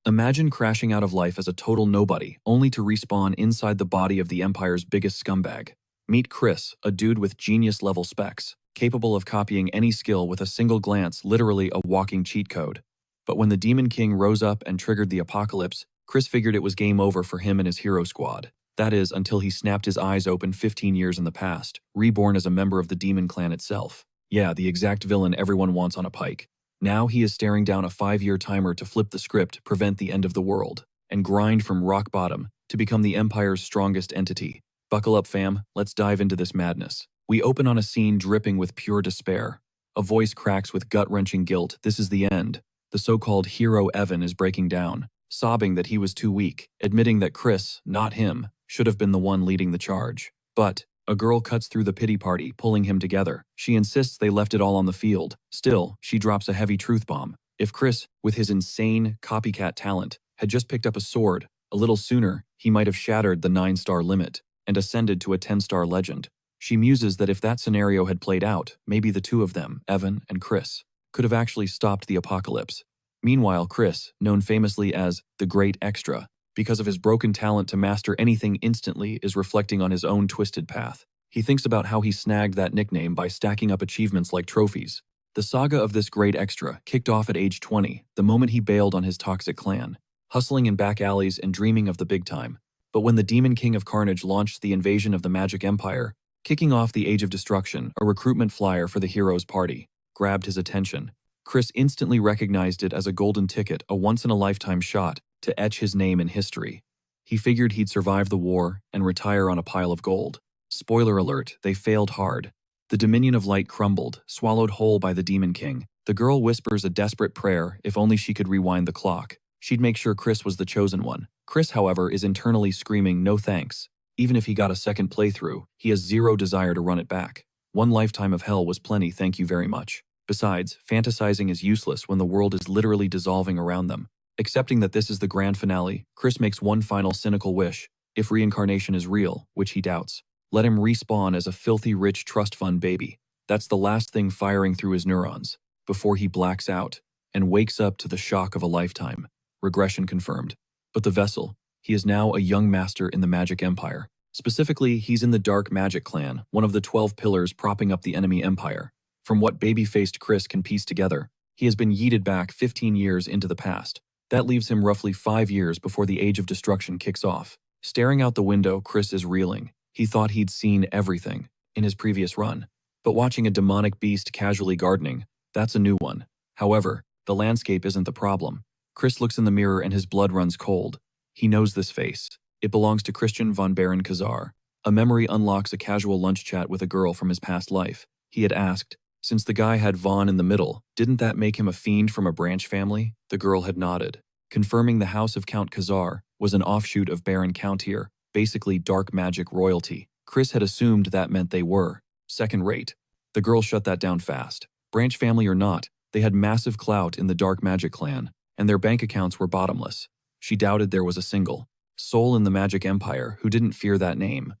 Imagine crashing out of life as a total nobody, only to respawn inside the body of the Empire's biggest scumbag. Meet Chris, a dude with genius-level specs, capable of copying any skill with a single glance, literally a walking cheat code. But when the Demon King rose up and triggered the apocalypse, Chris figured it was game over for him and his hero squad. That is, until he snapped his eyes open 15 years in the past, reborn as a member of the Demon Clan itself. Yeah, the exact villain everyone wants on a pike. Now he is staring down a 5-year timer to flip the script, prevent the end of the world, and grind from rock bottom to become the Empire's strongest entity. Buckle up, fam, let's dive into this madness. We open on a scene dripping with pure despair. A voice cracks with gut-wrenching guilt. This is the end. The so-called hero Evan is breaking down, sobbing that he was too weak, admitting that Chris, not him, should have been the one leading the charge. But a girl cuts through the pity party, pulling him together. She insists they left it all on the field. Still, she drops a heavy truth bomb. If Chris, with his insane copycat talent, had just picked up a sword, a little sooner, he might have shattered the 9-star limit and ascended to a 10-star legend. She muses that if that scenario had played out, maybe the two of them, Evan and Chris, could have actually stopped the apocalypse. Meanwhile, Chris, known famously as the Great Extra, because of his broken talent to master anything instantly, is reflecting on his own twisted path. He thinks about how he snagged that nickname by stacking up achievements like trophies. The saga of this Great Extra kicked off at age 20, the moment he bailed on his toxic clan, hustling in back alleys and dreaming of the big time. But when the Demon King of Carnage launched the invasion of the Magic Empire, kicking off the Age of Destruction, a recruitment flyer for the hero's party grabbed his attention. Chris instantly recognized it as a golden ticket, a once-in-a-lifetime shot to etch his name in history. He figured he'd survive the war and retire on a pile of gold. Spoiler alert, they failed hard. The Dominion of Light crumbled, swallowed whole by the Demon King. The girl whispers a desperate prayer, if only she could rewind the clock. She'd make sure Chris was the chosen one. Chris, however, is internally screaming, no thanks. Even if he got a second playthrough, he has zero desire to run it back. One lifetime of hell was plenty, thank you very much. Besides, fantasizing is useless when the world is literally dissolving around them. Accepting that this is the grand finale, Chris makes one final cynical wish. If reincarnation is real, which he doubts, let him respawn as a filthy rich trust fund baby. That's the last thing firing through his neurons, before he blacks out and wakes up to the shock of a lifetime. Regression confirmed. But the vessel, he is now a young master in the Magic Empire. Specifically, he's in the Dark Magic Clan, one of the 12 pillars propping up the enemy empire. From what baby-faced Chris can piece together, he has been yeeted back 15 years into the past. That leaves him roughly 5 years before the Age of Destruction kicks off. Staring out the window, Chris is reeling. He thought he'd seen everything in his previous run. But watching a demonic beast casually gardening, that's a new one. However, the landscape isn't the problem. Chris looks in the mirror and his blood runs cold. He knows this face. It belongs to Christian von Baron Kazar. A memory unlocks a casual lunch chat with a girl from his past life. He had asked, since the guy had Von in the middle, didn't that make him a fiend from a branch family? The girl had nodded, confirming the house of Count Kazar was an offshoot of Baron Countier, basically dark magic royalty. Chris had assumed that meant they were second rate. The girl shut that down fast. Branch family or not, they had massive clout in the Dark Magic Clan, and their bank accounts were bottomless. She doubted there was a single soul in the Magic Empire who didn't fear that name.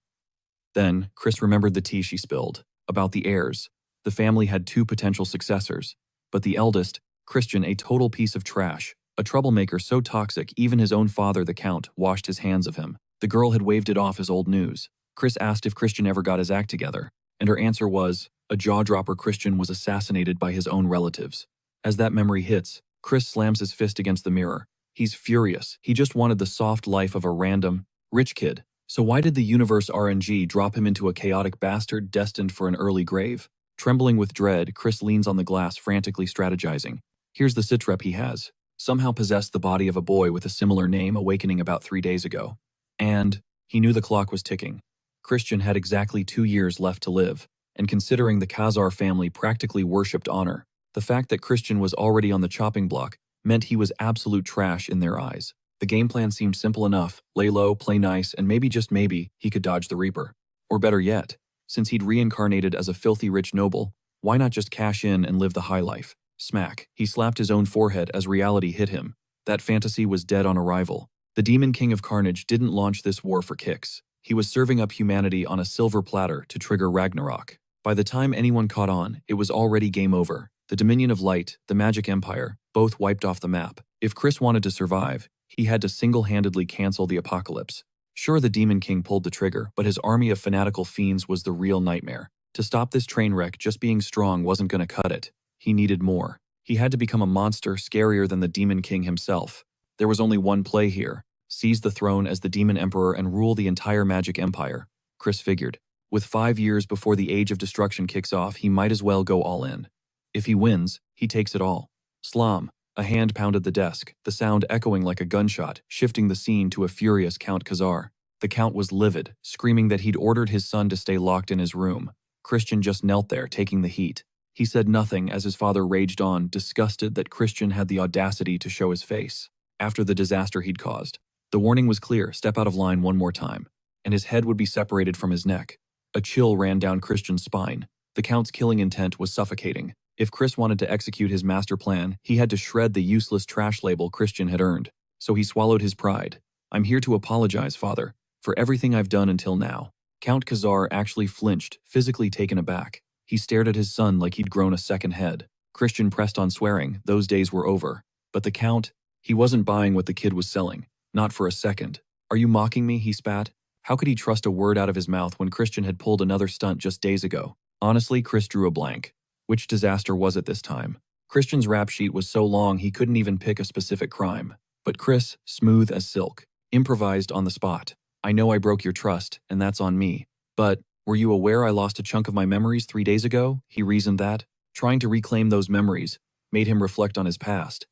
Then, Chris remembered the tea she spilled, about the heirs. The family had 2 potential successors, but the eldest, Christian, a total piece of trash, a troublemaker so toxic even his own father, the Count, washed his hands of him. The girl had waved it off as old news. Chris asked if Christian ever got his act together, and her answer was, a jaw-dropper. Christian was assassinated by his own relatives. As that memory hits, Chris slams his fist against the mirror. He's furious. He just wanted the soft life of a random, rich kid. So why did the universe RNG drop him into a chaotic bastard destined for an early grave? Trembling with dread, Chris leans on the glass, frantically strategizing. Here's the sitrep he has. Somehow possessed the body of a boy with a similar name awakening about 3 days ago. And he knew the clock was ticking. Christian had exactly 2 years left to live, and considering the Khazar family practically worshipped honor, the fact that Christian was already on the chopping block meant he was absolute trash in their eyes. The game plan seemed simple enough: lay low, play nice, and maybe, just maybe, he could dodge the Reaper. Or better yet, since he'd reincarnated as a filthy rich noble, why not just cash in and live the high life? Smack. He slapped his own forehead as reality hit him. That fantasy was dead on arrival. The Demon King of Carnage didn't launch this war for kicks. He was serving up humanity on a silver platter to trigger Ragnarok. By the time anyone caught on, it was already game over. The Dominion of Light, the Magic Empire, both wiped off the map. If Chris wanted to survive, He had to single-handedly cancel the apocalypse. Sure, the Demon King pulled the trigger, but his army of fanatical fiends was the real nightmare. To stop this train wreck, just being strong wasn't going to cut it. He needed more. He had to become a monster scarier than the Demon King himself. There was only one play here: seize the throne as the Demon Emperor and rule the entire magic empire. Chris figured. With 5 years before the Age of Destruction kicks off, he might as well go all in. If he wins, he takes it all. Slam! A hand pounded the desk, the sound echoing like a gunshot, shifting the scene to a furious Count Khazar. The Count was livid, screaming that he'd ordered his son to stay locked in his room. Christian just knelt there, taking the heat. He said nothing as his father raged on, disgusted that Christian had the audacity to show his face. After the disaster he'd caused. The warning was clear: step out of line one more time, and his head would be separated from his neck. A chill ran down Christian's spine. The Count's killing intent was suffocating. If Chris wanted to execute his master plan, he had to shred the useless trash label Christian had earned. So he swallowed his pride. "I'm here to apologize, Father, for everything I've done until now." Count Khazar actually flinched, physically taken aback. He stared at his son like he'd grown a second head. Christian pressed on, swearing those days were over. But the Count, he wasn't buying what the kid was selling. Not for a second. "Are you mocking me?" he spat. How could he trust a word out of his mouth when Christian had pulled another stunt just days ago? Honestly, Chris drew a blank. Which disaster was it this time? Christian's rap sheet was so long he couldn't even pick a specific crime. But Chris, smooth as silk, improvised on the spot. "I know I broke your trust, and that's on me. But, were you aware I lost a chunk of my memories 3 days ago?" He reasoned that. Trying to reclaim those memories made him reflect on his past.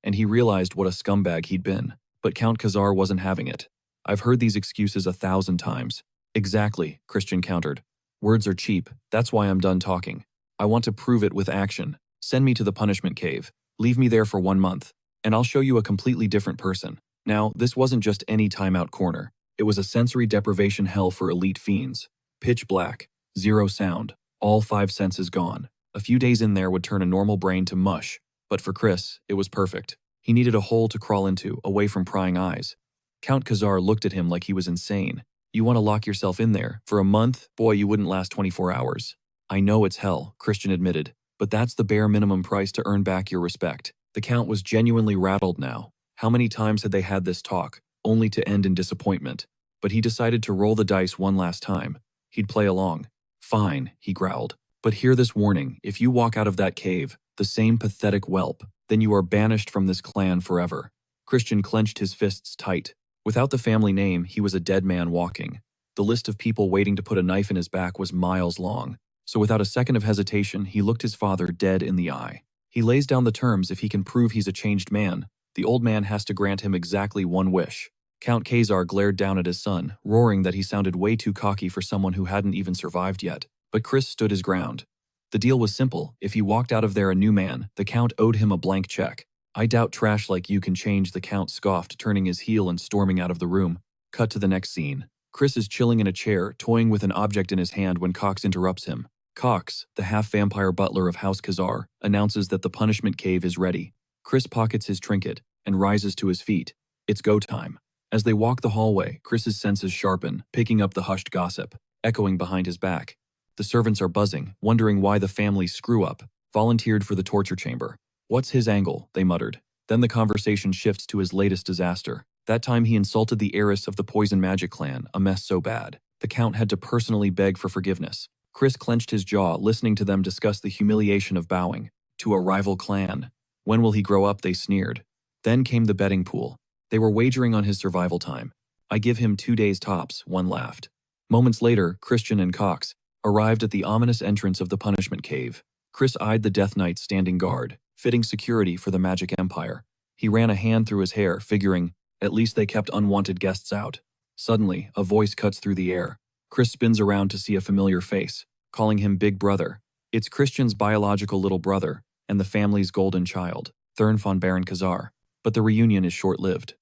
And he realized what a scumbag he'd been. But Count Khazar wasn't having it. "I've heard these excuses 1,000 times. "Exactly," Christian countered. "Words are cheap, that's why I'm done talking. I want to prove it with action. Send me to the punishment cave. Leave me there for 1 month. And I'll show you a completely different person." Now, this wasn't just any timeout corner. It was a sensory deprivation hell for elite fiends. Pitch black, zero sound, all 5 senses gone. A few days in there would turn a normal brain to mush. But for Chris, it was perfect. He needed a hole to crawl into, away from prying eyes. Count Khazar looked at him like he was insane. "You want to lock yourself in there? For a month? Boy, you wouldn't last 24 hours. "I know it's hell," Christian admitted, "but that's the bare minimum price to earn back your respect." The Count was genuinely rattled now. How many times had they had this talk, only to end in disappointment? But he decided to roll the dice one last time. He'd play along. "Fine," he growled. "But hear this warning: if you walk out of that cave, the same pathetic whelp, then you are banished from this clan forever." Christian clenched his fists tight. Without the family name, he was a dead man walking. The list of people waiting to put a knife in his back was miles long. So without a second of hesitation, he looked his father dead in the eye. He lays down the terms: if he can prove he's a changed man, the old man has to grant him exactly one wish. Count Khazar glared down at his son, roaring that he sounded way too cocky for someone who hadn't even survived yet. But Chris stood his ground. The deal was simple: if he walked out of there a new man, the Count owed him a blank check. "I doubt trash like you can change," the Count scoffed, turning his heel and storming out of the room. Cut to the next scene. Chris is chilling in a chair, toying with an object in his hand when Cox interrupts him. Cox, the half-vampire butler of House Khazar, announces that the punishment cave is ready. Chris pockets his trinket and rises to his feet. It's go time. As they walk the hallway, Chris's senses sharpen, picking up the hushed gossip, echoing behind his back. The servants are buzzing, wondering why the family's screw-up volunteered for the torture chamber. "What's his angle?" they muttered. Then the conversation shifts to his latest disaster. That time he insulted the heiress of the Poison Magic clan, a mess so bad the Count had to personally beg for forgiveness. Chris clenched his jaw, listening to them discuss the humiliation of bowing to a rival clan. When will he grow up, they sneered. Then came the betting pool. They were wagering on his survival time. "I give him 2 days tops," one laughed. Moments later, Christian and Cox arrived at the ominous entrance of the punishment cave. Chris eyed the Death Knights standing guard, fitting security for the Magic Empire. He ran a hand through his hair, figuring, at least they kept unwanted guests out. Suddenly, a voice cuts through the air. Chris spins around to see a familiar face, calling him Big Brother. It's Christian's biological little brother, and the family's golden child, Thurn von Baron Khazar. But the reunion is short-lived.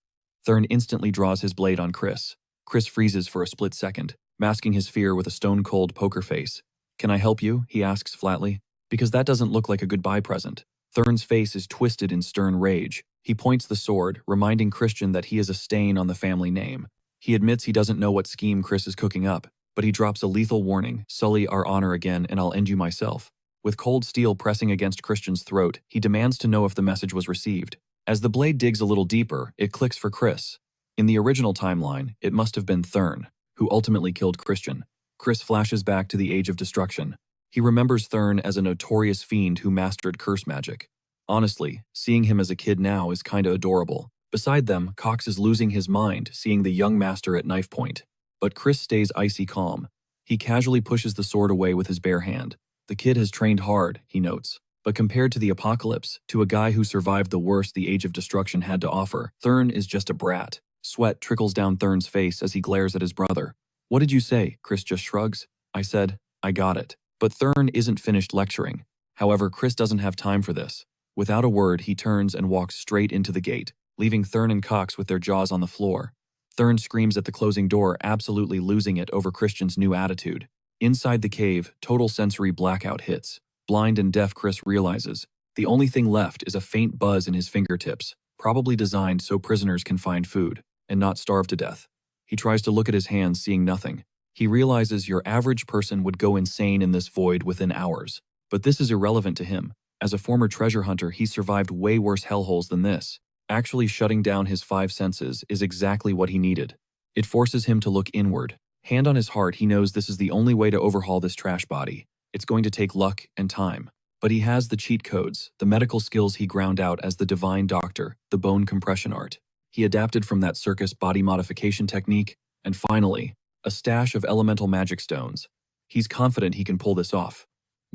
Thurn instantly draws his blade on Chris. Chris freezes for a split second, masking his fear with a stone-cold poker face. "Can I help you?" he asks flatly. "Because that doesn't look like a goodbye present." Thurn's face is twisted in stern rage. He points the sword, reminding Christian that he is a stain on the family name. He admits he doesn't know what scheme Chris is cooking up, but he drops a lethal warning: "Sully our honor again and I'll end you myself." With cold steel pressing against Christian's throat, he demands to know if the message was received. As the blade digs a little deeper, it clicks for Chris. In the original timeline, it must have been Thurn, who ultimately killed Christian. Chris flashes back to the Age of Destruction. He remembers Thurn as a notorious fiend who mastered curse magic. Honestly, seeing him as a kid now is kinda adorable. Beside them, Cox is losing his mind, seeing the young master at knife point. But Chris stays icy calm. He casually pushes the sword away with his bare hand. The kid has trained hard, he notes. But compared to the apocalypse, to a guy who survived the worst the Age of Destruction had to offer, Thurn is just a brat. Sweat trickles down Thurn's face as he glares at his brother. What did you say? Chris just shrugs. I said, I got it. But Thurn isn't finished lecturing. However, Chris doesn't have time for this. Without a word, he turns and walks straight into the gate, leaving Thurn and Cox with their jaws on the floor. Thurn screams at the closing door, absolutely losing it over Christian's new attitude. Inside the cave, total sensory blackout hits. Blind and deaf Chris realizes the only thing left is a faint buzz in his fingertips, probably designed so prisoners can find food and not starve to death. He tries to look at his hands, seeing nothing. He realizes your average person would go insane in this void within hours. But this is irrelevant to him. As a former treasure hunter, he survived way worse hellholes than this. Actually shutting down his 5 senses is exactly what he needed. It forces him to look inward. Hand on his heart, he knows this is the only way to overhaul this trash body. It's going to take luck and time. But he has the cheat codes, the medical skills he ground out as the divine doctor, the bone compression art. He adapted from that circus body modification technique, and finally, a stash of elemental magic stones. He's confident he can pull this off.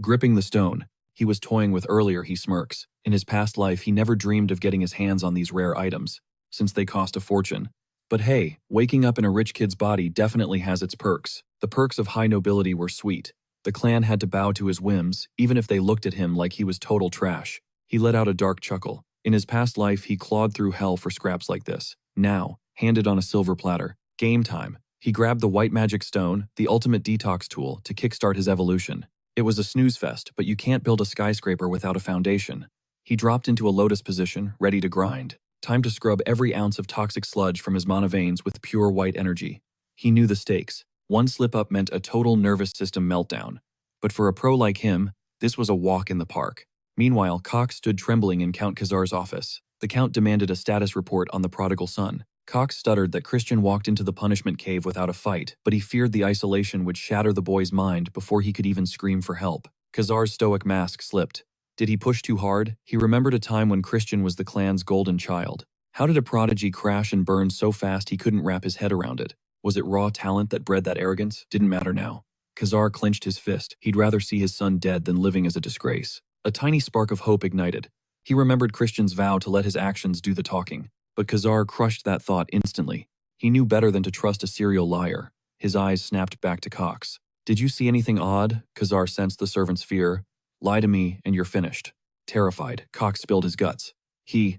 Gripping the stone he was toying with earlier, he smirks. In his past life, he never dreamed of getting his hands on these rare items, since they cost a fortune. But hey, waking up in a rich kid's body definitely has its perks. The perks of high nobility were sweet. The clan had to bow to his whims, even if they looked at him like he was total trash. He let out a dark chuckle. In his past life, he clawed through hell for scraps like this. Now, handed on a silver platter, game time. He grabbed the white magic stone, the ultimate detox tool, to kickstart his evolution. It was a snooze fest, but you can't build a skyscraper without a foundation. He dropped into a lotus position, ready to grind. Time to scrub every ounce of toxic sludge from his mana veins with pure white energy. He knew the stakes. One slip-up meant a total nervous system meltdown. But for a pro like him, this was a walk in the park. Meanwhile, Cox stood trembling in Count Khazar's office. The Count demanded a status report on the prodigal son. Cox stuttered that Christian walked into the punishment cave without a fight, but he feared the isolation would shatter the boy's mind before he could even scream for help. Khazar's stoic mask slipped. Did he push too hard? He remembered a time when Christian was the clan's golden child. How did a prodigy crash and burn so fast he couldn't wrap his head around it? Was it raw talent that bred that arrogance? Didn't matter now. Khazar clenched his fist. He'd rather see his son dead than living as a disgrace. A tiny spark of hope ignited. He remembered Christian's vow to let his actions do the talking. But Khazar crushed that thought instantly. He knew better than to trust a serial liar. His eyes snapped back to Cox. Did you see anything odd? Khazar sensed the servant's fear. Lie to me and you're finished. Terrified, Cox spilled his guts. He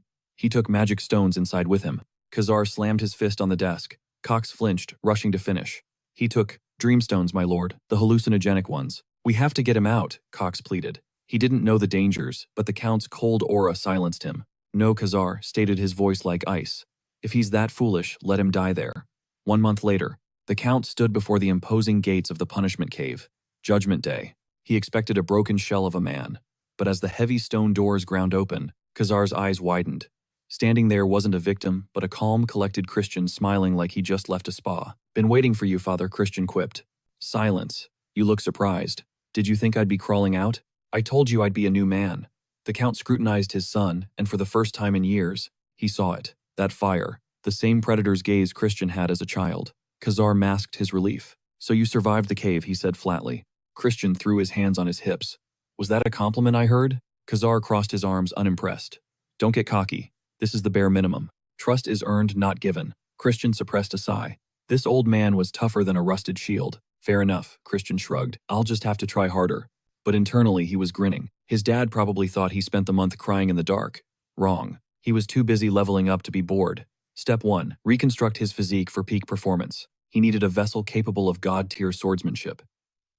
took magic stones inside with him. Khazar slammed his fist on the desk. Cox flinched, rushing to finish. He took dreamstones, my lord, the hallucinogenic ones. We have to get him out, Cox pleaded. He didn't know the dangers, but the Count's cold aura silenced him. No, Khazar, stated his voice like ice. If he's that foolish, let him die there. 1 month later, the Count stood before the imposing gates of the punishment cave. Judgment Day. He expected a broken shell of a man. But as the heavy stone doors ground open, Khazar's eyes widened. Standing there wasn't a victim, but a calm, collected Christian smiling like he just left a spa. Been waiting for you, Father, Christian quipped. Silence. You look surprised. Did you think I'd be crawling out? I told you I'd be a new man. The Count scrutinized his son, and for the first time in years, he saw it. That fire. The same predator's gaze Christian had as a child. Khazar masked his relief. So you survived the cave, he said flatly. Christian threw his hands on his hips. Was that a compliment I heard? Khazar crossed his arms unimpressed. Don't get cocky. This is the bare minimum. Trust is earned, not given. Christian suppressed a sigh. This old man was tougher than a rusted shield. Fair enough, Christian shrugged. I'll just have to try harder. But internally he was grinning. His dad probably thought he spent the month crying in the dark. Wrong. He was too busy leveling up to be bored. Step 1. Reconstruct his physique for peak performance. He needed a vessel capable of god-tier swordsmanship.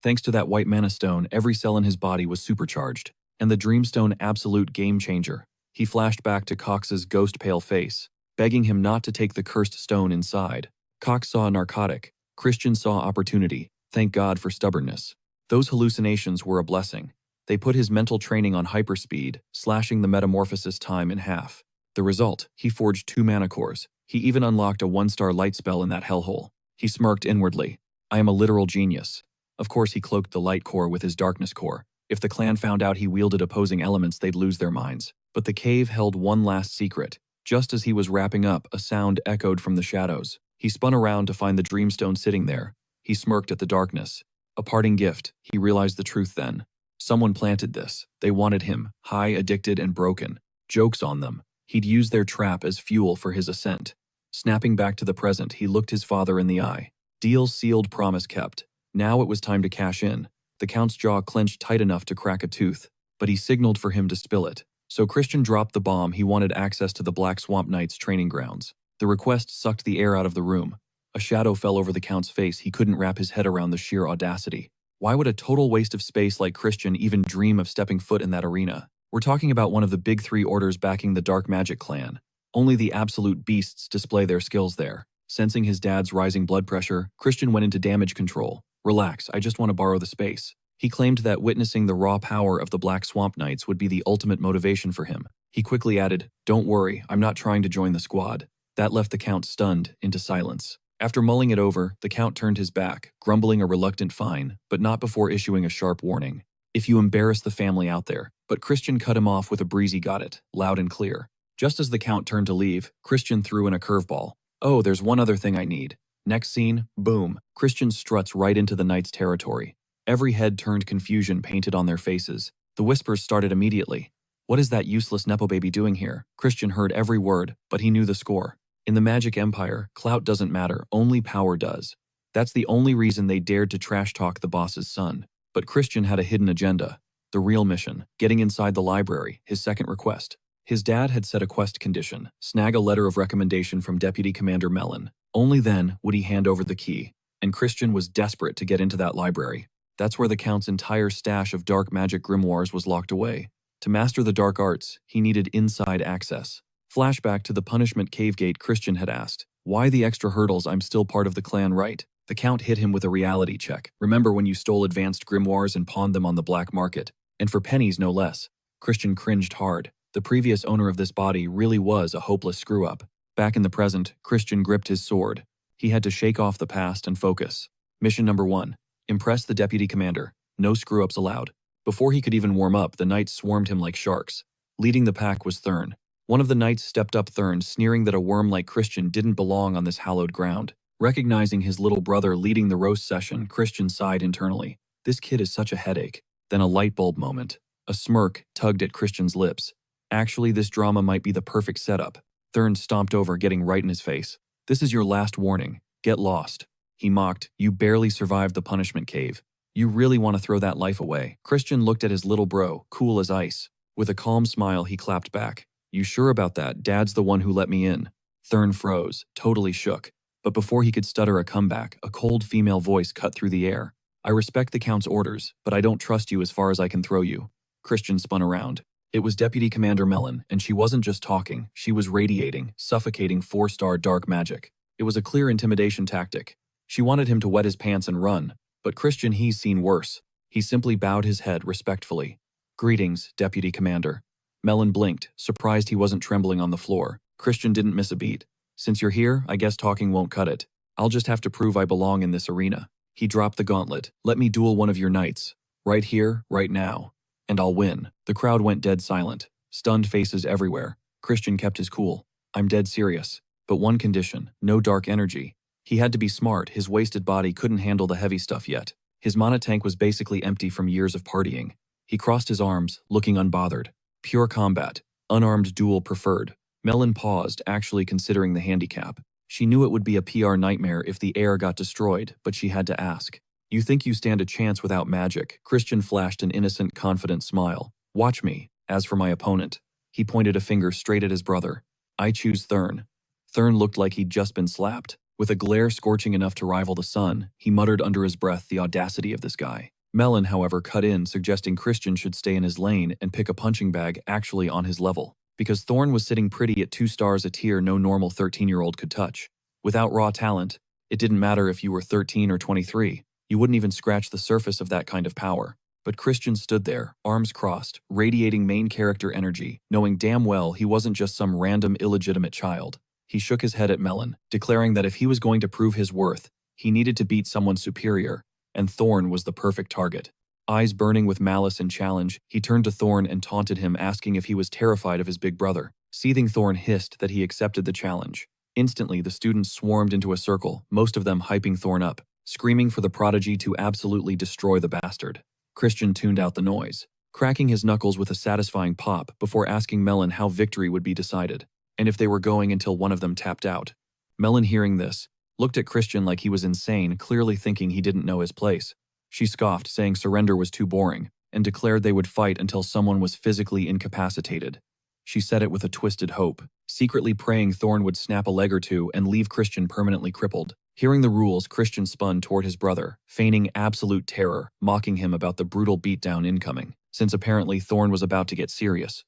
Thanks to that white mana stone, every cell in his body was supercharged. And the Dreamstone absolute game changer. He flashed back to Cox's ghost-pale face, begging him not to take the cursed stone inside. Cox saw a narcotic. Christian saw opportunity. Thank God for stubbornness. Those hallucinations were a blessing. They put his mental training on hyperspeed, slashing the metamorphosis time in half. The result, he forged 2 mana cores. He even unlocked a 1-star light spell in that hellhole. He smirked inwardly. I am a literal genius. Of course he cloaked the light core with his darkness core. If the clan found out he wielded opposing elements, they'd lose their minds. But the cave held one last secret. Just as he was wrapping up, a sound echoed from the shadows. He spun around to find the Dreamstone sitting there. He smirked at the darkness. A parting gift. He realized the truth then. Someone planted this. They wanted him, high, addicted, and broken. Joke's on them. He'd used their trap as fuel for his ascent. Snapping back to the present, he looked his father in the eye. Deal sealed, promise kept. Now it was time to cash in. The Count's jaw clenched tight enough to crack a tooth, but he signaled for him to spill it. So Christian dropped the bomb. He wanted access to the Black Swamp Knights training grounds. The request sucked the air out of the room. A shadow fell over the Count's face. He couldn't wrap his head around the sheer audacity. Why would a total waste of space like Christian even dream of stepping foot in that arena? We're talking about one of the big 3 orders backing the Dark Magic clan. Only the absolute beasts display their skills there. Sensing his dad's rising blood pressure, Christian went into damage control. Relax, I just want to borrow the space. He claimed that witnessing the raw power of the Black Swamp Knights would be the ultimate motivation for him. He quickly added, don't worry, I'm not trying to join the squad. That left the Count stunned into silence. After mulling it over, the Count turned his back, grumbling a reluctant fine, but not before issuing a sharp warning. If you embarrass the family out there. But Christian cut him off with a breezy got it, loud and clear. Just as the Count turned to leave, Christian threw in a curveball. Oh, there's one other thing I need. Next scene, boom. Christian struts right into the Knight's territory. Every head turned, confusion painted on their faces. The whispers started immediately. What is that useless Nepo baby doing here? Christian heard every word, but he knew the score. In the Magic Empire, clout doesn't matter, only power does. That's the only reason they dared to trash talk the boss's son. But Christian had a hidden agenda. The real mission, getting inside the library, his second request. His dad had set a quest condition, snag a letter of recommendation from Deputy Commander Mellon. Only then would he hand over the key. And Christian was desperate to get into that library. That's where the Count's entire stash of dark magic grimoires was locked away. To master the dark arts, he needed inside access. Flashback to the punishment cave gate. Christian had asked, why the extra hurdles? I'm still part of the clan, right? The Count hit him with a reality check. Remember when you stole advanced grimoires and pawned them on the black market? And for pennies, no less. Christian cringed hard. The previous owner of this body really was a hopeless screw-up. Back in the present, Christian gripped his sword. He had to shake off the past and focus. Mission number 1. Impress the deputy commander. No screw-ups allowed. Before he could even warm up, the knights swarmed him like sharks. Leading the pack was Thurn. One of the knights stepped up Thurn, sneering that a worm like Christian didn't belong on this hallowed ground. Recognizing his little brother leading the roast session, Christian sighed internally. This kid is such a headache. Then a light bulb moment. A smirk tugged at Christian's lips. Actually, this drama might be the perfect setup. Thurn stomped over, getting right in his face. This is your last warning. Get lost. He mocked. You barely survived the punishment cave. You really want to throw that life away? Christian looked at his little bro, cool as ice. With a calm smile, he clapped back. You sure about that? Dad's the one who let me in. Thurn froze, totally shook. But before he could stutter a comeback, a cold female voice cut through the air. I respect the Count's orders, but I don't trust you as far as I can throw you. Christian spun around. It was Deputy Commander Mellon, and she wasn't just talking, she was radiating, suffocating 4-star dark magic. It was a clear intimidation tactic. She wanted him to wet his pants and run, but Christian he's seen worse. He simply bowed his head respectfully. Greetings, Deputy Commander. Mellon blinked, surprised he wasn't trembling on the floor. Christian didn't miss a beat. Since you're here, I guess talking won't cut it. I'll just have to prove I belong in this arena. He dropped the gauntlet. Let me duel one of your knights. Right here, right now. And I'll win. The crowd went dead silent. Stunned faces everywhere. Christian kept his cool. I'm dead serious. But one condition, no dark energy. He had to be smart, his wasted body couldn't handle the heavy stuff yet. His mana tank was basically empty from years of partying. He crossed his arms, looking unbothered. Pure combat. Unarmed duel preferred. Mellon paused, actually considering the handicap. She knew it would be a PR nightmare if the air got destroyed, but she had to ask. You think you stand a chance without magic? Christian flashed an innocent, confident smile. Watch me. As for my opponent. He pointed a finger straight at his brother. I choose Thurn. Thurn looked like he'd just been slapped. With a glare scorching enough to rival the sun, he muttered under his breath the audacity of this guy. Mellon, however, cut in, suggesting Christian should stay in his lane and pick a punching bag actually on his level. Because Thorn was sitting pretty at 2 stars a tier no normal 13-year-old could touch. Without raw talent, it didn't matter if you were 13 or 23. You wouldn't even scratch the surface of that kind of power. But Christian stood there, arms crossed, radiating main character energy, knowing damn well he wasn't just some random illegitimate child. He shook his head at Melon, declaring that if he was going to prove his worth, he needed to beat someone superior, and Thorn was the perfect target. Eyes burning with malice and challenge, he turned to Thorn and taunted him, asking if he was terrified of his big brother. Seething, Thorn hissed that he accepted the challenge. Instantly, the students swarmed into a circle, most of them hyping Thorn up, screaming for the prodigy to absolutely destroy the bastard. Christian tuned out the noise, cracking his knuckles with a satisfying pop before asking Melon how victory would be decided, and if they were going until one of them tapped out. Melon, hearing this, looked at Christian like he was insane, clearly thinking he didn't know his place. She scoffed, saying surrender was too boring, and declared they would fight until someone was physically incapacitated. She said it with a twisted hope, secretly praying Thorn would snap a leg or two and leave Christian permanently crippled. Hearing the rules, Christian spun toward his brother, feigning absolute terror, mocking him about the brutal beatdown incoming, since apparently Thorn was about to get serious.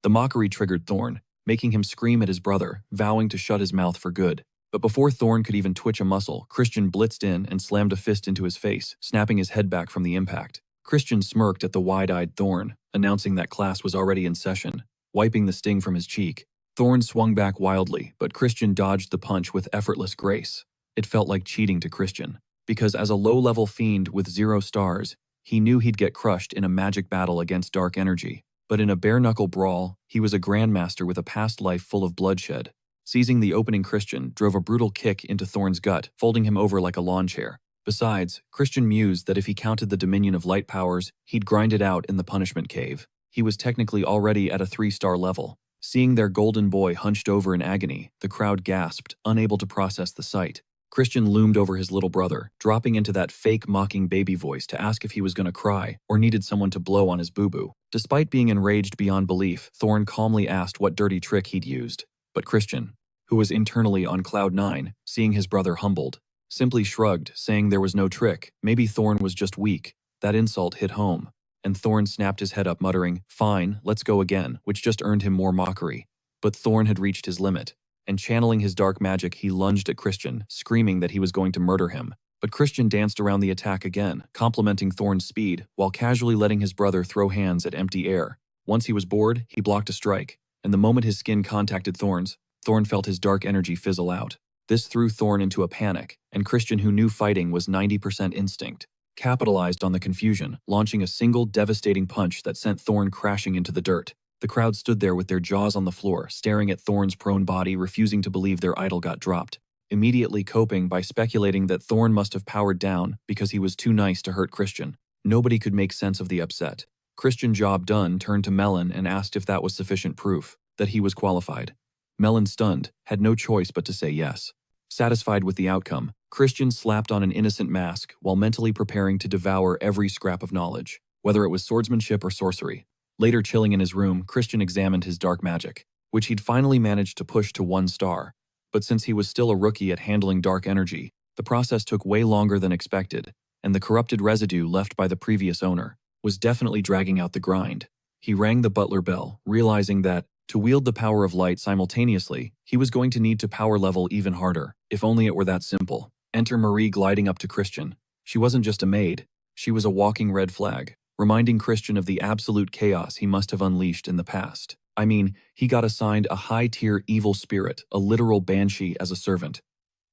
The mockery triggered Thorn, making him scream at his brother, vowing to shut his mouth for good. But before Thorn could even twitch a muscle, Christian blitzed in and slammed a fist into his face, snapping his head back from the impact. Christian smirked at the wide-eyed Thorn, announcing that class was already in session, wiping the sting from his cheek. Thorn swung back wildly, but Christian dodged the punch with effortless grace. It felt like cheating to Christian, because as a low-level fiend with 0 stars, he knew he'd get crushed in a magic battle against dark energy. But in a bare-knuckle brawl, he was a grandmaster with a past life full of bloodshed. Seizing the opening, Christian drove a brutal kick into Thorn's gut, folding him over like a lawn chair. Besides, Christian mused that if he counted the dominion of light powers, he'd grind it out in the punishment cave. He was technically already at a 3-star level. Seeing their golden boy hunched over in agony, the crowd gasped, unable to process the sight. Christian loomed over his little brother, dropping into that fake mocking baby voice to ask if he was going to cry or needed someone to blow on his boo-boo. Despite being enraged beyond belief, Thorn calmly asked what dirty trick he'd used. But Christian, who was internally on cloud 9, seeing his brother humbled, simply shrugged, saying there was no trick. Maybe Thorn was just weak. That insult hit home, and Thorn snapped his head up, muttering, "Fine, let's go again," which just earned him more mockery. But Thorn had reached his limit, and channeling his dark magic, he lunged at Christian, screaming that he was going to murder him. But Christian danced around the attack again, complimenting Thorn's speed, while casually letting his brother throw hands at empty air. Once he was bored, he blocked a strike, and the moment his skin contacted Thorn's, Thorn felt his dark energy fizzle out. This threw Thorn into a panic, and Christian, who knew fighting was 90% instinct, capitalized on the confusion, launching a single devastating punch that sent Thorn crashing into the dirt. The crowd stood there with their jaws on the floor, staring at Thorn's prone body, refusing to believe their idol got dropped, immediately coping by speculating that Thorn must have powered down because he was too nice to hurt Christian. Nobody could make sense of the upset. Christian, job done, turned to Melon and asked if that was sufficient proof that he was qualified. Melon, stunned, had no choice but to say yes. Satisfied with the outcome, Christian slapped on an innocent mask while mentally preparing to devour every scrap of knowledge, whether it was swordsmanship or sorcery. Later, chilling in his room, Christian examined his dark magic, which he'd finally managed to push to 1 star. But since he was still a rookie at handling dark energy, the process took way longer than expected, and the corrupted residue left by the previous owner was definitely dragging out the grind. He rang the butler bell, realizing that, to wield the power of light simultaneously, he was going to need to power level even harder, if only it were that simple. Enter Marie, gliding up to Christian. She wasn't just a maid, she was a walking red flag, reminding Christian of the absolute chaos he must have unleashed in the past. I mean, he got assigned a high-tier evil spirit, a literal banshee, as a servant.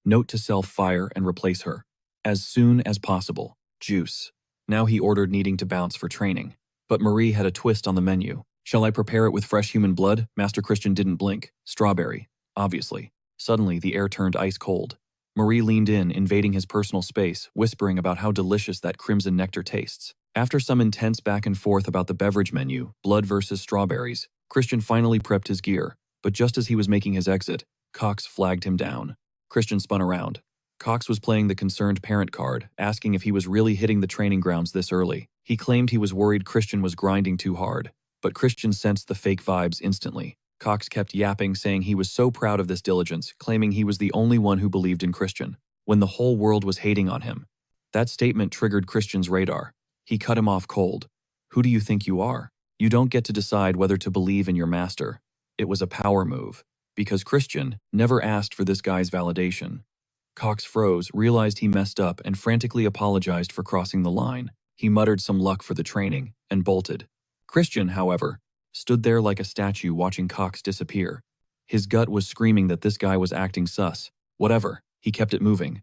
Note to self: fire and replace her as soon as possible. Juice. Now he ordered, needing to bounce for training. But Marie had a twist on the menu. Shall I prepare it with fresh human blood? Master Christian didn't blink. Strawberry. Obviously. Suddenly, the air turned ice cold. Marie leaned in, invading his personal space, whispering about how delicious that crimson nectar tastes. After some intense back and forth about the beverage menu, blood versus strawberries, Christian finally prepped his gear. But just as he was making his exit, Cox flagged him down. Christian spun around. Cox was playing the concerned parent card, asking if he was really hitting the training grounds this early. He claimed he was worried Christian was grinding too hard. But Christian sensed the fake vibes instantly. Cox kept yapping, saying he was so proud of this diligence, claiming he was the only one who believed in Christian, when the whole world was hating on him. That statement triggered Christian's radar. He cut him off cold. Who do you think you are? You don't get to decide whether to believe in your master. It was a power move, because Christian never asked for this guy's validation. Cox froze, realized he messed up, and frantically apologized for crossing the line. He muttered some luck for the training and bolted. Christian, however, stood there like a statue watching Cox disappear. His gut was screaming that this guy was acting sus. Whatever, he kept it moving.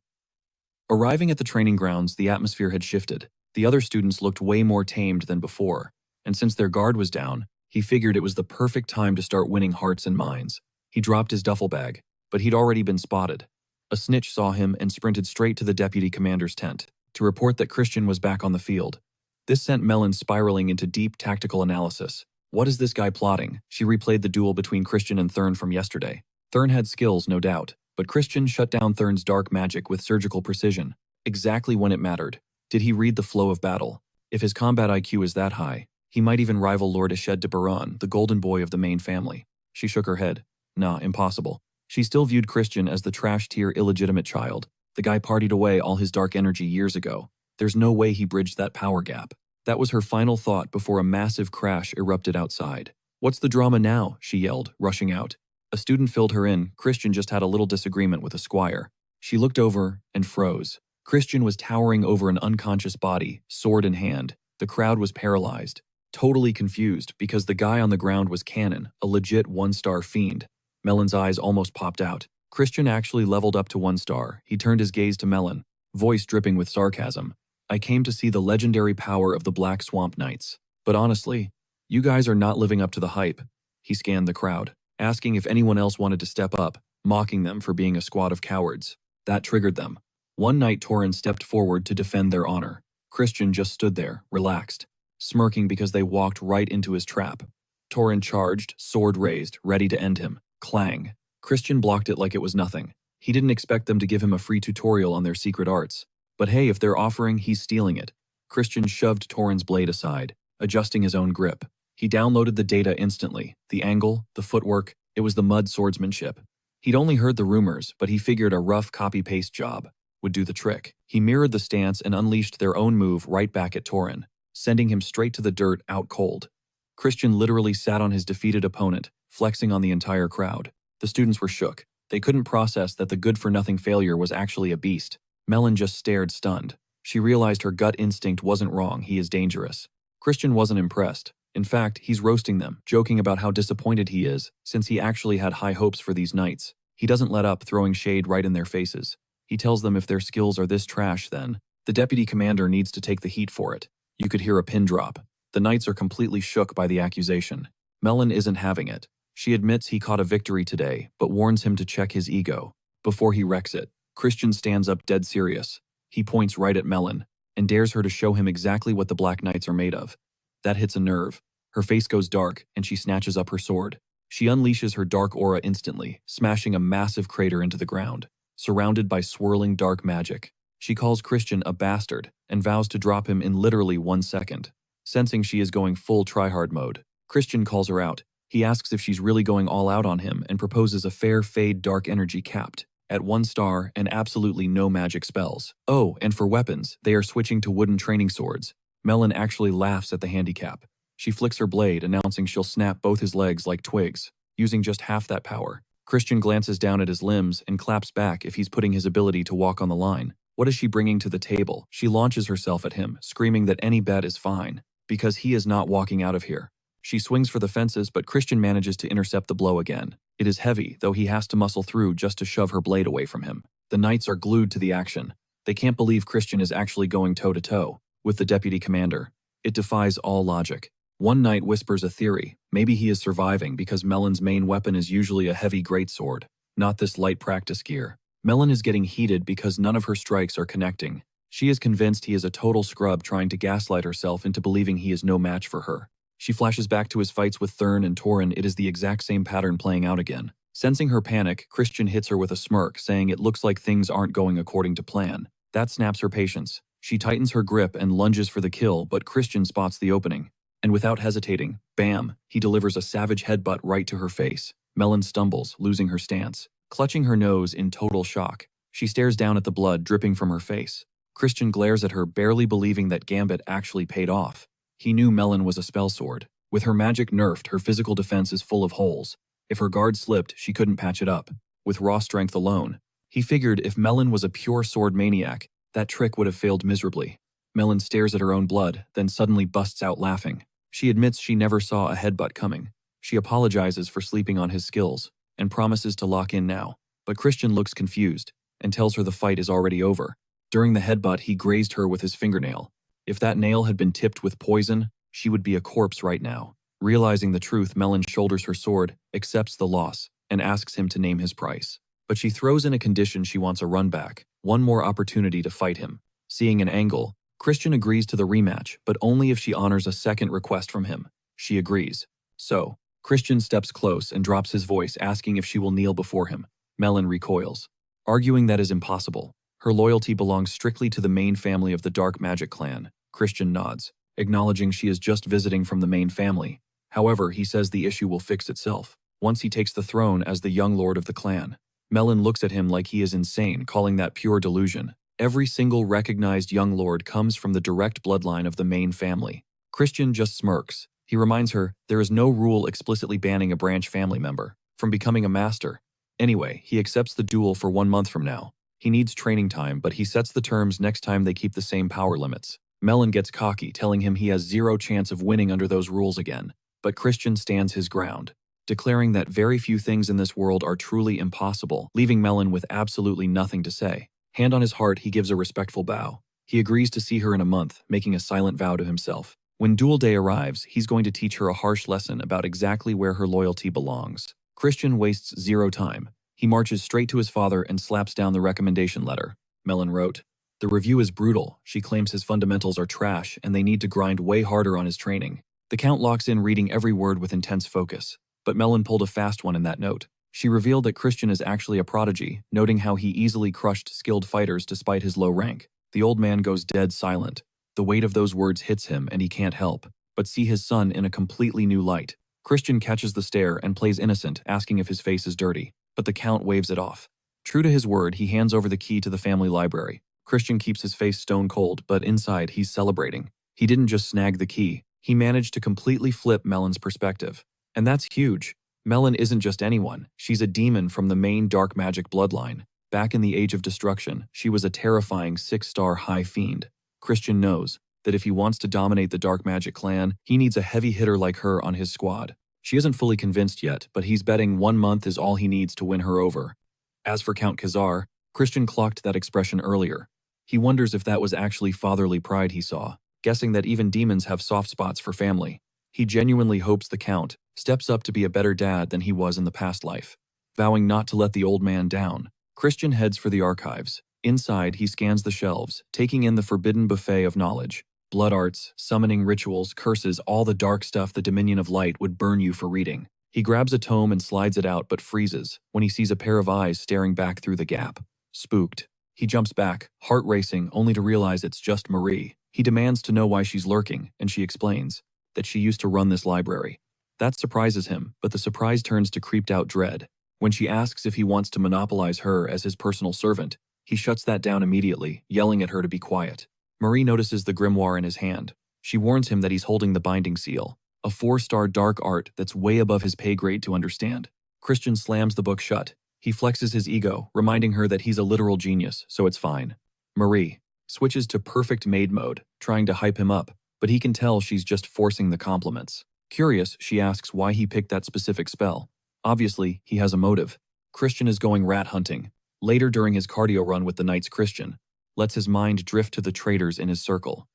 Arriving at the training grounds, the atmosphere had shifted. The other students looked way more tamed than before, and since their guard was down, he figured it was the perfect time to start winning hearts and minds. He dropped his duffel bag, but he'd already been spotted. A snitch saw him and sprinted straight to the deputy commander's tent to report that Christian was back on the field. This sent Melon spiraling into deep tactical analysis. What is this guy plotting? She replayed the duel between Christian and Thurn from yesterday. Thurn had skills, no doubt, but Christian shut down Thurn's dark magic with surgical precision, exactly when it mattered. Did he read the flow of battle? If his combat IQ is that high, he might even rival Lord Ishad de Baron, the golden boy of the main family. She shook her head. Nah, impossible. She still viewed Christian as the trash-tier illegitimate child. The guy partied away all his dark energy years ago. There's no way he bridged that power gap. That was her final thought before a massive crash erupted outside. What's the drama now? She yelled, rushing out. A student filled her in. Christian just had a little disagreement with a squire. She looked over and froze. Christian was towering over an unconscious body, sword in hand. The crowd was paralyzed, totally confused because the guy on the ground was Cannon, a legit one-star fiend. Melon's eyes almost popped out. Christian actually leveled up to 1 star. He turned his gaze to Melon, voice dripping with sarcasm. I came to see the legendary power of the Black Swamp Knights. But honestly, you guys are not living up to the hype. He scanned the crowd, asking if anyone else wanted to step up, mocking them for being a squad of cowards. That triggered them. One night Torin stepped forward to defend their honor. Christian just stood there, relaxed, smirking because they walked right into his trap. Torin charged, sword raised, ready to end him. Clang. Christian blocked it like it was nothing. He didn't expect them to give him a free tutorial on their secret arts. But hey, if they're offering, he's stealing it. Christian shoved Torin's blade aside, adjusting his own grip. He downloaded the data instantly. The angle, the footwork, it was the mud swordsmanship. He'd only heard the rumors, but he figured a rough copy-paste job would do the trick. He mirrored the stance and unleashed their own move right back at Torin, sending him straight to the dirt out cold. Christian literally sat on his defeated opponent, flexing on the entire crowd. The students were shook. They couldn't process that the good-for-nothing failure was actually a beast. Melon just stared stunned. She realized her gut instinct wasn't wrong. He is dangerous. Christian wasn't impressed. In fact, he's roasting them, joking about how disappointed he is, since he actually had high hopes for these knights. He doesn't let up, throwing shade right in their faces. He tells them if their skills are this trash, then the deputy commander needs to take the heat for it. You could hear a pin drop. The knights are completely shook by the accusation. Melon isn't having it. She admits he caught a victory today, but warns him to check his ego before he wrecks it. Christian stands up dead serious. He points right at Melon and dares her to show him exactly what the Black Knights are made of. That hits a nerve. Her face goes dark, and she snatches up her sword. She unleashes her dark aura instantly, smashing a massive crater into the ground, surrounded by swirling dark magic. She calls Christian a bastard and vows to drop him in literally 1 second. Sensing she is going full tryhard mode, Christian calls her out. He asks if she's really going all out on him and proposes a fair fade dark energy capped at 1 star and absolutely no magic spells. Oh, and for weapons, they are switching to wooden training swords. Melon actually laughs at the handicap. She flicks her blade, announcing she'll snap both his legs like twigs, using just half that power. Christian glances down at his limbs and claps back if he's putting his ability to walk on the line. What is she bringing to the table? She launches herself at him, screaming that any bet is fine, because he is not walking out of here. She swings for the fences, but Christian manages to intercept the blow again. It is heavy, though he has to muscle through just to shove her blade away from him. The knights are glued to the action. They can't believe Christian is actually going toe-to-toe with the deputy commander. It defies all logic. One knight whispers a theory. Maybe he is surviving because Melon's main weapon is usually a heavy greatsword, not this light practice gear. Melon is getting heated because none of her strikes are connecting. She is convinced he is a total scrub trying to gaslight herself into believing he is no match for her. She flashes back to his fights with Thurn and Torin. It is the exact same pattern playing out again. Sensing her panic, Christian hits her with a smirk, saying it looks like things aren't going according to plan. That snaps her patience. She tightens her grip and lunges for the kill, but Christian spots the opening. And without hesitating, bam, he delivers a savage headbutt right to her face. Melon stumbles, losing her stance, clutching her nose in total shock. She stares down at the blood dripping from her face. Christian glares at her, barely believing that gambit actually paid off. He knew Melon was a spell sword. With her magic nerfed, her physical defense is full of holes. If her guard slipped, she couldn't patch it up. With raw strength alone, he figured if Melon was a pure sword maniac, that trick would have failed miserably. Melon stares at her own blood, then suddenly busts out laughing. She admits she never saw a headbutt coming. She apologizes for sleeping on his skills, and promises to lock in now. But Christian looks confused, and tells her the fight is already over. During the headbutt, he grazed her with his fingernail. If that nail had been tipped with poison, she would be a corpse right now. Realizing the truth, Melon shoulders her sword, accepts the loss, and asks him to name his price. But she throws in a condition: she wants a run back, one more opportunity to fight him. Seeing an angle, Christian agrees to the rematch, but only if she honors a second request from him. She agrees. So, Christian steps close and drops his voice, asking if she will kneel before him. Melon recoils, arguing that is impossible. Her loyalty belongs strictly to the main family of the Dark Magic clan. Christian nods, acknowledging she is just visiting from the main family. However, he says the issue will fix itself once he takes the throne as the young lord of the clan. Melon looks at him like he is insane, calling that pure delusion. Every single recognized young lord comes from the direct bloodline of the main family. Christian just smirks. He reminds her there is no rule explicitly banning a branch family member from becoming a master. Anyway, he accepts the duel for 1 month from now. He needs training time, but he sets the terms next time they keep the same power limits. Melon gets cocky, telling him he has zero chance of winning under those rules again. But Christian stands his ground, declaring that very few things in this world are truly impossible, leaving Melon with absolutely nothing to say. Hand on his heart, he gives a respectful bow. He agrees to see her in a month, making a silent vow to himself. When duel day arrives, he's going to teach her a harsh lesson about exactly where her loyalty belongs. Christian wastes zero time. He marches straight to his father and slaps down the recommendation letter. Melon wrote, "The review is brutal. She claims his fundamentals are trash and they need to grind way harder on his training." The Count locks in, reading every word with intense focus. But Melon pulled a fast one in that note. She revealed that Christian is actually a prodigy, noting how he easily crushed skilled fighters despite his low rank. The old man goes dead silent. The weight of those words hits him and he can't help but see his son in a completely new light. Christian catches the stare and plays innocent, asking if his face is dirty. But the Count waves it off. True to his word, he hands over the key to the family library. Christian keeps his face stone cold, but inside he's celebrating. He didn't just snag the key. He managed to completely flip Melon's perspective. And that's huge. Melon isn't just anyone. She's a demon from the main dark magic bloodline. Back in the Age of Destruction, she was a terrifying 6-star high fiend. Christian knows that if he wants to dominate the dark magic clan, he needs a heavy hitter like her on his squad. She isn't fully convinced yet, but he's betting 1 month is all he needs to win her over. As for Count Khazar, Christian clocked that expression earlier. He wonders if that was actually fatherly pride he saw, guessing that even demons have soft spots for family. He genuinely hopes the Count steps up to be a better dad than he was in the past life. Vowing not to let the old man down, Christian heads for the archives. Inside, he scans the shelves, taking in the forbidden buffet of knowledge. Blood arts, summoning rituals, curses, all the dark stuff the Dominion of Light would burn you for reading. He grabs a tome and slides it out, but freezes when he sees a pair of eyes staring back through the gap. Spooked, he jumps back, heart racing, only to realize it's just Marie. He demands to know why she's lurking, and she explains that she used to run this library. That surprises him, but the surprise turns to creeped-out dread. When she asks if he wants to monopolize her as his personal servant, he shuts that down immediately, yelling at her to be quiet. Marie notices the grimoire in his hand. She warns him that he's holding the binding seal, a 4-star dark art that's way above his pay grade to understand. Christian slams the book shut. He flexes his ego, reminding her that he's a literal genius, so it's fine. Marie switches to perfect maid mode, trying to hype him up, but he can tell she's just forcing the compliments. Curious, she asks why he picked that specific spell. Obviously, he has a motive. Christian is going rat hunting. Later during his cardio run with the Knights, Christian lets his mind drift to the traitors in his circle.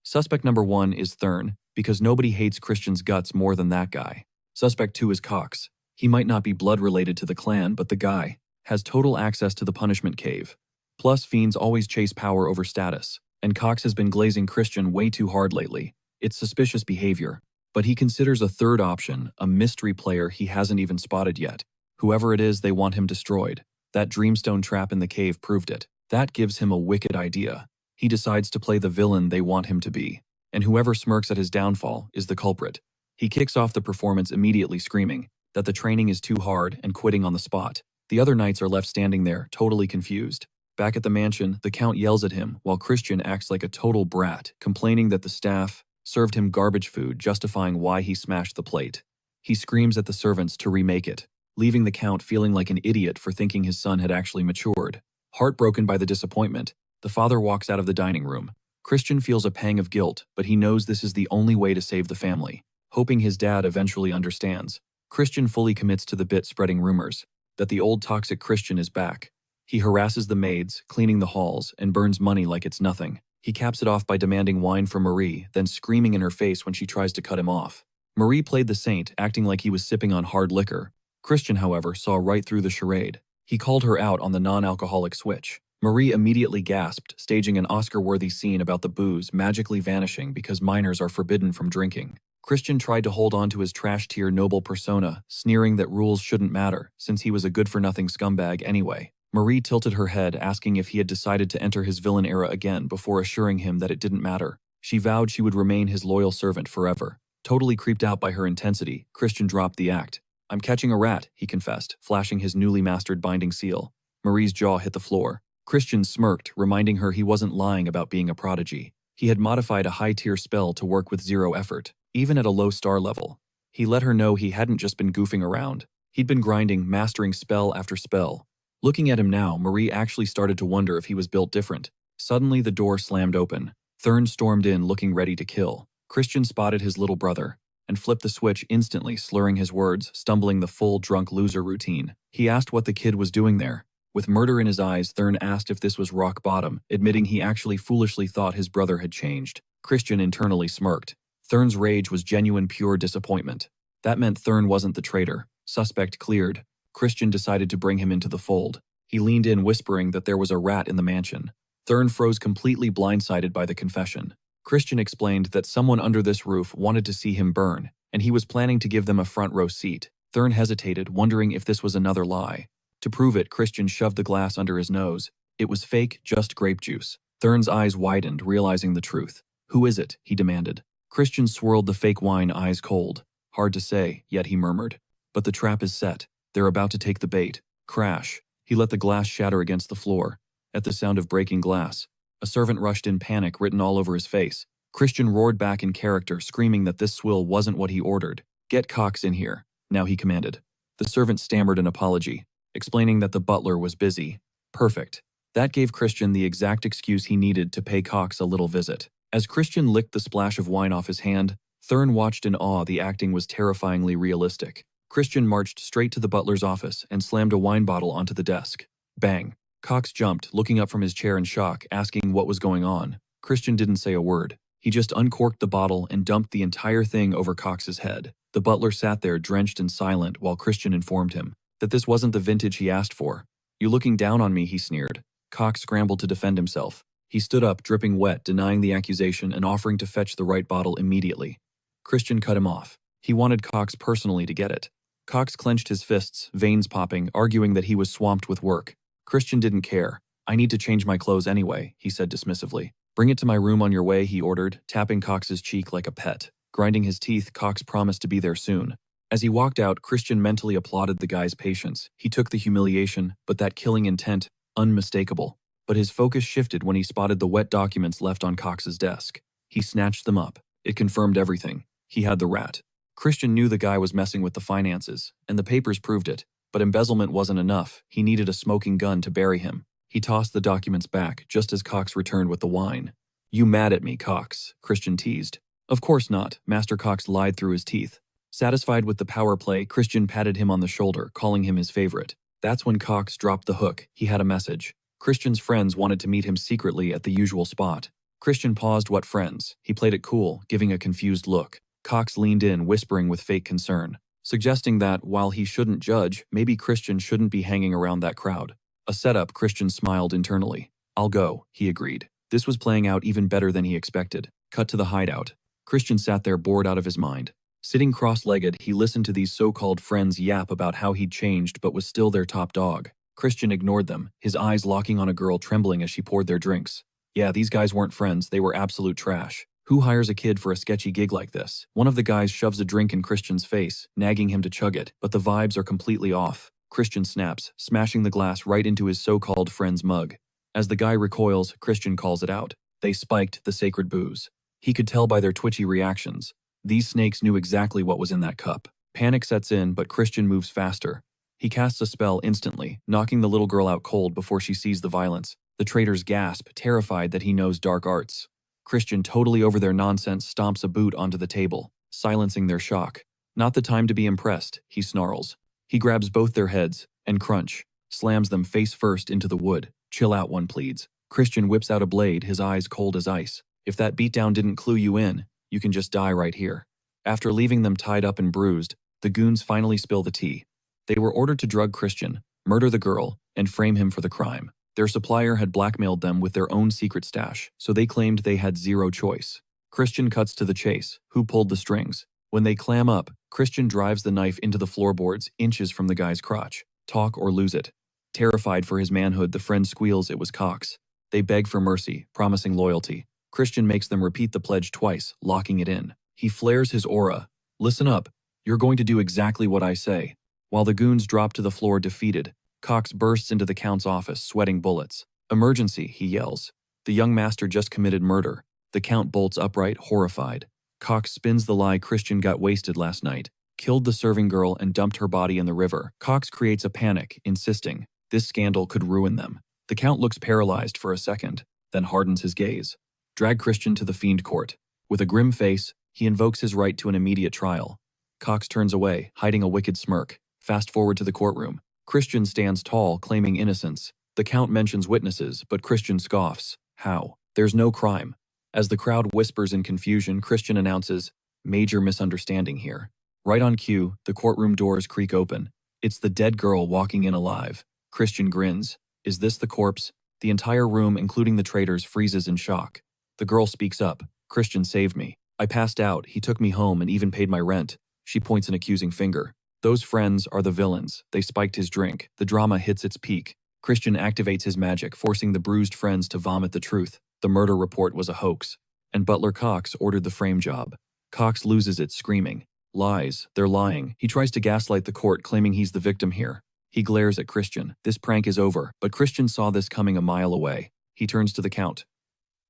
Suspect number 1 is Thurn, because nobody hates Christian's guts more than that guy. Suspect 2 is Cox. He might not be blood related to the clan, but the guy has total access to the punishment cave. Plus, fiends always chase power over status, and Cox has been glazing Christian way too hard lately. It's suspicious behavior. But he considers a third option, a mystery player he hasn't even spotted yet. Whoever it is, they want him destroyed. That dreamstone trap in the cave proved it. That gives him a wicked idea. He decides to play the villain they want him to be, and whoever smirks at his downfall is the culprit. He kicks off the performance immediately, screaming that the training is too hard and quitting on the spot. The other knights are left standing there, totally confused. Back at the mansion, the Count yells at him while Christian acts like a total brat, complaining that the staff served him garbage food, justifying why he smashed the plate. He screams at the servants to remake it, leaving the Count feeling like an idiot for thinking his son had actually matured. Heartbroken by the disappointment, the father walks out of the dining room. Christian feels a pang of guilt, but he knows this is the only way to save the family. Hoping his dad eventually understands, Christian fully commits to the bit spreading rumors that the old toxic Christian is back. He harasses the maids, cleaning the halls, and burns money like it's nothing. He caps it off by demanding wine from Marie, then screaming in her face when she tries to cut him off. Marie played the saint, acting like he was sipping on hard liquor. Christian, however, saw right through the charade. He called her out on the non-alcoholic switch. Marie immediately gasped, staging an Oscar-worthy scene about the booze magically vanishing because minors are forbidden from drinking. Christian tried to hold on to his trash-tier noble persona, sneering that rules shouldn't matter, since he was a good-for-nothing scumbag anyway. Marie tilted her head, asking if he had decided to enter his villain era again before assuring him that it didn't matter. She vowed she would remain his loyal servant forever. Totally creeped out by her intensity, Christian dropped the act. "I'm catching a rat," he confessed, flashing his newly mastered binding seal. Marie's jaw hit the floor. Christian smirked, reminding her he wasn't lying about being a prodigy. He had modified a high-tier spell to work with zero effort, even at a low star level. He let her know he hadn't just been goofing around. He'd been grinding, mastering spell after spell. Looking at him now, Marie actually started to wonder if he was built different. Suddenly, the door slammed open. Thurn stormed in, looking ready to kill. Christian spotted his little brother and flipped the switch instantly, slurring his words, stumbling the full drunk loser routine. He asked what the kid was doing there. With murder in his eyes, Thurn asked if this was rock bottom, admitting he actually foolishly thought his brother had changed. Christian internally smirked. Thurn's rage was genuine, pure disappointment. That meant Thurn wasn't the traitor. Suspect cleared. Christian decided to bring him into the fold. He leaned in, whispering that there was a rat in the mansion. Thurn froze, completely blindsided by the confession. Christian explained that someone under this roof wanted to see him burn, and he was planning to give them a front row seat. Thurn hesitated, wondering if this was another lie. To prove it, Christian shoved the glass under his nose. It was fake, just grape juice. Thurn's eyes widened, realizing the truth. "Who is it?" he demanded. Christian swirled the fake wine, eyes cold. "Hard to say," yet he murmured. "But the trap is set. They're about to take the bait." Crash. He let the glass shatter against the floor. At the sound of breaking glass, a servant rushed in, panic written all over his face. Christian roared back in character, screaming that this swill wasn't what he ordered. "Get Cox in here," now he commanded. The servant stammered an apology, explaining that the butler was busy. Perfect. That gave Christian the exact excuse he needed to pay Cox a little visit. As Christian licked the splash of wine off his hand, Thurn watched in awe. The acting was terrifyingly realistic. Christian marched straight to the butler's office and slammed a wine bottle onto the desk. Bang. Cox jumped, looking up from his chair in shock, asking what was going on. Christian didn't say a word. He just uncorked the bottle and dumped the entire thing over Cox's head. The butler sat there, drenched and silent, while Christian informed him that this wasn't the vintage he asked for. "You looking down on me?" he sneered. Cox scrambled to defend himself. He stood up, dripping wet, denying the accusation and offering to fetch the right bottle immediately. Christian cut him off. He wanted Cox personally to get it. Cox clenched his fists, veins popping, arguing that he was swamped with work. Christian didn't care. "I need to change my clothes anyway," he said dismissively. "Bring it to my room on your way," he ordered, tapping Cox's cheek like a pet. Grinding his teeth, Cox promised to be there soon. As he walked out, Christian mentally applauded the guy's patience. He took the humiliation, but that killing intent, unmistakable. But his focus shifted when he spotted the wet documents left on Cox's desk. He snatched them up. It confirmed everything. He had the rat. Christian knew the guy was messing with the finances, and the papers proved it. But embezzlement wasn't enough. He needed a smoking gun to bury him. He tossed the documents back, just as Cox returned with the wine. "You mad at me, Cox?" Christian teased. "Of course not," Master Cox lied through his teeth. Satisfied with the power play, Christian patted him on the shoulder, calling him his favorite. That's when Cox dropped the hook. He had a message. Christian's friends wanted to meet him secretly at the usual spot. Christian paused. "What friends?" He played it cool, giving a confused look. Cox leaned in, whispering with fake concern, suggesting that, while he shouldn't judge, maybe Christian shouldn't be hanging around that crowd. A setup. Christian smiled internally. "I'll go," he agreed. This was playing out even better than he expected. Cut to the hideout. Christian sat there, bored out of his mind. Sitting cross-legged, he listened to these so-called friends yap about how he'd changed but was still their top dog. Christian ignored them, his eyes locking on a girl trembling as she poured their drinks. Yeah, these guys weren't friends, they were absolute trash. Who hires a kid for a sketchy gig like this? One of the guys shoves a drink in Christian's face, nagging him to chug it, but the vibes are completely off. Christian snaps, smashing the glass right into his so-called friend's mug. As the guy recoils, Christian calls it out. They spiked the sacred booze. He could tell by their twitchy reactions. These snakes knew exactly what was in that cup. Panic sets in, but Christian moves faster. He casts a spell instantly, knocking the little girl out cold before she sees the violence. The traitors gasp, terrified that he knows dark arts. Christian, totally over their nonsense, stomps a boot onto the table, silencing their shock. Not the time to be impressed, he snarls. He grabs both their heads, and crunch, slams them face first into the wood. Chill out, one pleads. Christian whips out a blade, his eyes cold as ice. If that beatdown didn't clue you in, you can just die right here. After leaving them tied up and bruised, the goons finally spill the tea. They were ordered to drug Christian, murder the girl, and frame him for the crime. Their supplier had blackmailed them with their own secret stash, so they claimed they had zero choice. Christian cuts to the chase. Who pulled the strings? When they clam up, Christian drives the knife into the floorboards, inches from the guy's crotch. Talk or lose it. Terrified for his manhood, the friend squeals it was Cox. They beg for mercy, promising loyalty. Christian makes them repeat the pledge twice, locking it in. He flares his aura. Listen up. You're going to do exactly what I say. While the goons drop to the floor defeated, Cox bursts into the Count's office, sweating bullets. Emergency, he yells. The young master just committed murder. The Count bolts upright, horrified. Cox spins the lie Christian got wasted last night, killed the serving girl and dumped her body in the river. Cox creates a panic, insisting this scandal could ruin them. The Count looks paralyzed for a second, then hardens his gaze. Drag Christian to the fiend court. With a grim face, he invokes his right to an immediate trial. Cox turns away, hiding a wicked smirk. Fast forward to the courtroom. Christian stands tall, claiming innocence. The Count mentions witnesses, but Christian scoffs. How? There's no crime. As the crowd whispers in confusion, Christian announces, major misunderstanding here. Right on cue, the courtroom doors creak open. It's the dead girl walking in alive. Christian grins. Is this the corpse? The entire room, including the traitors, freezes in shock. The girl speaks up. Christian saved me. I passed out, he took me home and even paid my rent. She points an accusing finger. Those friends are the villains. They spiked his drink. The drama hits its peak. Christian activates his magic, forcing the bruised friends to vomit the truth. The murder report was a hoax. And Butler Cox ordered the frame job. Cox loses it, screaming. Lies. They're lying. He tries to gaslight the court, claiming he's the victim here. He glares at Christian. This prank is over, but Christian saw this coming a mile away. He turns to the Count.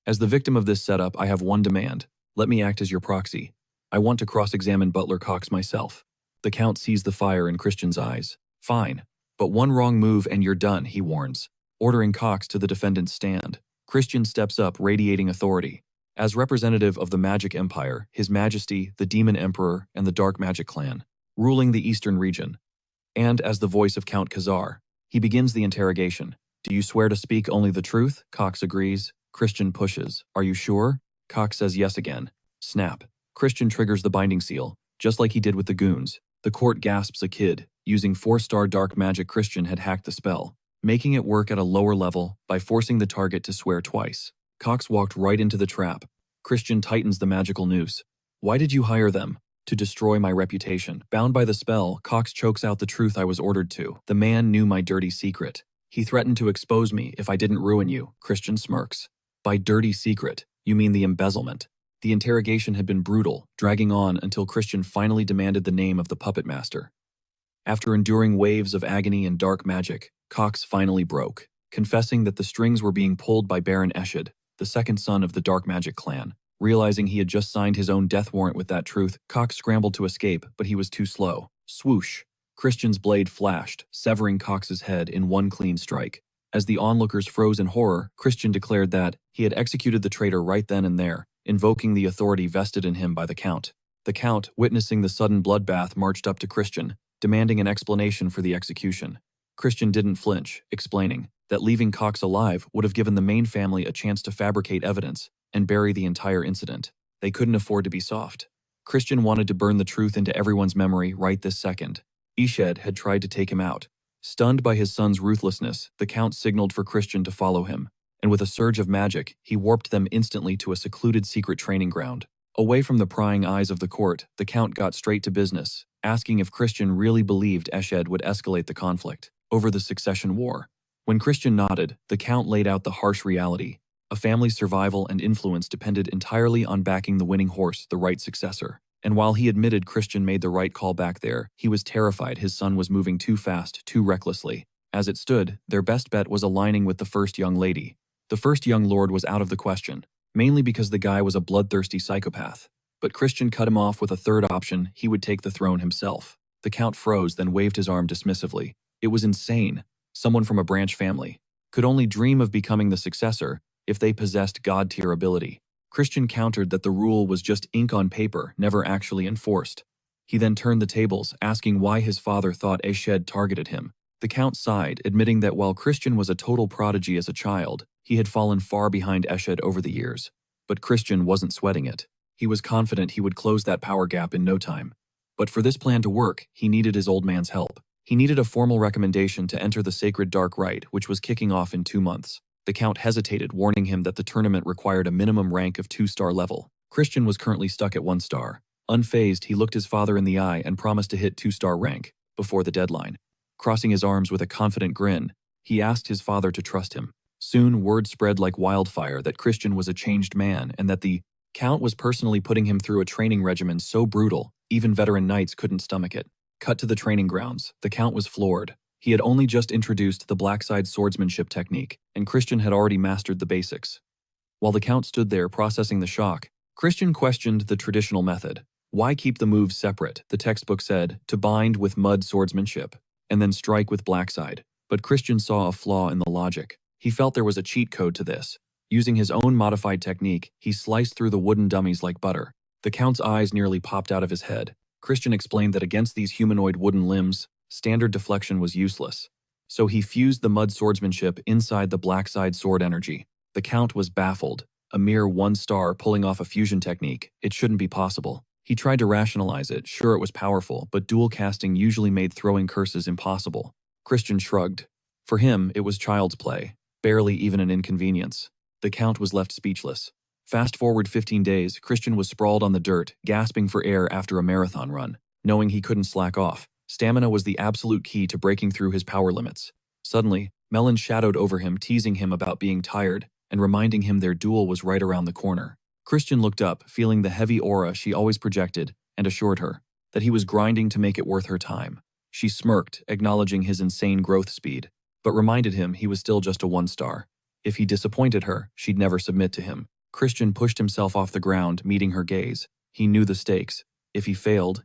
As the victim of this setup, I have one demand. Let me act as your proxy. I want to cross-examine Butler Cox myself. The Count sees the fire in Christian's eyes. Fine. But one wrong move and you're done, he warns, ordering Cox to the defendant's stand. Christian steps up, radiating authority. As representative of the Magic Empire, His Majesty, the Demon Emperor, and the Dark Magic Clan, ruling the Eastern region. And as the voice of Count Khazar, he begins the interrogation. Do you swear to speak only the truth? Cox agrees. Christian pushes. Are you sure? Cox says yes again. Snap. Christian triggers the binding seal, just like he did with the goons. The court gasps a kid. Using 4-star dark magic, Christian had hacked the spell, making it work at a lower level by forcing the target to swear twice. Cox walked right into the trap. Christian tightens the magical noose. Why did you hire them? To destroy my reputation. Bound by the spell, Cox chokes out the truth I was ordered to. The man knew my dirty secret. He threatened to expose me if I didn't ruin you. Christian smirks. By dirty secret, you mean the embezzlement. The interrogation had been brutal, dragging on until Christian finally demanded the name of the puppet master. After enduring waves of agony and dark magic, Cox finally broke, confessing that the strings were being pulled by Baron Eshid, the second son of the Dark Magic clan. Realizing he had just signed his own death warrant with that truth, Cox scrambled to escape, but he was too slow. Swoosh! Christian's blade flashed, severing Cox's head in one clean strike. As the onlookers froze in horror, Christian declared that he had executed the traitor right then and there, invoking the authority vested in him by the Count. The Count, witnessing the sudden bloodbath, marched up to Christian, demanding an explanation for the execution. Christian didn't flinch, explaining that leaving Cox alive would have given the main family a chance to fabricate evidence and bury the entire incident. They couldn't afford to be soft. Christian wanted to burn the truth into everyone's memory right this second. Eshed had tried to take him out. Stunned by his son's ruthlessness, the Count signaled for Christian to follow him, and with a surge of magic, he warped them instantly to a secluded secret training ground. Away from the prying eyes of the court, the Count got straight to business, asking if Christian really believed Eshed would escalate the conflict over the succession war. When Christian nodded, the Count laid out the harsh reality. A family's survival and influence depended entirely on backing the winning horse, the right successor. And while he admitted Christian made the right call back there, he was terrified his son was moving too fast, too recklessly. As it stood, their best bet was aligning with the first young lady. The first young lord was out of the question, mainly because the guy was a bloodthirsty psychopath. But Christian cut him off with a third option: he would take the throne himself. The Count froze, then waved his arm dismissively. It was insane. Someone from a branch family could only dream of becoming the successor if they possessed god-tier ability. Christian countered that the rule was just ink on paper, never actually enforced. He then turned the tables, asking why his father thought Eshed targeted him. The Count sighed, admitting that while Christian was a total prodigy as a child, he had fallen far behind Eshed over the years. But Christian wasn't sweating it. He was confident he would close that power gap in no time. But for this plan to work, he needed his old man's help. He needed a formal recommendation to enter the sacred dark rite, which was kicking off in 2 months. The Count hesitated, warning him that the tournament required a minimum rank of 2-star level. Christian was currently stuck at 1 star. Unfazed, he looked his father in the eye and promised to hit 2-star rank before the deadline. Crossing his arms with a confident grin, he asked his father to trust him. Soon, word spread like wildfire that Christian was a changed man and that the Count was personally putting him through a training regimen so brutal, even veteran knights couldn't stomach it. Cut to the training grounds, the Count was floored. He had only just introduced the blackside swordsmanship technique, and Christian had already mastered the basics. While the Count stood there processing the shock, Christian questioned the traditional method. Why keep the moves separate? The textbook said, to bind with mud swordsmanship, and then strike with blackside. But Christian saw a flaw in the logic. He felt there was a cheat code to this. Using his own modified technique, he sliced through the wooden dummies like butter. The Count's eyes nearly popped out of his head. Christian explained that against these humanoid wooden limbs, standard deflection was useless. So he fused the mud swordsmanship inside the blackside sword energy. The Count was baffled. A mere 1 star pulling off a fusion technique, it shouldn't be possible. He tried to rationalize it, sure it was powerful, but dual casting usually made throwing curses impossible. Christian shrugged. For him, it was child's play, barely even an inconvenience. The Count was left speechless. Fast forward 15 days, Christian was sprawled on the dirt, gasping for air after a marathon run. Knowing he couldn't slack off, stamina was the absolute key to breaking through his power limits. Suddenly, Melon shadowed over him, teasing him about being tired and reminding him their duel was right around the corner. Christian looked up, feeling the heavy aura she always projected, and assured her that he was grinding to make it worth her time. She smirked, acknowledging his insane growth speed, but reminded him he was still just a 1 star. If he disappointed her, she'd never submit to him. Christian pushed himself off the ground, meeting her gaze. He knew the stakes. If he failed,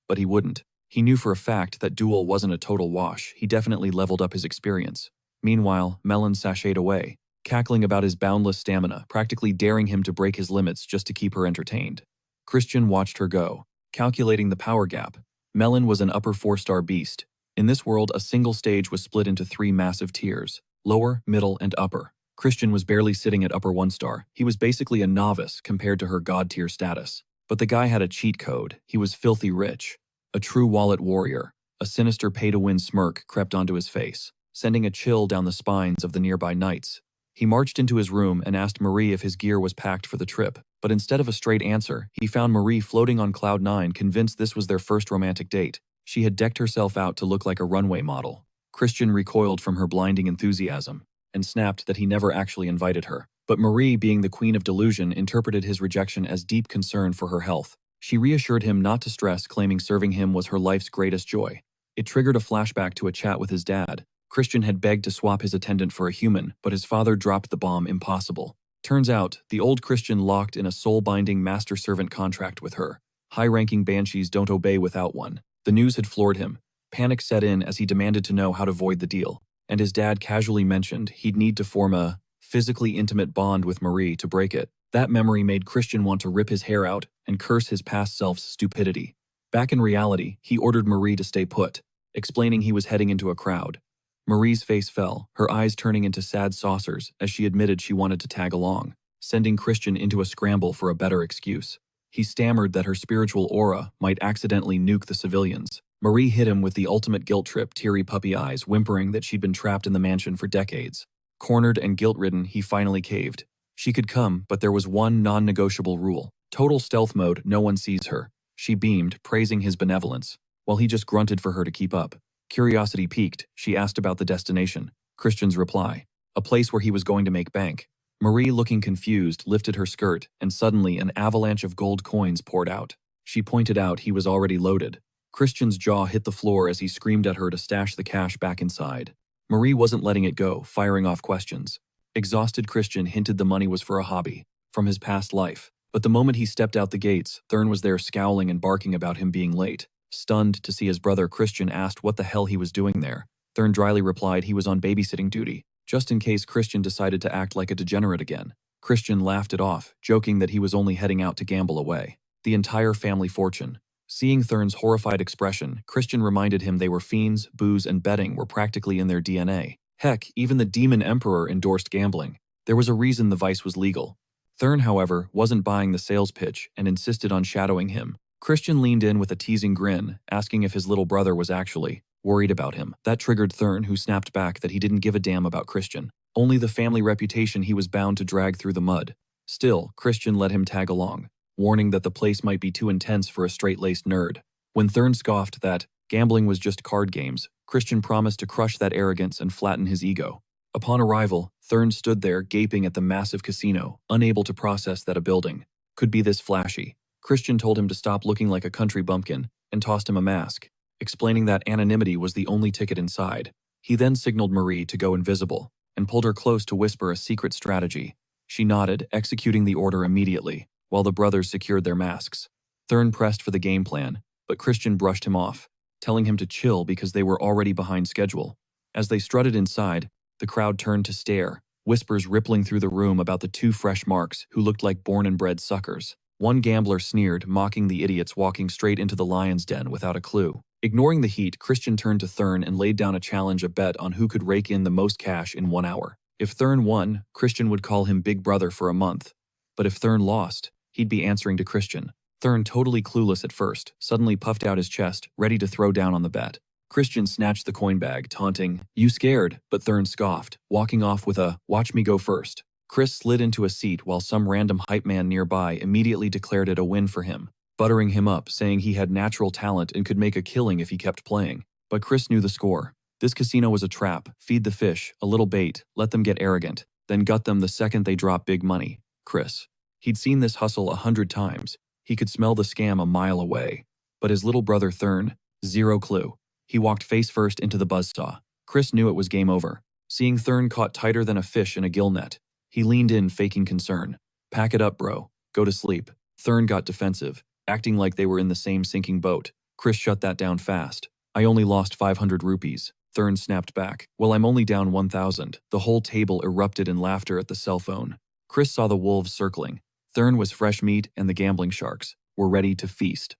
but he wouldn't. He knew for a fact that duel wasn't a total wash. He definitely leveled up his experience. Meanwhile, Melon sashayed away, cackling about his boundless stamina, practically daring him to break his limits just to keep her entertained. Christian watched her go, calculating the power gap. Melon was an upper 4-star beast. In this world, a single stage was split into 3 massive tiers: lower, middle, and upper. Christian was barely sitting at upper 1 star. He was basically a novice compared to her god tier status. But the guy had a cheat code. He was filthy rich. A true wallet warrior. A sinister pay-to-win smirk crept onto his face, sending a chill down the spines of the nearby knights. He marched into his room and asked Marie if his gear was packed for the trip, but instead of a straight answer, he found Marie floating on cloud 9, convinced this was their first romantic date. She had decked herself out to look like a runway model. Christian recoiled from her blinding enthusiasm and snapped that he never actually invited her. But Marie, being the queen of delusion, interpreted his rejection as deep concern for her health. She reassured him not to stress, claiming serving him was her life's greatest joy. It triggered a flashback to a chat with his dad. Christian had begged to swap his attendant for a human, but his father dropped the bomb. Impossible. Turns out, the old Christian locked in a soul-binding master-servant contract with her. High-ranking banshees don't obey without one. The news had floored him. Panic set in as he demanded to know how to void the deal, and his dad casually mentioned he'd need to form a physically intimate bond with Marie to break it. That memory made Christian want to rip his hair out and curse his past self's stupidity. Back in reality, he ordered Marie to stay put, explaining he was heading into a crowd. Marie's face fell, her eyes turning into sad saucers as she admitted she wanted to tag along, sending Christian into a scramble for a better excuse. He stammered that her spiritual aura might accidentally nuke the civilians. Marie hit him with the ultimate guilt trip, teary puppy eyes, whimpering that she'd been trapped in the mansion for decades. Cornered and guilt-ridden, he finally caved. She could come, but there was one non-negotiable rule. Total stealth mode, no one sees her. She beamed, praising his benevolence, while he just grunted for her to keep up. Curiosity piqued, she asked about the destination. Christian's reply: a place where he was going to make bank. Marie, looking confused, lifted her skirt, and suddenly an avalanche of gold coins poured out. She pointed out he was already loaded. Christian's jaw hit the floor as he screamed at her to stash the cash back inside. Marie wasn't letting it go, firing off questions. Exhausted Christian hinted the money was for a hobby, from his past life. But the moment he stepped out the gates, Thurn was there scowling and barking about him being late. Stunned to see his brother, Christian asked what the hell he was doing there. Thurn dryly replied he was on babysitting duty, just in case Christian decided to act like a degenerate again. Christian laughed it off, joking that he was only heading out to gamble away the entire family fortune. Seeing Thurn's horrified expression, Christian reminded him they were fiends, booze, and betting were practically in their DNA. Heck, even the Demon Emperor endorsed gambling. There was a reason the vice was legal. Thurn, however, wasn't buying the sales pitch and insisted on shadowing him. Christian leaned in with a teasing grin, asking if his little brother was actually worried about him. That triggered Thurn, who snapped back that he didn't give a damn about Christian. Only the family reputation he was bound to drag through the mud. Still, Christian let him tag along, warning that the place might be too intense for a straight-laced nerd. When Thurn scoffed that gambling was just card games, Christian promised to crush that arrogance and flatten his ego. Upon arrival, Thurn stood there gaping at the massive casino, unable to process that a building could be this flashy. Christian told him to stop looking like a country bumpkin and tossed him a mask, explaining that anonymity was the only ticket inside. He then signaled Marie to go invisible and pulled her close to whisper a secret strategy. She nodded, executing the order immediately, while the brothers secured their masks. Thurn pressed for the game plan, but Christian brushed him off, telling him to chill because they were already behind schedule. As they strutted inside, the crowd turned to stare, whispers rippling through the room about the two fresh marks who looked like born and bred suckers. One gambler sneered, mocking the idiots walking straight into the lion's den without a clue. Ignoring the heat, Christian turned to Thurn and laid down a bet on who could rake in the most cash in 1 hour. If Thurn won, Christian would call him Big Brother for a month. But if Thurn lost, he'd be answering to Christian. Thurn, totally clueless at first, suddenly puffed out his chest, ready to throw down on the bet. Christian snatched the coin bag, taunting, "You scared?" But Thurn scoffed, walking off with a, "Watch me go first." Chris slid into a seat while some random hype man nearby immediately declared it a win for him, buttering him up, saying he had natural talent and could make a killing if he kept playing. But Chris knew the score. This casino was a trap. Feed the fish, a little bait, let them get arrogant, then gut them the second they drop big money. Chris. He'd seen this hustle 100 times. He could smell the scam a mile away. But his little brother Thurn, zero clue. He walked face first into the buzzsaw. Chris knew it was game over. Seeing Thurn caught tighter than a fish in a gill net, he leaned in, faking concern. "Pack it up, bro. Go to sleep." Thurn got defensive, acting like they were in the same sinking boat. Chris shut that down fast. "I only lost 500 rupees. Thurn snapped back. "Well, I'm only down 1,000. The whole table erupted in laughter at the cell phone. Chris saw the wolves circling. Thurn was fresh meat and the gambling sharks were ready to feast.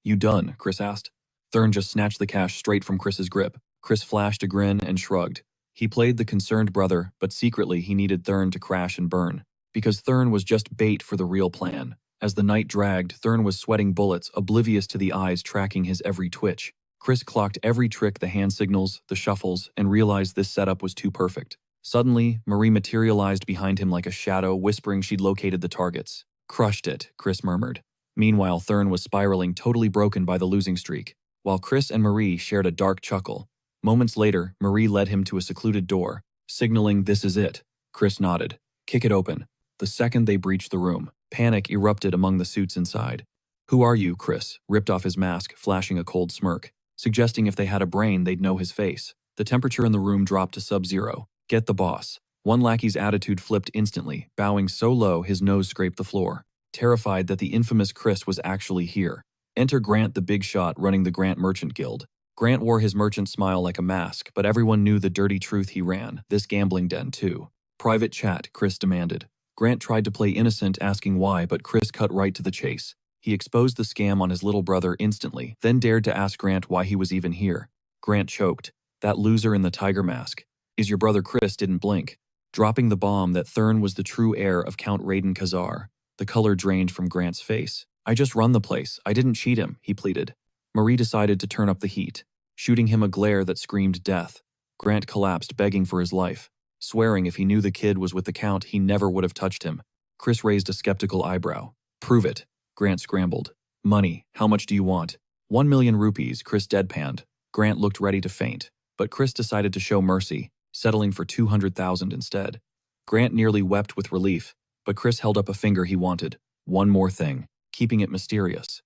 "You done?" Chris asked. Thurn just snatched the cash straight from Chris's grip. Chris flashed a grin and shrugged. He played the concerned brother, but secretly he needed Thurn to crash and burn, because Thurn was just bait for the real plan. As the night dragged, Thurn was sweating bullets, oblivious to the eyes tracking his every twitch. Chris clocked every trick, the hand signals, the shuffles, and realized this setup was too perfect. Suddenly, Marie materialized behind him like a shadow, whispering she'd located the targets. "Crushed it," Chris murmured. Meanwhile, Thurn was spiraling, totally broken by the losing streak, while Chris and Marie shared a dark chuckle. Moments later, Marie led him to a secluded door, signaling, "This is it." Chris nodded. "Kick it open." The second they breached the room, panic erupted among the suits inside. "Who are you?" Chris ripped off his mask, flashing a cold smirk, suggesting if they had a brain they'd know his face. The temperature in the room dropped to sub-zero. "Get the boss." One lackey's attitude flipped instantly, bowing so low his nose scraped the floor, terrified that the infamous Chris was actually here. Enter Grant, the big shot running the Grant Merchant Guild. Grant wore his merchant smile like a mask, but everyone knew the dirty truth he ran, this gambling den too. "Private chat," Chris demanded. Grant tried to play innocent, asking why, but Chris cut right to the chase. He exposed the scam on his little brother instantly, then dared to ask Grant why he was even here. Grant choked. "That loser in the tiger mask is your brother." Chris didn't blink, dropping the bomb that Thurn was the true heir of Count Raiden Khazar. The color drained from Grant's face. "I just run the place. I didn't cheat him," he pleaded. Marie decided to turn up the heat, shooting him a glare that screamed death. Grant collapsed, begging for his life, swearing if he knew the kid was with the Count, he never would have touched him. Chris raised a skeptical eyebrow. "Prove it." Grant scrambled. "Money. How much do you want?" 1,000,000 rupees, Chris deadpanned. Grant looked ready to faint, but Chris decided to show mercy, settling for 200,000 instead. Grant nearly wept with relief, but Chris held up a finger. He wanted one more thing, keeping it mysterious.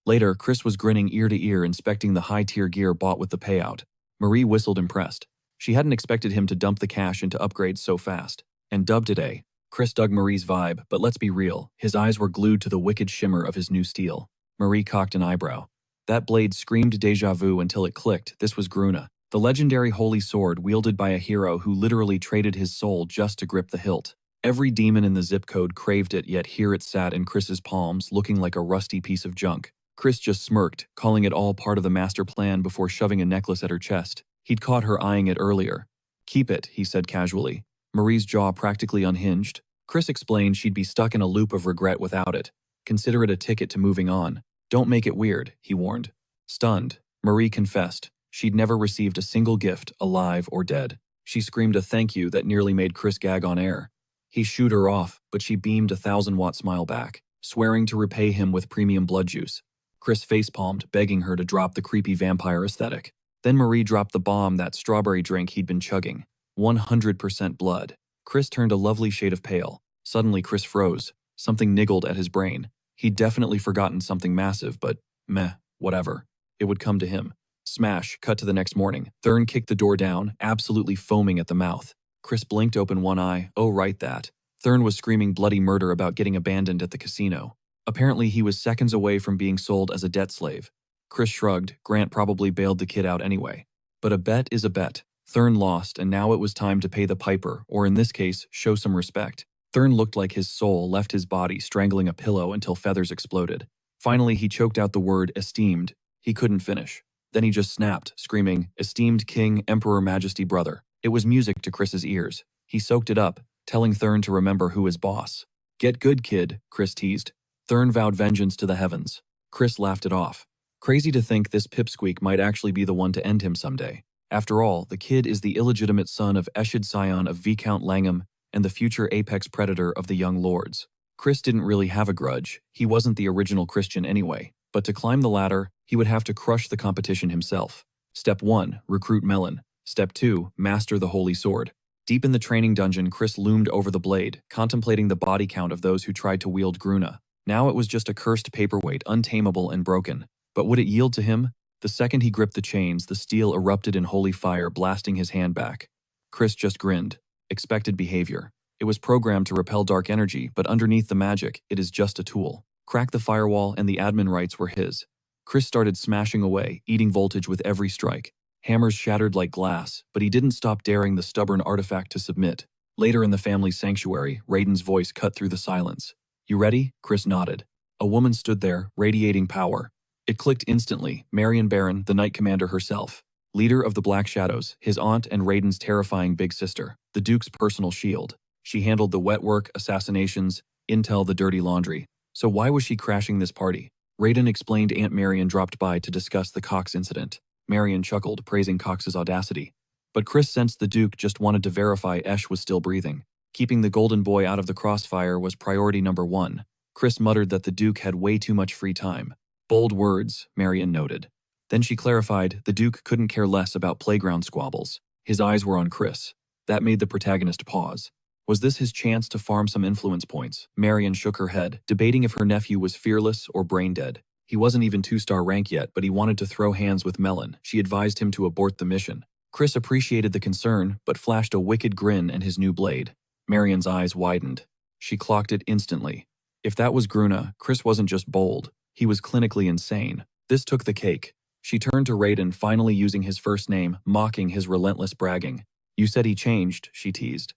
Later, Chris was grinning ear to ear, inspecting the high-tier gear bought with the payout. Marie whistled, impressed. She hadn't expected him to dump the cash into upgrades so fast, and dubbed it a. Chris dug Marie's vibe, but let's be real, his eyes were glued to the wicked shimmer of his new steel. Marie cocked an eyebrow. That blade screamed déjà vu until it clicked. This was Gruna, the legendary holy sword wielded by a hero who literally traded his soul just to grip the hilt. Every demon in the zip code craved it, yet here it sat in Chris's palms, looking like a rusty piece of junk. Chris just smirked, calling it all part of the master plan before shoving a necklace at her chest. He'd caught her eyeing it earlier. "Keep it," he said casually. Marie's jaw practically unhinged. Chris explained she'd be stuck in a loop of regret without it. "Consider it a ticket to moving on. Don't make it weird," he warned. Stunned, Marie confessed she'd never received a single gift, alive or dead. She screamed a thank you that nearly made Chris gag on air. He shooed her off, but she beamed a 1,000-watt smile back, swearing to repay him with premium blood juice. Chris facepalmed, begging her to drop the creepy vampire aesthetic. Then Marie dropped the bomb, that strawberry drink he'd been chugging. 100% blood. Chris turned a lovely shade of pale. Suddenly Chris froze. Something niggled at his brain. He'd definitely forgotten something massive, but meh, whatever. It would come to him. Smash, cut to the next morning. Thurn kicked the door down, absolutely foaming at the mouth. Chris blinked open one eye. Oh, right, that. Thurn was screaming bloody murder about getting abandoned at the casino. Apparently he was seconds away from being sold as a debt slave. Chris shrugged. Grant probably bailed the kid out anyway. But a bet is a bet. Thurn lost, and now it was time to pay the piper, or in this case, show some respect. Thurn looked like his soul left his body, strangling a pillow until feathers exploded. Finally, he choked out the word esteemed. He couldn't finish. Then he just snapped, screaming, "Esteemed King, Emperor, Majesty, Brother." It was music to Chris's ears. He soaked it up, telling Thurn to remember who his boss. "Get good, kid," Chris teased. Thurn vowed vengeance to the heavens. Chris laughed it off. Crazy to think this pipsqueak might actually be the one to end him someday. After all, the kid is the illegitimate son of Eshid, scion of Viscount Langham and the future apex predator of the Young Lords. Chris didn't really have a grudge. He wasn't the original Christian anyway. But to climb the ladder, he would have to crush the competition himself. Step 1, recruit Melon. Step 2, master the Holy Sword. Deep in the training dungeon, Chris loomed over the blade, contemplating the body count of those who tried to wield Gruna. Now it was just a cursed paperweight, untamable and broken. But would it yield to him? The second he gripped the chains, the steel erupted in holy fire, blasting his hand back. Chris just grinned. Expected behavior. It was programmed to repel dark energy, but underneath the magic, it is just a tool. Crack the firewall and the admin rights were his. Chris started smashing away, eating voltage with every strike. Hammers shattered like glass, but he didn't stop daring the stubborn artifact to submit. Later in the family sanctuary, Raiden's voice cut through the silence. "You ready?" Chris nodded. A woman stood there, radiating power. It clicked instantly. Marion Barron, the Knight Commander herself. Leader of the Black Shadows, his aunt and Raiden's terrifying big sister, the Duke's personal shield. She handled the wet work, assassinations, intel, the dirty laundry. So why was she crashing this party? Raiden explained Aunt Marion dropped by to discuss the Cox incident. Marion chuckled, praising Cox's audacity. But Chris sensed the Duke just wanted to verify Esh was still breathing. Keeping the golden boy out of the crossfire was priority number 1. Chris muttered that the Duke had way too much free time. Bold words, Marion noted. Then she clarified the Duke couldn't care less about playground squabbles. His eyes were on Chris. That made the protagonist pause. Was this his chance to farm some influence points? Marion shook her head, debating if her nephew was fearless or brain-dead. He wasn't even 2-star rank yet, but he wanted to throw hands with Melon. She advised him to abort the mission. Chris appreciated the concern, but flashed a wicked grin at his new blade. Marion's eyes widened. She clocked it instantly. If that was Gruna, Chris wasn't just bold. He was clinically insane. This took the cake. She turned to Raiden, finally using his first name, mocking his relentless bragging. "You said he changed," she teased.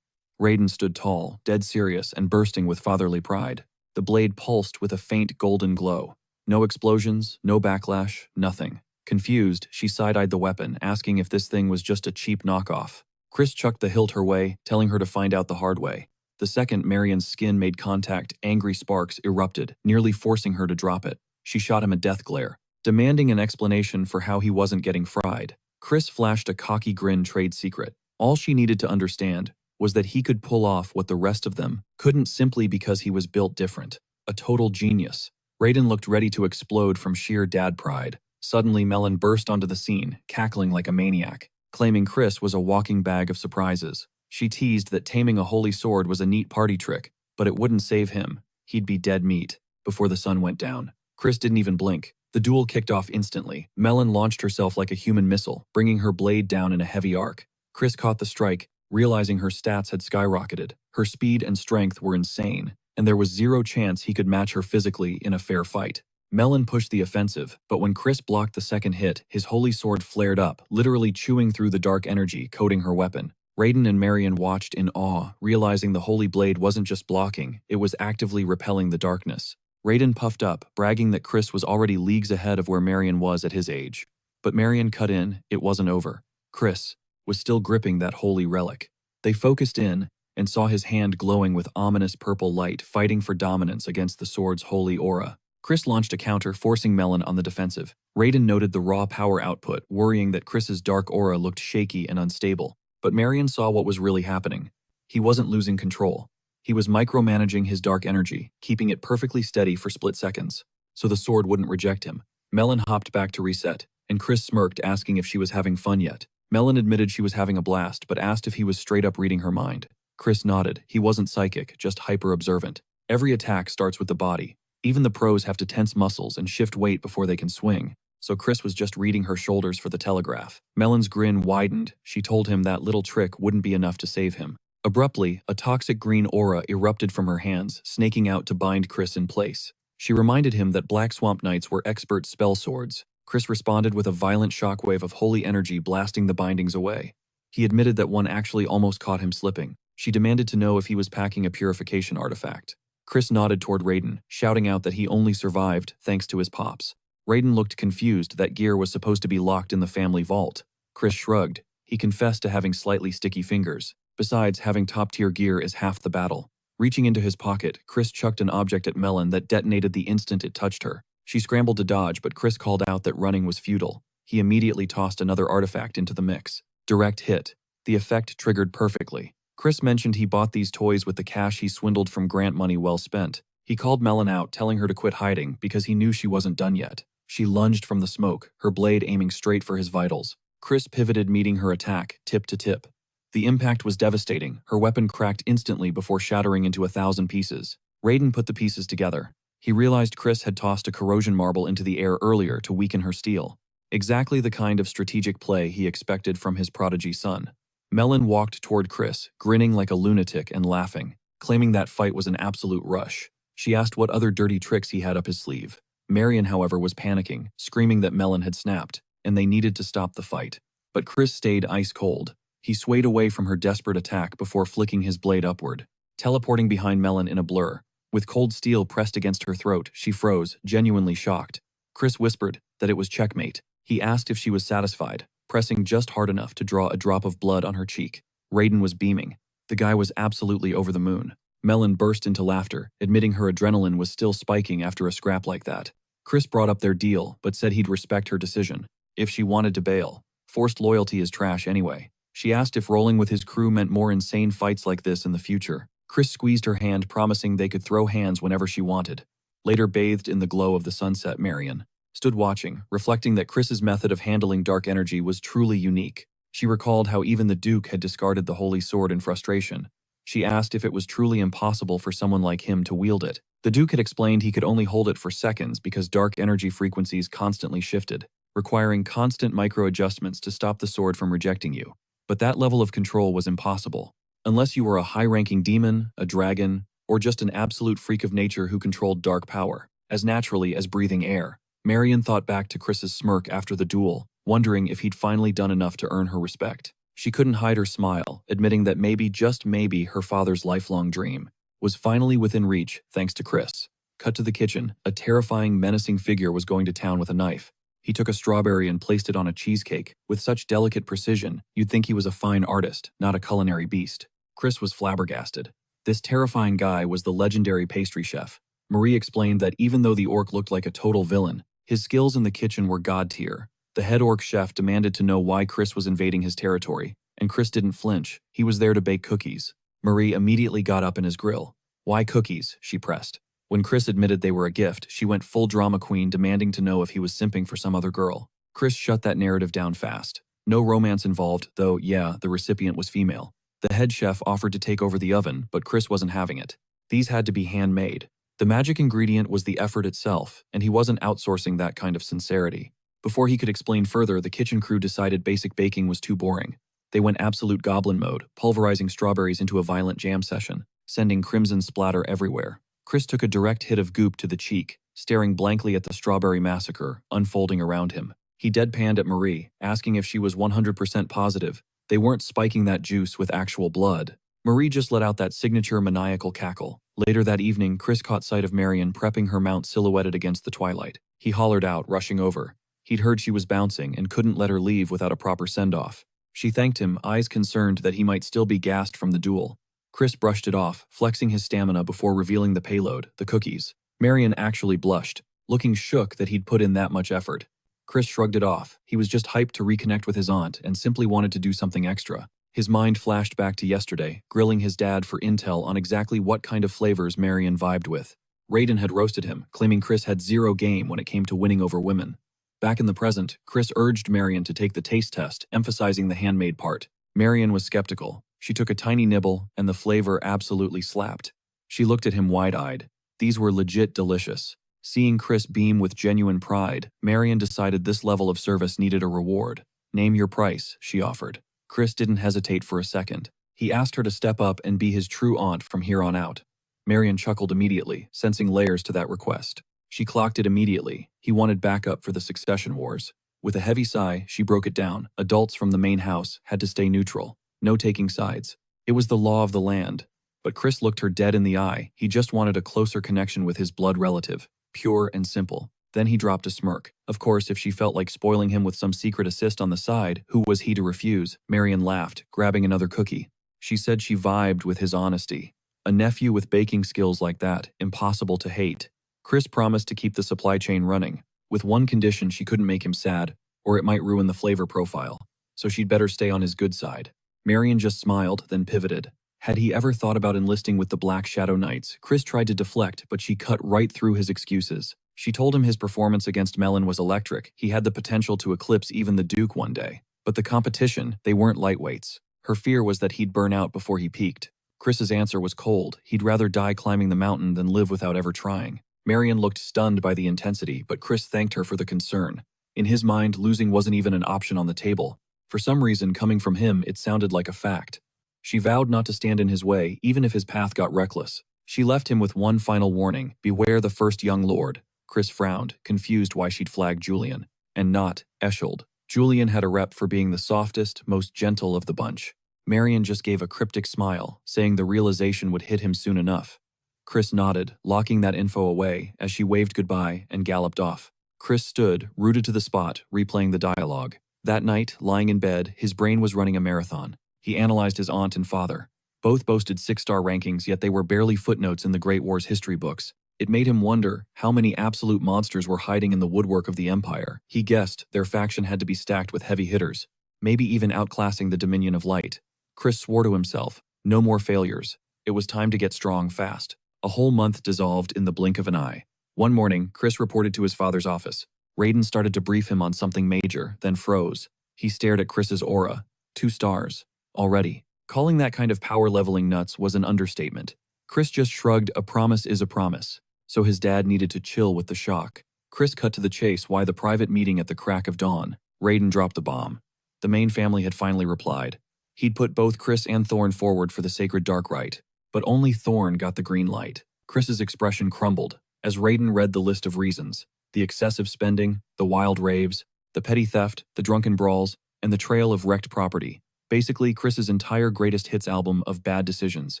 Raiden stood tall, dead serious, and bursting with fatherly pride. The blade pulsed with a faint golden glow. No explosions, no backlash, nothing. Confused, she side-eyed the weapon, asking if this thing was just a cheap knockoff. Chris chucked the hilt her way, telling her to find out the hard way. The second Marion's skin made contact, angry sparks erupted, nearly forcing her to drop it. She shot him a death glare, demanding an explanation for how he wasn't getting fried. Chris flashed a cocky grin trade secret. All she needed to understand was that he could pull off what the rest of them couldn't simply because he was built different. A total genius. Raiden looked ready to explode from sheer dad pride. Suddenly, Melon burst onto the scene, cackling like a maniac, claiming Chris was a walking bag of surprises. She teased that taming a holy sword was a neat party trick, but it wouldn't save him. He'd be dead meat before the sun went down. Chris didn't even blink. The duel kicked off instantly. Melon launched herself like a human missile, bringing her blade down in a heavy arc. Chris caught the strike, realizing her stats had skyrocketed. Her speed and strength were insane, and there was zero chance he could match her physically in a fair fight. Melon pushed the offensive, but when Chris blocked the second hit, his holy sword flared up, literally chewing through the dark energy coating her weapon. Raiden and Marion watched in awe, realizing the holy blade wasn't just blocking, it was actively repelling the darkness. Raiden puffed up, bragging that Chris was already leagues ahead of where Marion was at his age. But Marion cut in, it wasn't over. Chris was still gripping that holy relic. They focused in and saw his hand glowing with ominous purple light, fighting for dominance against the sword's holy aura. Chris launched a counter, forcing Melon on the defensive. Raiden noted the raw power output, worrying that Chris's dark aura looked shaky and unstable. But Marion saw what was really happening. He wasn't losing control. He was micromanaging his dark energy, keeping it perfectly steady for split seconds, so the sword wouldn't reject him. Melon hopped back to reset, and Chris smirked, asking if she was having fun yet. Melon admitted she was having a blast, but asked if he was straight up reading her mind. Chris nodded. He wasn't psychic, just hyper-observant. Every attack starts with the body. Even the pros have to tense muscles and shift weight before they can swing, so Chris was just reading her shoulders for the telegraph. Melon's grin widened. She told him that little trick wouldn't be enough to save him. Abruptly, a toxic green aura erupted from her hands, snaking out to bind Chris in place. She reminded him that Black Swamp Knights were expert spell swords. Chris responded with a violent shockwave of holy energy, blasting the bindings away. He admitted that one actually almost caught him slipping. She demanded to know if he was packing a purification artifact. Chris nodded toward Raiden, shouting out that he only survived thanks to his pops. Raiden looked confused. That gear was supposed to be locked in the family vault. Chris shrugged. He confessed to having slightly sticky fingers. Besides, having top-tier gear is half the battle. Reaching into his pocket, Chris chucked an object at Melon that detonated the instant it touched her. She scrambled to dodge, but Chris called out that running was futile. He immediately tossed another artifact into the mix. Direct hit. The effect triggered perfectly. Chris mentioned he bought these toys with the cash he swindled from grant money well spent. He called Melon out, telling her to quit hiding because he knew she wasn't done yet. She lunged from the smoke, her blade aiming straight for his vitals. Chris pivoted, meeting her attack, tip to tip. The impact was devastating. Her weapon cracked instantly before shattering into 1,000 pieces. Raiden put the pieces together. He realized Chris had tossed a corrosion marble into the air earlier to weaken her steel. Exactly the kind of strategic play he expected from his prodigy son. Melon walked toward Chris, grinning like a lunatic and laughing, claiming that fight was an absolute rush. She asked what other dirty tricks he had up his sleeve. Marion, however, was panicking, screaming that Melon had snapped, and they needed to stop the fight. But Chris stayed ice cold. He swayed away from her desperate attack before flicking his blade upward, teleporting behind Melon in a blur. With cold steel pressed against her throat, she froze, genuinely shocked. Chris whispered that it was checkmate. He asked if she was satisfied, pressing just hard enough to draw a drop of blood on her cheek. Raiden was beaming. The guy was absolutely over the moon. Melon burst into laughter, admitting her adrenaline was still spiking after a scrap like that. Chris brought up their deal, but said he'd respect her decision if she wanted to bail. Forced loyalty is trash anyway. She asked if rolling with his crew meant more insane fights like this in the future. Chris squeezed her hand, promising they could throw hands whenever she wanted. Later, bathed in the glow of the sunset, Marion stood watching, reflecting that Chris's method of handling dark energy was truly unique. She recalled how even the Duke had discarded the holy sword in frustration. She asked if it was truly impossible for someone like him to wield it. The Duke had explained he could only hold it for seconds because dark energy frequencies constantly shifted, requiring constant micro-adjustments to stop the sword from rejecting you. But that level of control was impossible, unless you were a high-ranking demon, a dragon, or just an absolute freak of nature who controlled dark power, as naturally as breathing air. Marion thought back to Chris's smirk after the duel, wondering if he'd finally done enough to earn her respect. She couldn't hide her smile, admitting that maybe, just maybe, her father's lifelong dream was finally within reach thanks to Chris. Cut to the kitchen. A terrifying, menacing figure was going to town with a knife. He took a strawberry and placed it on a cheesecake with such delicate precision, you'd think he was a fine artist, not a culinary beast. Chris was flabbergasted. This terrifying guy was the legendary pastry chef. Marie explained that even though the orc looked like a total villain, his skills in the kitchen were god tier. The head orc chef demanded to know why Chris was invading his territory, and Chris didn't flinch. He was there to bake cookies. Marie immediately got up in his grill. Why cookies? She pressed. When Chris admitted they were a gift, she went full drama queen, demanding to know if he was simping for some other girl. Chris shut that narrative down fast. No romance involved, though, yeah, the recipient was female. The head chef offered to take over the oven, but Chris wasn't having it. These had to be handmade. The magic ingredient was the effort itself, and he wasn't outsourcing that kind of sincerity. Before he could explain further, the kitchen crew decided basic baking was too boring. They went absolute goblin mode, pulverizing strawberries into a violent jam session, sending crimson splatter everywhere. Chris took a direct hit of goop to the cheek, staring blankly at the strawberry massacre unfolding around him. He deadpanned at Marie, asking if she was 100% positive They weren't spiking that juice with actual blood. Marie just let out that signature maniacal cackle. Later that evening, Chris caught sight of Marion prepping her mount silhouetted against the twilight. He hollered out, rushing over. He'd heard she was bouncing and couldn't let her leave without a proper send-off. She thanked him, eyes concerned that he might still be gassed from the duel. Chris brushed it off, flexing his stamina before revealing the payload, the cookies. Marion actually blushed, looking shook that he'd put in that much effort. Chris shrugged it off. He was just hyped to reconnect with his aunt and simply wanted to do something extra. His mind flashed back to yesterday, grilling his dad for intel on exactly what kind of flavors Marion vibed with. Raiden had roasted him, claiming Chris had zero game when it came to winning over women. Back in the present, Chris urged Marion to take the taste test, emphasizing the handmade part. Marion was skeptical. She took a tiny nibble, and the flavor absolutely slapped. She looked at him wide-eyed. These were legit delicious. Seeing Chris beam with genuine pride, Marion decided this level of service needed a reward. "Name your price," she offered. Chris didn't hesitate for a second. He asked her to step up and be his true aunt from here on out. Marion chuckled immediately, sensing layers to that request. She clocked it immediately. He wanted backup for the succession wars. With a heavy sigh, she broke it down. Adults from the main house had to stay neutral. No taking sides. It was the law of the land. But Chris looked her dead in the eye. He just wanted a closer connection with his blood relative. Pure and simple. Then he dropped a smirk. Of course, if she felt like spoiling him with some secret assist on the side, who was he to refuse? Marion laughed, grabbing another cookie. She said she vibed with his honesty. A nephew with baking skills like that, impossible to hate. Chris promised to keep the supply chain running. With one condition: she couldn't make him sad, or it might ruin the flavor profile. So she'd better stay on his good side. Marion just smiled, then pivoted. Had he ever thought about enlisting with the Black Shadow Knights? Chris tried to deflect, but she cut right through his excuses. She told him his performance against Melon was electric. He had the potential to eclipse even the Duke one day. But the competition, they weren't lightweights. Her fear was that he'd burn out before he peaked. Chris's answer was cold. He'd rather die climbing the mountain than live without ever trying. Marion looked stunned by the intensity, but Chris thanked her for the concern. In his mind, losing wasn't even an option on the table. For some reason, coming from him, it sounded like a fact. She vowed not to stand in his way, even if his path got reckless. She left him with one final warning: beware the first young lord. Chris frowned, confused why she'd flagged Julian, and not Escheld. Julian had a rep for being the softest, most gentle of the bunch. Marion just gave a cryptic smile, saying the realization would hit him soon enough. Chris nodded, locking that info away as she waved goodbye and galloped off. Chris stood, rooted to the spot, replaying the dialogue. That night, lying in bed, his brain was running a marathon. He analyzed his aunt and father. Both boasted 6-star rankings, yet they were barely footnotes in the Great War's history books. It made him wonder how many absolute monsters were hiding in the woodwork of the Empire. He guessed their faction had to be stacked with heavy hitters, maybe even outclassing the Dominion of Light. Chris swore to himself, no more failures. It was time to get strong fast. A whole month dissolved in the blink of an eye. One morning, Chris reported to his father's office. Raiden started to brief him on something major, then froze. He stared at Chris's aura. 2 stars. Already. Calling that kind of power-leveling nuts was an understatement. Chris just shrugged. A promise is a promise. So his dad needed to chill with the shock. Chris cut to the chase. Why the private meeting at the crack of dawn? Raiden dropped the bomb. The main family had finally replied. He'd put both Chris and Thorn forward for the sacred dark rite, but only Thorn got the green light. Chris's expression crumbled as Raiden read the list of reasons: the excessive spending, the wild raves, the petty theft, the drunken brawls, and the trail of wrecked property. Basically, Chris's entire greatest hits album of bad decisions.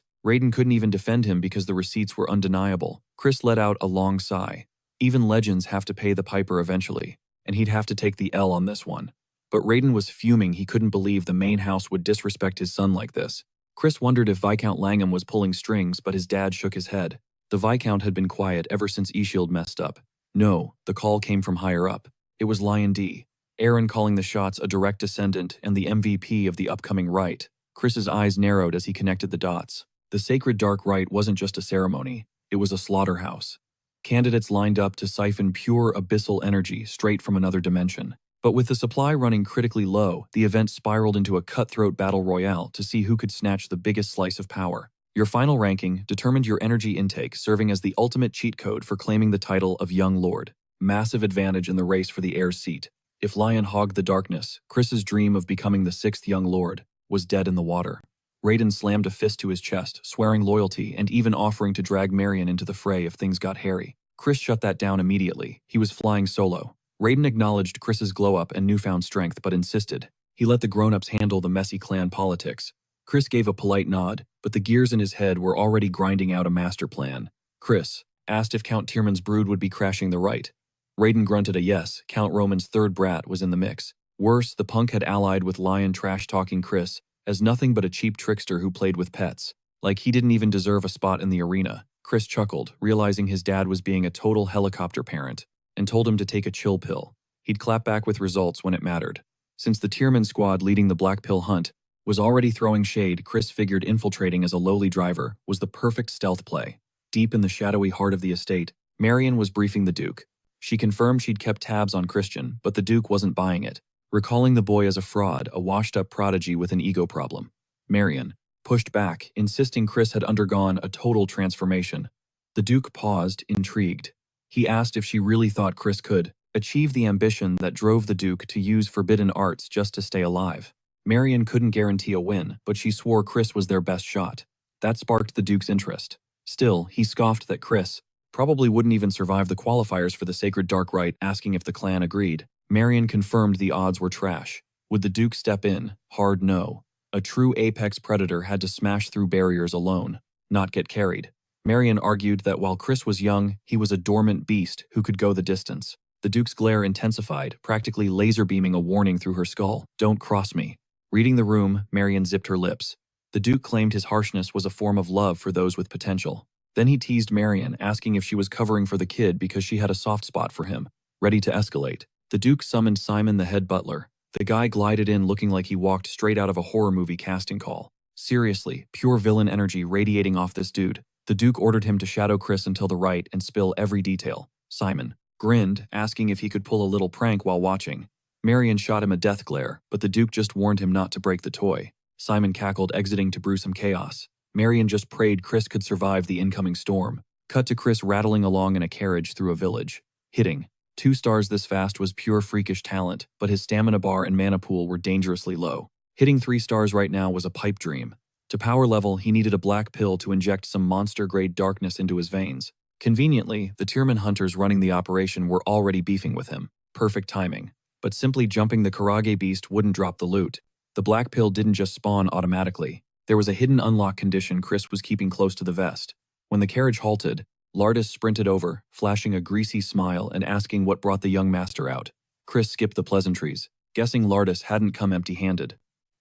Raiden couldn't even defend him because the receipts were undeniable. Chris let out a long sigh. Even legends have to pay the piper eventually, and he'd have to take the L on this one. But Raiden was fuming. He couldn't believe the main house would disrespect his son like this. Chris wondered if Viscount Langham was pulling strings, but his dad shook his head. The Viscount had been quiet ever since Ishield messed up. No, the call came from higher up. It was Lion D. Aaron calling the shots, a direct descendant and the MVP of the upcoming rite. Chris's eyes narrowed as he connected the dots. The sacred dark rite wasn't just a ceremony. It was a slaughterhouse. Candidates lined up to siphon pure abyssal energy straight from another dimension. But with the supply running critically low, the event spiraled into a cutthroat battle royale to see who could snatch the biggest slice of power. Your final ranking determined your energy intake, serving as the ultimate cheat code for claiming the title of Young Lord. Massive advantage in the race for the heir's seat. If Lion hogged the darkness, Chris's dream of becoming the 6th Young Lord was dead in the water. Raiden slammed a fist to his chest, swearing loyalty and even offering to drag Marion into the fray if things got hairy. Chris shut that down immediately. He was flying solo. Raiden acknowledged Chris's glow-up and newfound strength, but insisted. He let the grown-ups handle the messy clan politics. Chris gave a polite nod, but the gears in his head were already grinding out a master plan. Chris asked if Count Tierman's brood would be crashing the right. Raiden grunted a yes. Count Roman's third brat was in the mix. Worse, the punk had allied with Lion trash-talking Chris as nothing but a cheap trickster who played with pets. Like he didn't even deserve a spot in the arena. Chris chuckled, realizing his dad was being a total helicopter parent, and told him to take a chill pill. He'd clap back with results when it mattered. Since the Tierman squad leading the Black Pill hunt was already throwing shade, Chris figured infiltrating as a lowly driver was the perfect stealth play. Deep in the shadowy heart of the estate, Marion was briefing the Duke. She confirmed she'd kept tabs on Christian, but the Duke wasn't buying it, recalling the boy as a fraud, a washed-up prodigy with an ego problem. Marion pushed back, insisting Chris had undergone a total transformation. The Duke paused, intrigued. He asked if she really thought Chris could achieve the ambition that drove the Duke to use forbidden arts just to stay alive. Marion couldn't guarantee a win, but she swore Chris was their best shot. That sparked the Duke's interest. Still, he scoffed that Chris probably wouldn't even survive the qualifiers for the Sacred Dark Rite, asking if the clan agreed. Marion confirmed the odds were trash. Would the Duke step in? Hard no. A true apex predator had to smash through barriers alone, not get carried. Marion argued that while Chris was young, he was a dormant beast who could go the distance. The Duke's glare intensified, practically laser beaming a warning through her skull. Don't cross me. Reading the room, Marion zipped her lips. The Duke claimed his harshness was a form of love for those with potential. Then he teased Marion, asking if she was covering for the kid because she had a soft spot for him. Ready to escalate, the Duke summoned Simon, the head butler. The guy glided in looking like he walked straight out of a horror movie casting call. Seriously, pure villain energy radiating off this dude. The Duke ordered him to shadow Chris until the right and spill every detail. Simon grinned, asking if he could pull a little prank while watching. Marion shot him a death glare, but the Duke just warned him not to break the toy. Simon cackled, exiting to brew some chaos. Marion just prayed Chris could survive the incoming storm. Cut to Chris rattling along in a carriage through a village. Hitting 2 stars this fast was pure freakish talent, but his stamina bar and mana pool were dangerously low. Hitting 3 stars right now was a pipe dream. To power level, he needed a black pill to inject some monster-grade darkness into his veins. Conveniently, the Tierman hunters running the operation were already beefing with him. Perfect timing. But simply jumping the Karage beast wouldn't drop the loot. The black pill didn't just spawn automatically. There was a hidden unlock condition Chris was keeping close to the vest. When the carriage halted, Lardis sprinted over, flashing a greasy smile and asking what brought the young master out. Chris skipped the pleasantries, guessing Lardis hadn't come empty-handed.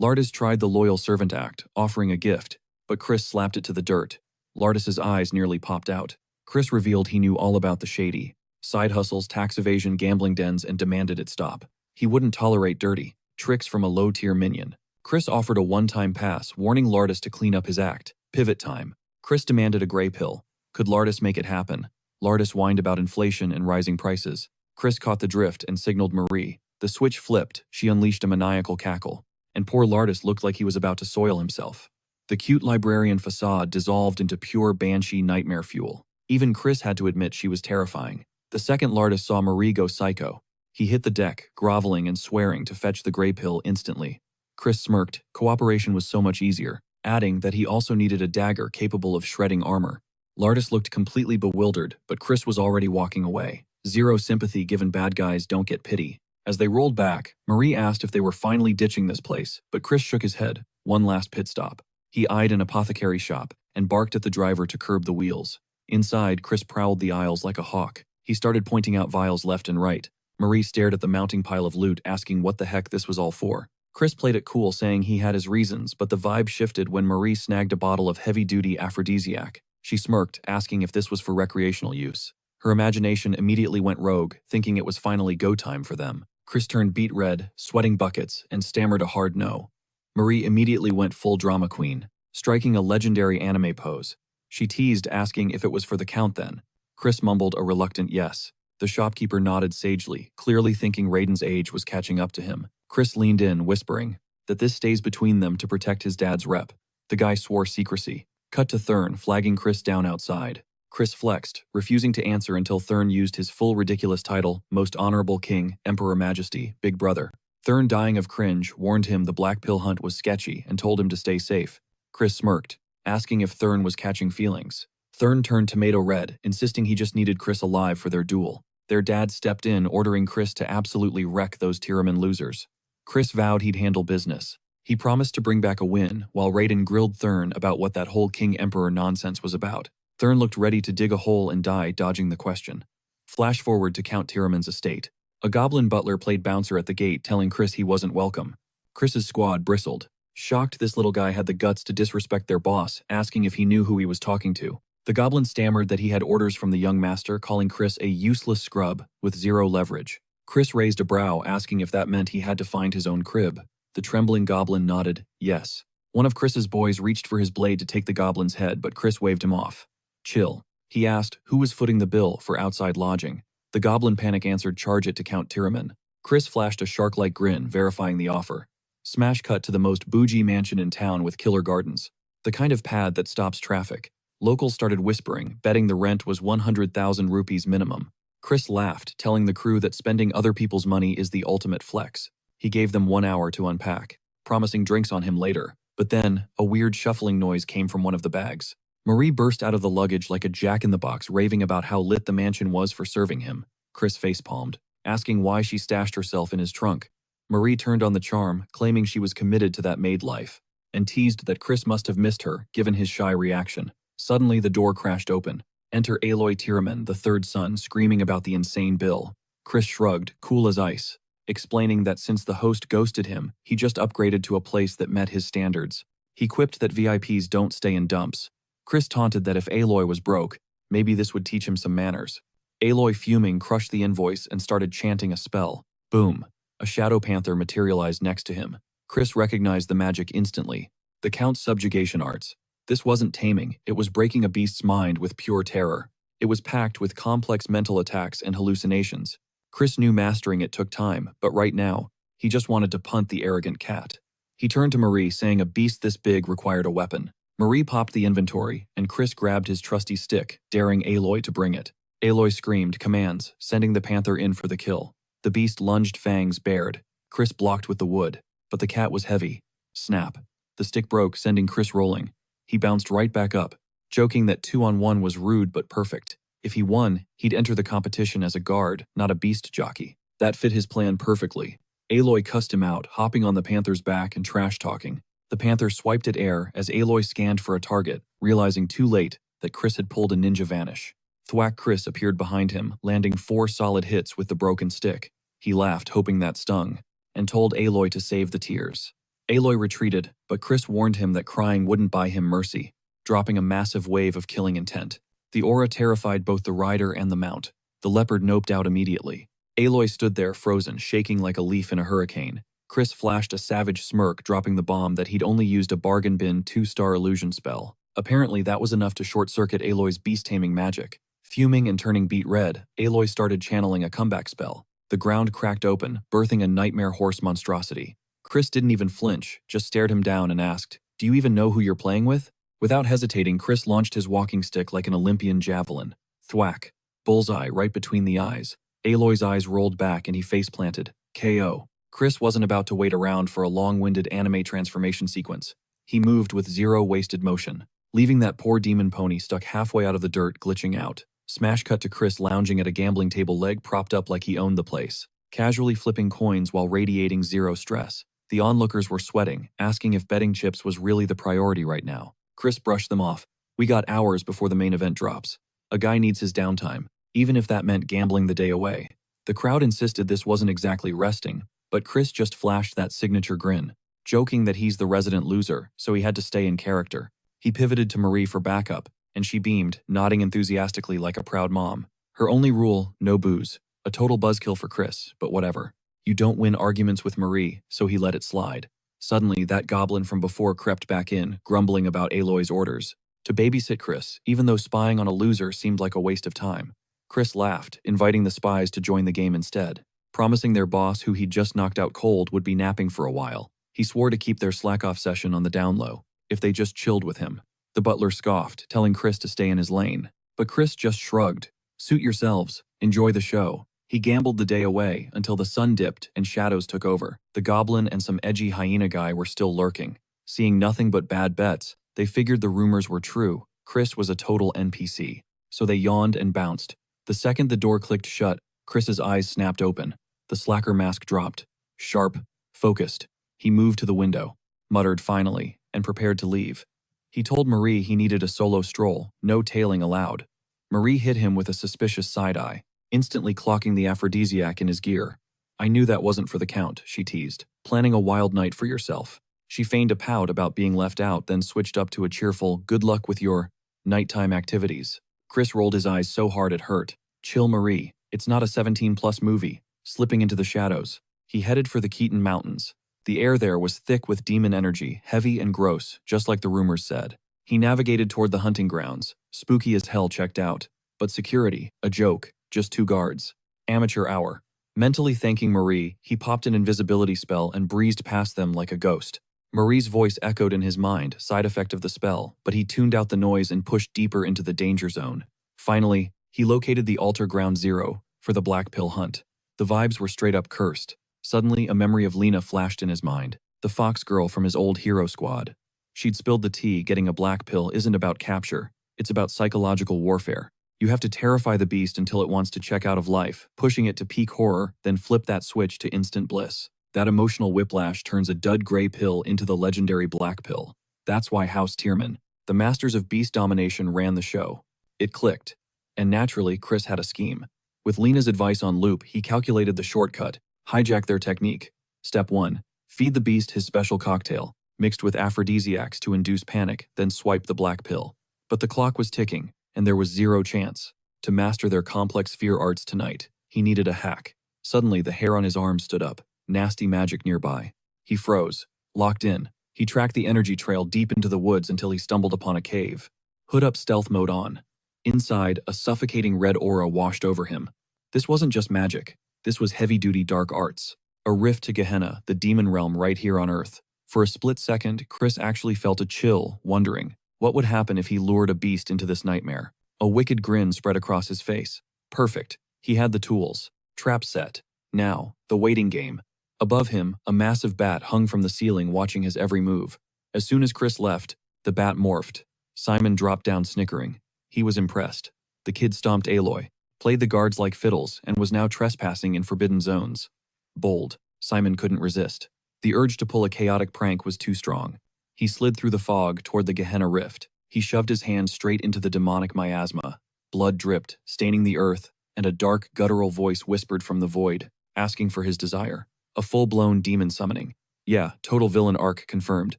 Lardis tried the loyal servant act, offering a gift, but Chris slapped it to the dirt. Lardis's eyes nearly popped out. Chris revealed he knew all about the shady side hustles, tax evasion, gambling dens, and demanded it stop. He wouldn't tolerate dirty tricks from a low-tier minion. Chris offered a one-time pass, warning Lardis to clean up his act. Pivot time. Chris demanded a gray pill. Could Lardis make it happen? Lardis whined about inflation and rising prices. Chris caught the drift and signaled Marie. The switch flipped. She unleashed a maniacal cackle. And poor Lardis looked like he was about to soil himself. The cute librarian facade dissolved into pure banshee nightmare fuel. Even Chris had to admit she was terrifying. The second Lardis saw Marie go psycho, he hit the deck, groveling and swearing to fetch the gray pill instantly. Chris smirked. Cooperation was so much easier, adding that he also needed a dagger capable of shredding armor. Lardis looked completely bewildered, but Chris was already walking away. Zero sympathy given bad guys don't get pity. As they rolled back, Marie asked if they were finally ditching this place, but Chris shook his head. One last pit stop. He eyed an apothecary shop and barked at the driver to curb the wheels. Inside, Chris prowled the aisles like a hawk. He started pointing out vials left and right. Marie stared at the mounting pile of loot, asking what the heck this was all for. Chris played it cool, saying he had his reasons, but the vibe shifted when Marie snagged a bottle of heavy-duty aphrodisiac. She smirked, asking if this was for recreational use. Her imagination immediately went rogue, thinking it was finally go time for them. Chris turned beet red, sweating buckets, and stammered a hard no. Marie immediately went full drama queen, striking a legendary anime pose. She teased, asking if it was for the count then. Chris mumbled a reluctant yes. The shopkeeper nodded sagely, clearly thinking Raiden's age was catching up to him. Chris leaned in, whispering that this stays between them to protect his dad's rep. The guy swore secrecy. Cut to Thurn, flagging Chris down outside. Chris flexed, refusing to answer until Thurn used his full ridiculous title, Most Honorable King, Emperor Majesty, Big Brother. Thurn, dying of cringe, warned him the black pill hunt was sketchy and told him to stay safe. Chris smirked, asking if Thurn was catching feelings. Thurn turned tomato red, insisting he just needed Chris alive for their duel. Their dad stepped in, ordering Chris to absolutely wreck those Tiraman losers. Chris vowed he'd handle business. He promised to bring back a win, while Raiden grilled Thurn about what that whole King Emperor nonsense was about. Thurn looked ready to dig a hole and die dodging the question. Flash forward to Count Tiraman's estate. A goblin butler played bouncer at the gate, telling Chris he wasn't welcome. Chris's squad bristled. Shocked this little guy had the guts to disrespect their boss, asking if he knew who he was talking to. The goblin stammered that he had orders from the young master, calling Chris a useless scrub with zero leverage. Chris raised a brow, asking if that meant he had to find his own crib. The trembling goblin nodded, yes. One of Chris's boys reached for his blade to take the goblin's head, but Chris waved him off. Chill. He asked who was footing the bill for outside lodging. The goblin panic answered, charge it to Count Tiraman. Chris flashed a shark-like grin, verifying the offer. Smash cut to the most bougie mansion in town with killer gardens. The kind of pad that stops traffic. Locals started whispering, betting the rent was 100,000 rupees minimum. Chris laughed, telling the crew that spending other people's money is the ultimate flex. He gave them 1 hour to unpack, promising drinks on him later. But then, a weird shuffling noise came from one of the bags. Marie burst out of the luggage like a jack-in-the-box, raving about how lit the mansion was for serving him. Chris facepalmed, asking why she stashed herself in his trunk. Marie turned on the charm, claiming she was committed to that maid life, and teased that Chris must have missed her, given his shy reaction. Suddenly, the door crashed open. Enter Aloy Tiraman, the third son, screaming about the insane bill. Chris shrugged, cool as ice, explaining that since the host ghosted him, he just upgraded to a place that met his standards. He quipped that VIPs don't stay in dumps. Chris taunted that if Aloy was broke, maybe this would teach him some manners. Aloy, fuming, crushed the invoice and started chanting a spell. Boom. A shadow panther materialized next to him. Chris recognized the magic instantly. The Count's subjugation arts. This wasn't taming, it was breaking a beast's mind with pure terror. It was packed with complex mental attacks and hallucinations. Chris knew mastering it took time, but right now, he just wanted to punt the arrogant cat. He turned to Marie, saying a beast this big required a weapon. Marie popped the inventory, and Chris grabbed his trusty stick, daring Aloy to bring it. Aloy screamed commands, sending the panther in for the kill. The beast lunged, fangs bared. Chris blocked with the wood, but the cat was heavy. Snap. The stick broke, sending Chris rolling. He bounced right back up, joking that 2-on-1 was rude but perfect. If he won, he'd enter the competition as a guard, not a beast jockey. That fit his plan perfectly. Aloy cussed him out, hopping on the panther's back and trash-talking. The panther swiped at air as Aloy scanned for a target, realizing too late that Chris had pulled a ninja vanish. Thwack. Chris appeared behind him, landing 4 solid hits with the broken stick. He laughed, hoping that stung, and told Aloy to save the tears. Aloy retreated, but Chris warned him that crying wouldn't buy him mercy, dropping a massive wave of killing intent. The aura terrified both the rider and the mount. The leopard noped out immediately. Aloy stood there frozen, shaking like a leaf in a hurricane. Chris flashed a savage smirk, dropping the bomb that he'd only used a bargain bin 2-star illusion spell. Apparently that was enough to short-circuit Aloy's beast-taming magic. Fuming and turning beet red, Aloy started channeling a comeback spell. The ground cracked open, birthing a nightmare horse monstrosity. Chris didn't even flinch, just stared him down and asked, "Do you even know who you're playing with?" Without hesitating, Chris launched his walking stick like an Olympian javelin. Thwack. Bullseye right between the eyes. Aloy's eyes rolled back and he face-planted. KO. Chris wasn't about to wait around for a long-winded anime transformation sequence. He moved with zero wasted motion, leaving that poor demon pony stuck halfway out of the dirt, glitching out. Smash cut to Chris lounging at a gambling table, leg propped up like he owned the place, casually flipping coins while radiating zero stress. The onlookers were sweating, asking if betting chips was really the priority right now. Chris brushed them off. We got hours before the main event drops. A guy needs his downtime, even if that meant gambling the day away. The crowd insisted this wasn't exactly resting, but Chris just flashed that signature grin, joking that he's the resident loser, so he had to stay in character. He pivoted to Marie for backup, and she beamed, nodding enthusiastically like a proud mom. Her only rule, no booze. A total buzzkill for Chris, but whatever. You don't win arguments with Marie, so he let it slide. Suddenly, that goblin from before crept back in, grumbling about Aloy's orders to babysit Chris, even though spying on a loser seemed like a waste of time. Chris laughed, inviting the spies to join the game instead, promising their boss, who he'd just knocked out cold, would be napping for a while. He swore to keep their slack-off session on the down low, if they just chilled with him. The butler scoffed, telling Chris to stay in his lane. But Chris just shrugged. Suit yourselves. Enjoy the show. He gambled the day away until the sun dipped and shadows took over. The goblin and some edgy hyena guy were still lurking. Seeing nothing but bad bets, they figured the rumors were true. Chris was a total NPC. So they yawned and bounced. The second the door clicked shut, Chris's eyes snapped open. The slacker mask dropped. Sharp, Focused, he moved to the window, muttered finally, and prepared to leave. He told Marie he needed a solo stroll, no tailing allowed. Marie hit him with a suspicious side-eye, instantly clocking the aphrodisiac in his gear. I knew that wasn't for the count, she teased. Planning a wild night for yourself. She feigned a pout about being left out, then switched up to a cheerful, good luck with your nighttime activities. Chris rolled his eyes so hard it hurt. Chill, Marie. It's not a 17-plus movie. Slipping into the shadows, he headed for the Keaton Mountains. The air there was thick with demon energy, heavy and gross, just like the rumors said. He navigated toward the hunting grounds, spooky as hell checked out. But security, a joke, just 2 guards. Amateur hour. Mentally thanking Marie, he popped an invisibility spell and breezed past them like a ghost. Marie's voice echoed in his mind, side effect of the spell, but he tuned out the noise and pushed deeper into the danger zone. Finally, he located the altar ground zero for the black pill hunt. The vibes were straight up cursed. Suddenly, a memory of Lena flashed in his mind, the fox girl from his old hero squad. She'd spilled the tea. Getting a black pill isn't about capture, it's about psychological warfare. You have to terrify the beast until it wants to check out of life, pushing it to peak horror, then flip that switch to instant bliss. That emotional whiplash turns a dud gray pill into the legendary black pill. That's why House Tierman, the masters of beast domination, ran the show. It clicked. And naturally, Chris had a scheme. With Lena's advice on loop, he calculated the shortcut, hijack their technique. Step 1. Feed the beast his special cocktail, mixed with aphrodisiacs to induce panic, then swipe the black pill. But the clock was ticking, and there was zero chance. To master their complex fear arts tonight, he needed a hack. Suddenly, the hair on his arm stood up. Nasty magic nearby. He froze, locked in. He tracked the energy trail deep into the woods until he stumbled upon a cave. Hood up, stealth mode on. Inside, a suffocating red aura washed over him. This wasn't just magic. This was heavy-duty dark arts. A rift to Gehenna, the demon realm right here on Earth. For a split second, Chris actually felt a chill, wondering, what would happen if he lured a beast into this nightmare? A wicked grin spread across his face. Perfect. He had the tools. Trap set. Now, the waiting game. Above him, a massive bat hung from the ceiling watching his every move. As soon as Chris left, the bat morphed. Simon dropped down snickering. He was impressed. The kid stomped Aloy, played the guards like fiddles, and was now trespassing in forbidden zones. Bold, Simon couldn't resist. The urge to pull a chaotic prank was too strong. He slid through the fog toward the Gehenna rift. He shoved his hand straight into the demonic miasma. Blood dripped, staining the earth, and a dark, guttural voice whispered from the void, asking for his desire. A full-blown demon summoning. Yeah, total villain arc confirmed.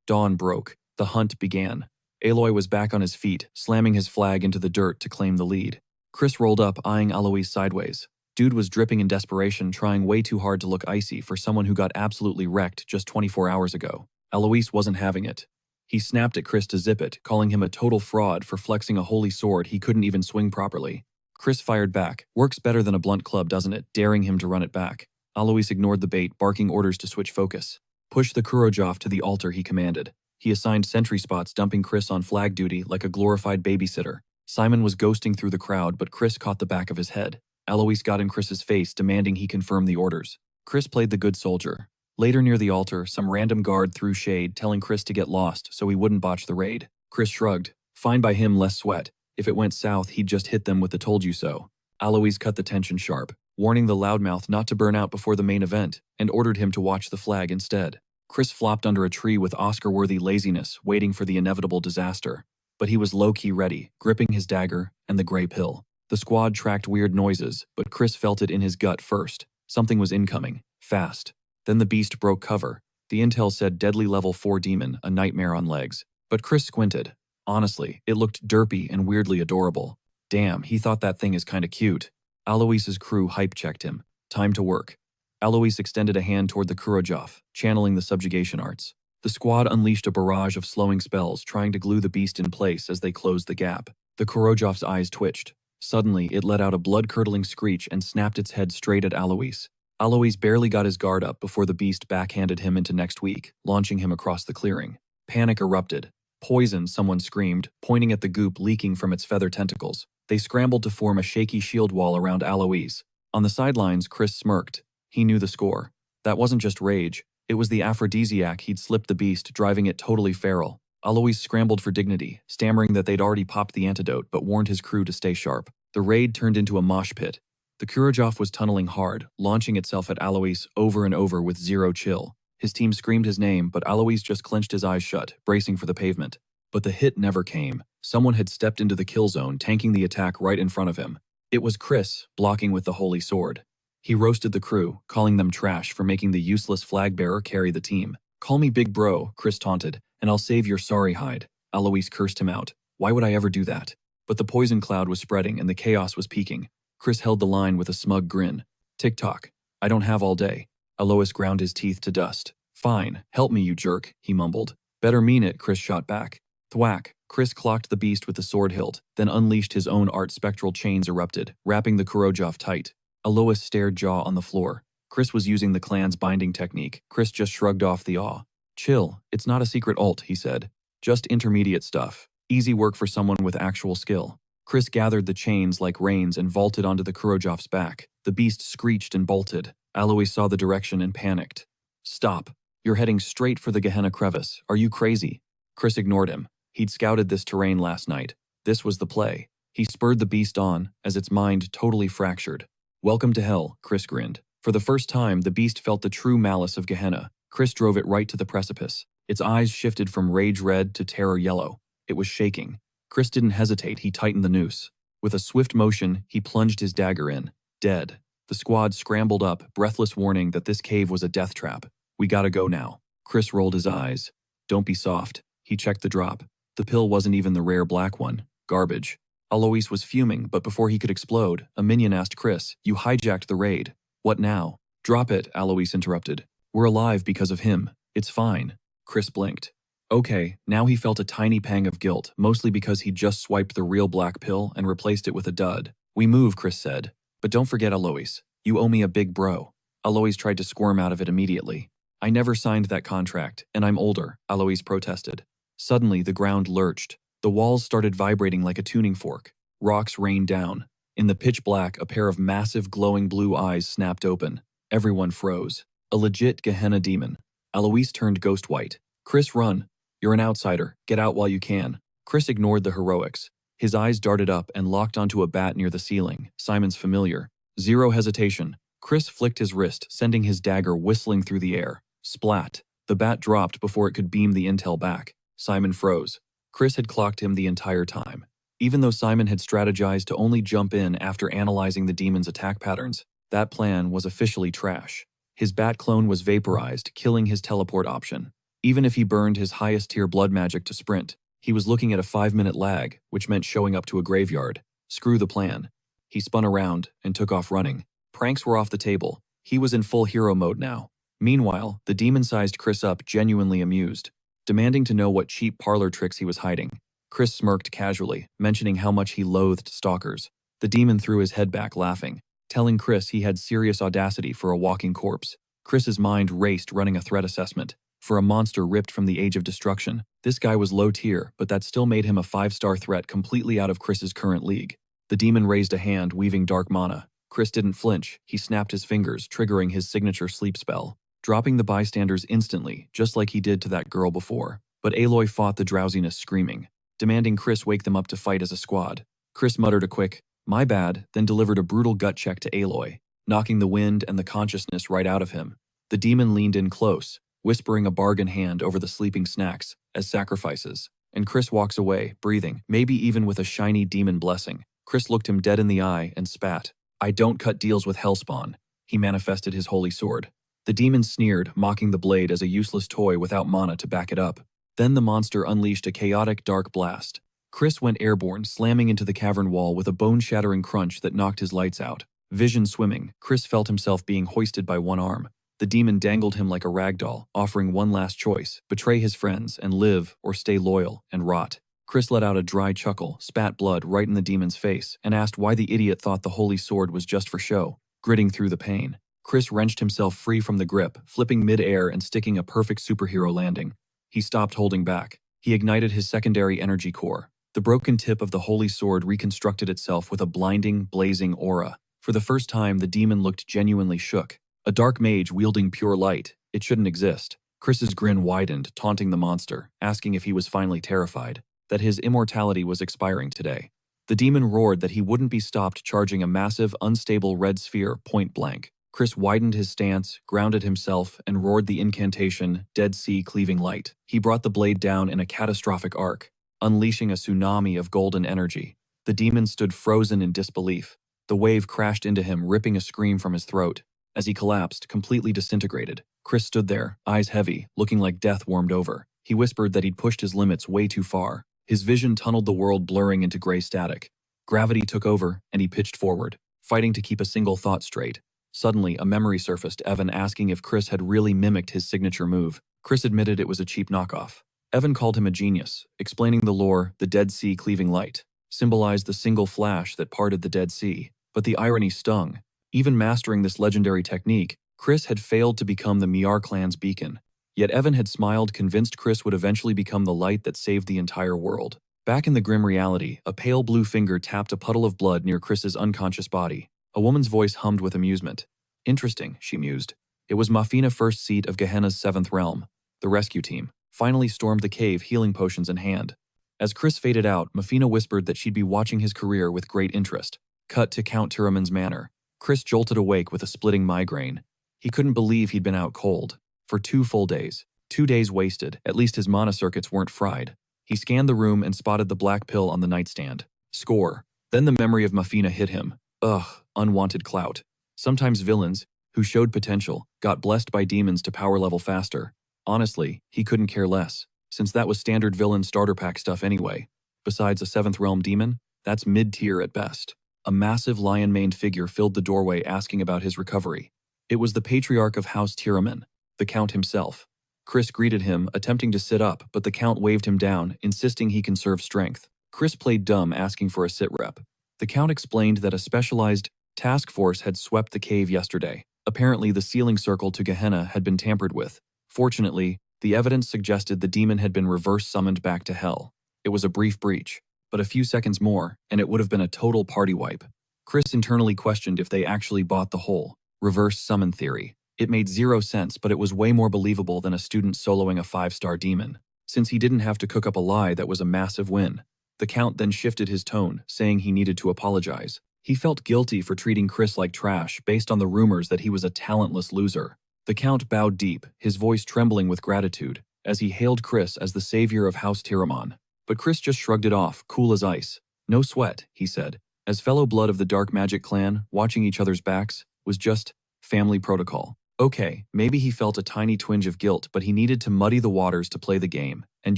Dawn broke. The hunt began. Aloy was back on his feet, slamming his flag into the dirt to claim the lead. Chris rolled up, eyeing Alois sideways. Dude was dripping in desperation, trying way too hard to look icy for someone who got absolutely wrecked just 24 hours ago. Alois wasn't having it. He snapped at Chris to zip it, calling him a total fraud for flexing a holy sword he couldn't even swing properly. Chris fired back. Works better than a blunt club, doesn't it? Daring him to run it back. Alois ignored the bait, barking orders to switch focus. Push the Kurojov to the altar, he commanded. He assigned sentry spots, dumping Chris on flag duty like a glorified babysitter. Simon was ghosting through the crowd, but Chris caught the back of his head. Alois got in Chris's face, demanding he confirm the orders. Chris played the good soldier. Later near the altar, some random guard threw shade, telling Chris to get lost so he wouldn't botch the raid. Chris shrugged. Fine by him, less sweat. If it went south, he'd just hit them with the told you so. Alois cut the tension sharp, warning the loudmouth not to burn out before the main event, and ordered him to watch the flag instead. Chris flopped under a tree with Oscar-worthy laziness, waiting for the inevitable disaster. But he was low-key ready, gripping his dagger and the gray pill. The squad tracked weird noises, but Chris felt it in his gut first. Something was incoming. Fast. Then the beast broke cover. The intel said deadly level 4 demon, a nightmare on legs. But Chris squinted. Honestly, it looked derpy and weirdly adorable. Damn, he thought that thing is kinda cute. Alois's crew hype-checked him. Time to work. Alois extended a hand toward the Kurojov, channeling the subjugation arts. The squad unleashed a barrage of slowing spells, trying to glue the beast in place as they closed the gap. The Kurojov's eyes twitched. Suddenly, it let out a blood-curdling screech and snapped its head straight at Alois. Alois barely got his guard up before the beast backhanded him into next week, launching him across the clearing. Panic erupted. Poison, someone screamed, pointing at the goop leaking from its feather tentacles. They scrambled to form a shaky shield wall around Alois. On the sidelines, Chris smirked. He knew the score. That wasn't just rage. It was the aphrodisiac he'd slipped the beast, driving it totally feral. Alois scrambled for dignity, stammering that they'd already popped the antidote but warned his crew to stay sharp. The raid turned into a mosh pit. The Kurojov was tunneling hard, launching itself at Alois over and over with zero chill. His team screamed his name, but Alois just clenched his eyes shut, bracing for the pavement. But the hit never came. Someone had stepped into the kill zone, tanking the attack right in front of him. It was Chris, blocking with the holy sword. He roasted the crew, calling them trash for making the useless flag bearer carry the team. "Call me big bro," Chris taunted, "and I'll save your sorry hide." Alois cursed him out. Why would I ever do that? But the poison cloud was spreading and the chaos was peaking. Chris held the line with a smug grin. "Tick-tock. I don't have all day." Alois ground his teeth to dust. "Fine, help me, you jerk," he mumbled. "Better mean it," Chris shot back. Thwack. Chris clocked the beast with the sword hilt, then unleashed his own art. Spectral chains erupted, wrapping the Kurojov tight. Alois stared, jaw on the floor. Chris was using the clan's binding technique. Chris just shrugged off the awe. "Chill, it's not a secret ult," he said. "Just intermediate stuff. Easy work for someone with actual skill." Chris gathered the chains like reins and vaulted onto the Kurojov's back. The beast screeched and bolted. Alois saw the direction and panicked. "Stop. You're heading straight for the Gehenna crevice. Are you crazy?" Chris ignored him. He'd scouted this terrain last night. This was the play. He spurred the beast on, as its mind totally fractured. "Welcome to hell," Chris grinned. For the first time, the beast felt the true malice of Gehenna. Chris drove it right to the precipice. Its eyes shifted from rage red to terror yellow. It was shaking. Chris didn't hesitate, he tightened the noose. With a swift motion, he plunged his dagger in. Dead. The squad scrambled up, breathless warning that this cave was a death trap. "We gotta go now." Chris rolled his eyes. "Don't be soft." He checked the drop. The pill wasn't even the rare black one. Garbage. Alois was fuming, but before he could explode, a minion asked Chris, "You hijacked the raid. What now?" "Drop it," Alois interrupted. "We're alive because of him. It's fine." Chris blinked. Okay, now he felt a tiny pang of guilt, mostly because he'd just swiped the real black pill and replaced it with a dud. "We move," Chris said. "But don't forget, Alois. You owe me a big bro." Alois tried to squirm out of it immediately. "I never signed that contract, and I'm older," Alois protested. Suddenly, the ground lurched. The walls started vibrating like a tuning fork. Rocks rained down. In the pitch black, a pair of massive glowing blue eyes snapped open. Everyone froze. A legit Gehenna demon. Alois turned ghost white. "Chris, run. You're an outsider. Get out while you can." Chris ignored the heroics. His eyes darted up and locked onto a bat near the ceiling, Simon's familiar. Zero hesitation. Chris flicked his wrist, sending his dagger whistling through the air. Splat. The bat dropped before it could beam the intel back. Simon froze. Chris had clocked him the entire time. Even though Simon had strategized to only jump in after analyzing the demon's attack patterns, that plan was officially trash. His bat clone was vaporized, killing his teleport option. Even if he burned his highest tier blood magic to sprint, he was looking at a 5-minute lag, which meant showing up to a graveyard. Screw the plan. He spun around and took off running. Pranks were off the table. He was in full hero mode now. Meanwhile, the demon sized Chris up, genuinely amused, demanding to know what cheap parlor tricks he was hiding. Chris smirked casually, mentioning how much he loathed stalkers. The demon threw his head back, laughing, telling Chris he had serious audacity for a walking corpse. Chris's mind raced, running a threat assessment. For a monster ripped from the Age of Destruction, this guy was low tier, but that still made him a 5-star threat completely out of Chris's current league. The demon raised a hand, weaving dark mana. Chris didn't flinch. He snapped his fingers, triggering his signature sleep spell, dropping the bystanders instantly, just like he did to that girl before. But Aloy fought the drowsiness, screaming, demanding Chris wake them up to fight as a squad. Chris muttered a quick, "My bad," then delivered a brutal gut check to Aloy, knocking the wind and the consciousness right out of him. The demon leaned in close, whispering a bargain hand over the sleeping snacks as sacrifices, and Chris walks away, breathing, maybe even with a shiny demon blessing. Chris looked him dead in the eye and spat. "I don't cut deals with Hellspawn." He manifested his holy sword. The demon sneered, mocking the blade as a useless toy without mana to back it up. Then the monster unleashed a chaotic dark blast. Chris went airborne, slamming into the cavern wall with a bone-shattering crunch that knocked his lights out. Vision swimming, Chris felt himself being hoisted by one arm. The demon dangled him like a ragdoll, offering one last choice: betray his friends and live, or stay loyal and rot. Chris let out a dry chuckle, spat blood right in the demon's face, and asked why the idiot thought the holy sword was just for show. Gritting through the pain, Chris wrenched himself free from the grip, flipping mid-air and sticking a perfect superhero landing. He stopped holding back. He ignited his secondary energy core. The broken tip of the holy sword reconstructed itself with a blinding, blazing aura. For the first time, the demon looked genuinely shook. A dark mage wielding pure light. It shouldn't exist. Chris's grin widened, taunting the monster, asking if he was finally terrified, that his immortality was expiring today. The demon roared that he wouldn't be stopped, charging a massive, unstable red sphere point blank. Chris widened his stance, grounded himself, and roared the incantation, Dead Sea Cleaving Light. He brought the blade down in a catastrophic arc, unleashing a tsunami of golden energy. The demon stood frozen in disbelief. The wave crashed into him, ripping a scream from his throat. As he collapsed, completely disintegrated, Chris stood there, eyes heavy, looking like death warmed over. He whispered that he'd pushed his limits way too far. His vision tunneled the world, blurring into gray static. Gravity took over, and he pitched forward, fighting to keep a single thought straight. Suddenly, a memory surfaced, Evan asking if Chris had really mimicked his signature move. Chris admitted it was a cheap knockoff. Evan called him a genius, explaining the lore. The Dead Sea Cleaving Light symbolized the single flash that parted the Dead Sea. But the irony stung. Even mastering this legendary technique, Chris had failed to become the Miar clan's beacon. Yet Evan had smiled, convinced Chris would eventually become the light that saved the entire world. Back in the grim reality, a pale blue finger tapped a puddle of blood near Chris's unconscious body. A woman's voice hummed with amusement. Interesting, she mused. It was Mafina, first seat of Gehenna's seventh realm. The rescue team finally stormed the cave, healing potions in hand. As Chris faded out, Mafina whispered that she'd be watching his career with great interest. Cut to Count Tiraman's manor. Chris jolted awake with a splitting migraine. He couldn't believe he'd been out cold for 2 full days. 2 days wasted. At least his mana circuits weren't fried. He scanned the room and spotted the black pill on the nightstand. Score. Then the memory of Mafina hit him. Ugh, unwanted clout. Sometimes villains, who showed potential, got blessed by demons to power level faster. Honestly, he couldn't care less, since that was standard villain starter pack stuff anyway. Besides a 7th realm demon, that's mid-tier at best. A massive lion-maned figure filled the doorway, asking about his recovery. It was the patriarch of House Tiraman, the Count himself. Chris greeted him, attempting to sit up, but the Count waved him down, insisting he conserve strength. Chris played dumb, asking for a sit rep. The Count explained that a specialized task force had swept the cave yesterday. Apparently, the sealing circle to Gehenna had been tampered with. Fortunately, the evidence suggested the demon had been reverse summoned back to hell. It was a brief breach, but a few seconds more, and it would have been a total party wipe. Chris internally questioned if they actually bought the whole reverse summon theory. It made 0 sense, but it was way more believable than a student soloing a 5-star demon. Since he didn't have to cook up a lie, that was a massive win. The Count then shifted his tone, saying he needed to apologize. He felt guilty for treating Chris like trash based on the rumors that he was a talentless loser. The Count bowed deep, his voice trembling with gratitude, as he hailed Chris as the savior of House Tiraman. But Chris just shrugged it off, cool as ice. No sweat, he said. As fellow blood of the Dark Magic clan, watching each other's backs was just family protocol. Okay, maybe he felt a tiny twinge of guilt, but he needed to muddy the waters to play the game. And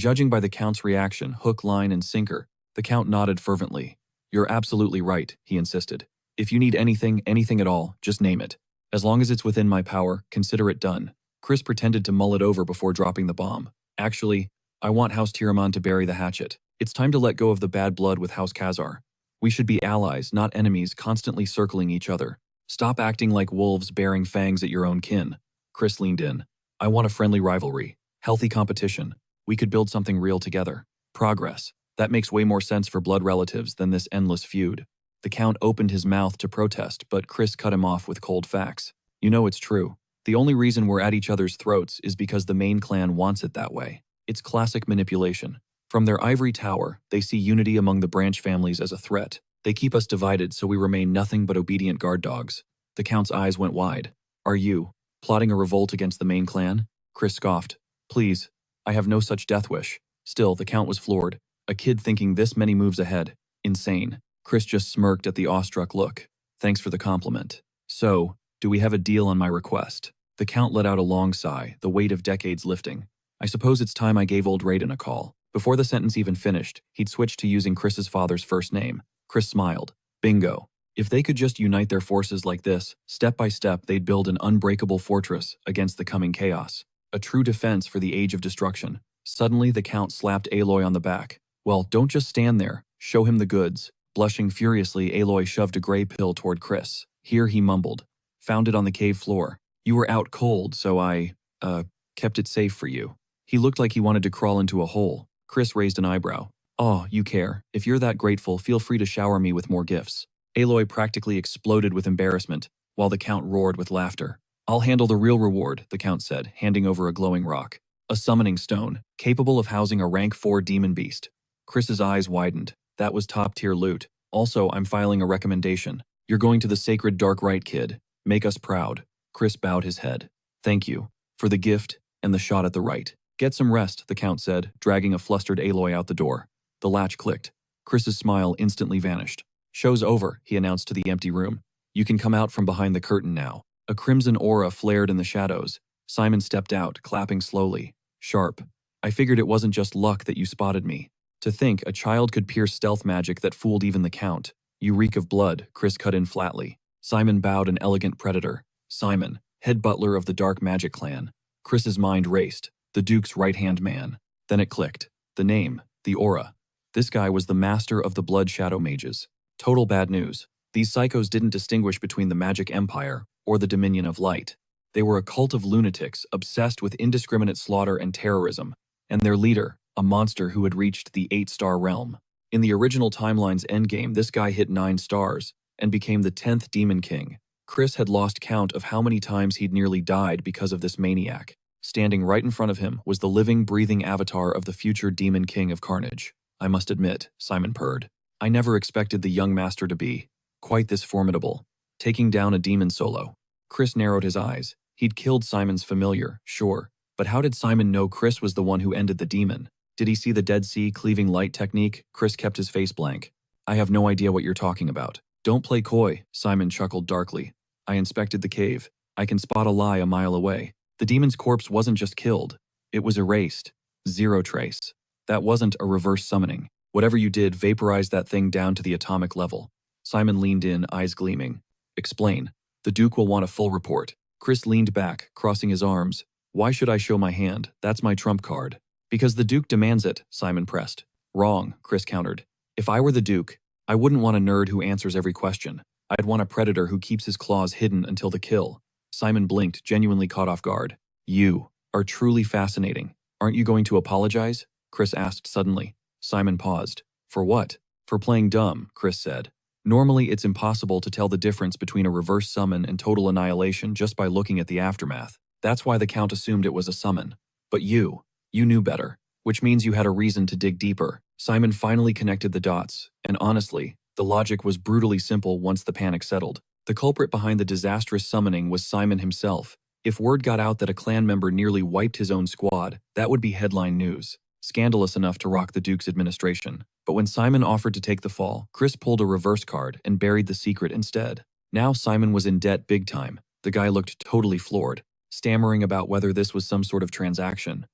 judging by the Count's reaction, hook, line, and sinker, the Count nodded fervently. You're absolutely right, he insisted. If you need anything at all, just name it. As long as it's within my power, consider it done. Chris pretended to mull it over before dropping the bomb. Actually, I want House Tiraman to bury the hatchet. It's time to let go of the bad blood with House Khazar. We should be allies, not enemies, constantly circling each other. Stop acting like wolves bearing fangs at your own kin. Chris leaned in. I want a friendly rivalry. Healthy competition. We could build something real together. Progress. That makes way more sense for blood relatives than this endless feud. The Count opened his mouth to protest, but Chris cut him off with cold facts. You know it's true. The only reason we're at each other's throats is because the main clan wants it that way. It's classic manipulation. From their ivory tower, they see unity among the branch families as a threat. They keep us divided so we remain nothing but obedient guard dogs. The Count's eyes went wide. Are you plotting a revolt against the main clan? Chris scoffed. Please, I have no such death wish. Still, the Count was floored. A kid thinking this many moves ahead. Insane. Chris just smirked at the awestruck look. Thanks for the compliment. So, do we have a deal on my request? The Count let out a long sigh, the weight of decades lifting. I suppose it's time I gave old Raiden a call. Before the sentence even finished, he'd switched to using Chris's father's first name. Chris smiled. Bingo. If they could just unite their forces like this, step by step they'd build an unbreakable fortress against the coming chaos. A true defense for the age of destruction. Suddenly the Count slapped Aloy on the back. Well, don't just stand there. Show him the goods. Blushing furiously, Aloy shoved a gray pill toward Chris. Here, he mumbled. Found it on the cave floor. You were out cold, so I, kept it safe for you. He looked like he wanted to crawl into a hole. Chris raised an eyebrow. Oh, you care. If you're that grateful, feel free to shower me with more gifts. Aloy practically exploded with embarrassment, while the Count roared with laughter. I'll handle the real reward, the Count said, handing over a glowing rock. A summoning stone, capable of housing a rank 4 demon beast. Chris's eyes widened. That was top-tier loot. Also, I'm filing a recommendation. You're going to the Sacred Dark Rite, kid. Make us proud. Chris bowed his head. Thank you. For the gift and the shot at the right. Get some rest, the Count said, dragging a flustered Aloy out the door. The latch clicked. Chris's smile instantly vanished. Show's over, he announced to the empty room. You can come out from behind the curtain now. A crimson aura flared in the shadows. Simon stepped out, clapping slowly. Sharp. I figured it wasn't just luck that you spotted me. To think a child could pierce stealth magic that fooled even the Count. You reek of blood, Chris cut in flatly. Simon bowed an elegant predator. Simon, head butler of the dark magic clan. Chris's mind raced. The Duke's right-hand man. Then it clicked. The name, the aura. This guy was the master of the blood shadow mages. Total bad news. These psychos didn't distinguish between the magic empire or the dominion of light. They were a cult of lunatics obsessed with indiscriminate slaughter and terrorism, and their leader, a monster who had reached the 8-star realm. In the original timeline's endgame, this guy hit 9 stars and became the 10th Demon King. Chris had lost count of how many times he'd nearly died because of this maniac. Standing right in front of him was the living, breathing avatar of the future Demon King of Carnage. I must admit, Simon purred. I never expected the young master to be quite this formidable, taking down a demon solo. Chris narrowed his eyes. He'd killed Simon's familiar, sure, but how did Simon know Chris was the one who ended the demon? Did he see the Dead Sea cleaving light technique? Chris kept his face blank. I have no idea what you're talking about. Don't play coy, Simon chuckled darkly. I inspected the cave. I can spot a lie a mile away. The demon's corpse wasn't just killed. It was erased. Zero trace. That wasn't a reverse summoning. Whatever you did vaporized that thing down to the atomic level. Simon leaned in, eyes gleaming. Explain. The Duke will want a full report. Chris leaned back, crossing his arms. Why should I show my hand? That's my trump card. Because the Duke demands it, Simon pressed. Wrong, Chris countered. If I were the Duke, I wouldn't want a nerd who answers every question. I'd want a predator who keeps his claws hidden until the kill. Simon blinked, genuinely caught off guard. You are truly fascinating. Aren't you going to apologize? Chris asked suddenly. Simon paused. For what? For playing dumb, Chris said. Normally, it's impossible to tell the difference between a reverse summon and total annihilation just by looking at the aftermath. That's why the Count assumed it was a summon. But you knew better, which means you had a reason to dig deeper. Simon finally connected the dots, and honestly, the logic was brutally simple once the panic settled. The culprit behind the disastrous summoning was Simon himself. If word got out that a clan member nearly wiped his own squad, that would be headline news. Scandalous enough to rock the Duke's administration. But when Simon offered to take the fall, Chris pulled a reverse card and buried the secret instead. Now Simon was in debt big time. The guy looked totally floored, stammering about whether this was some sort of transaction.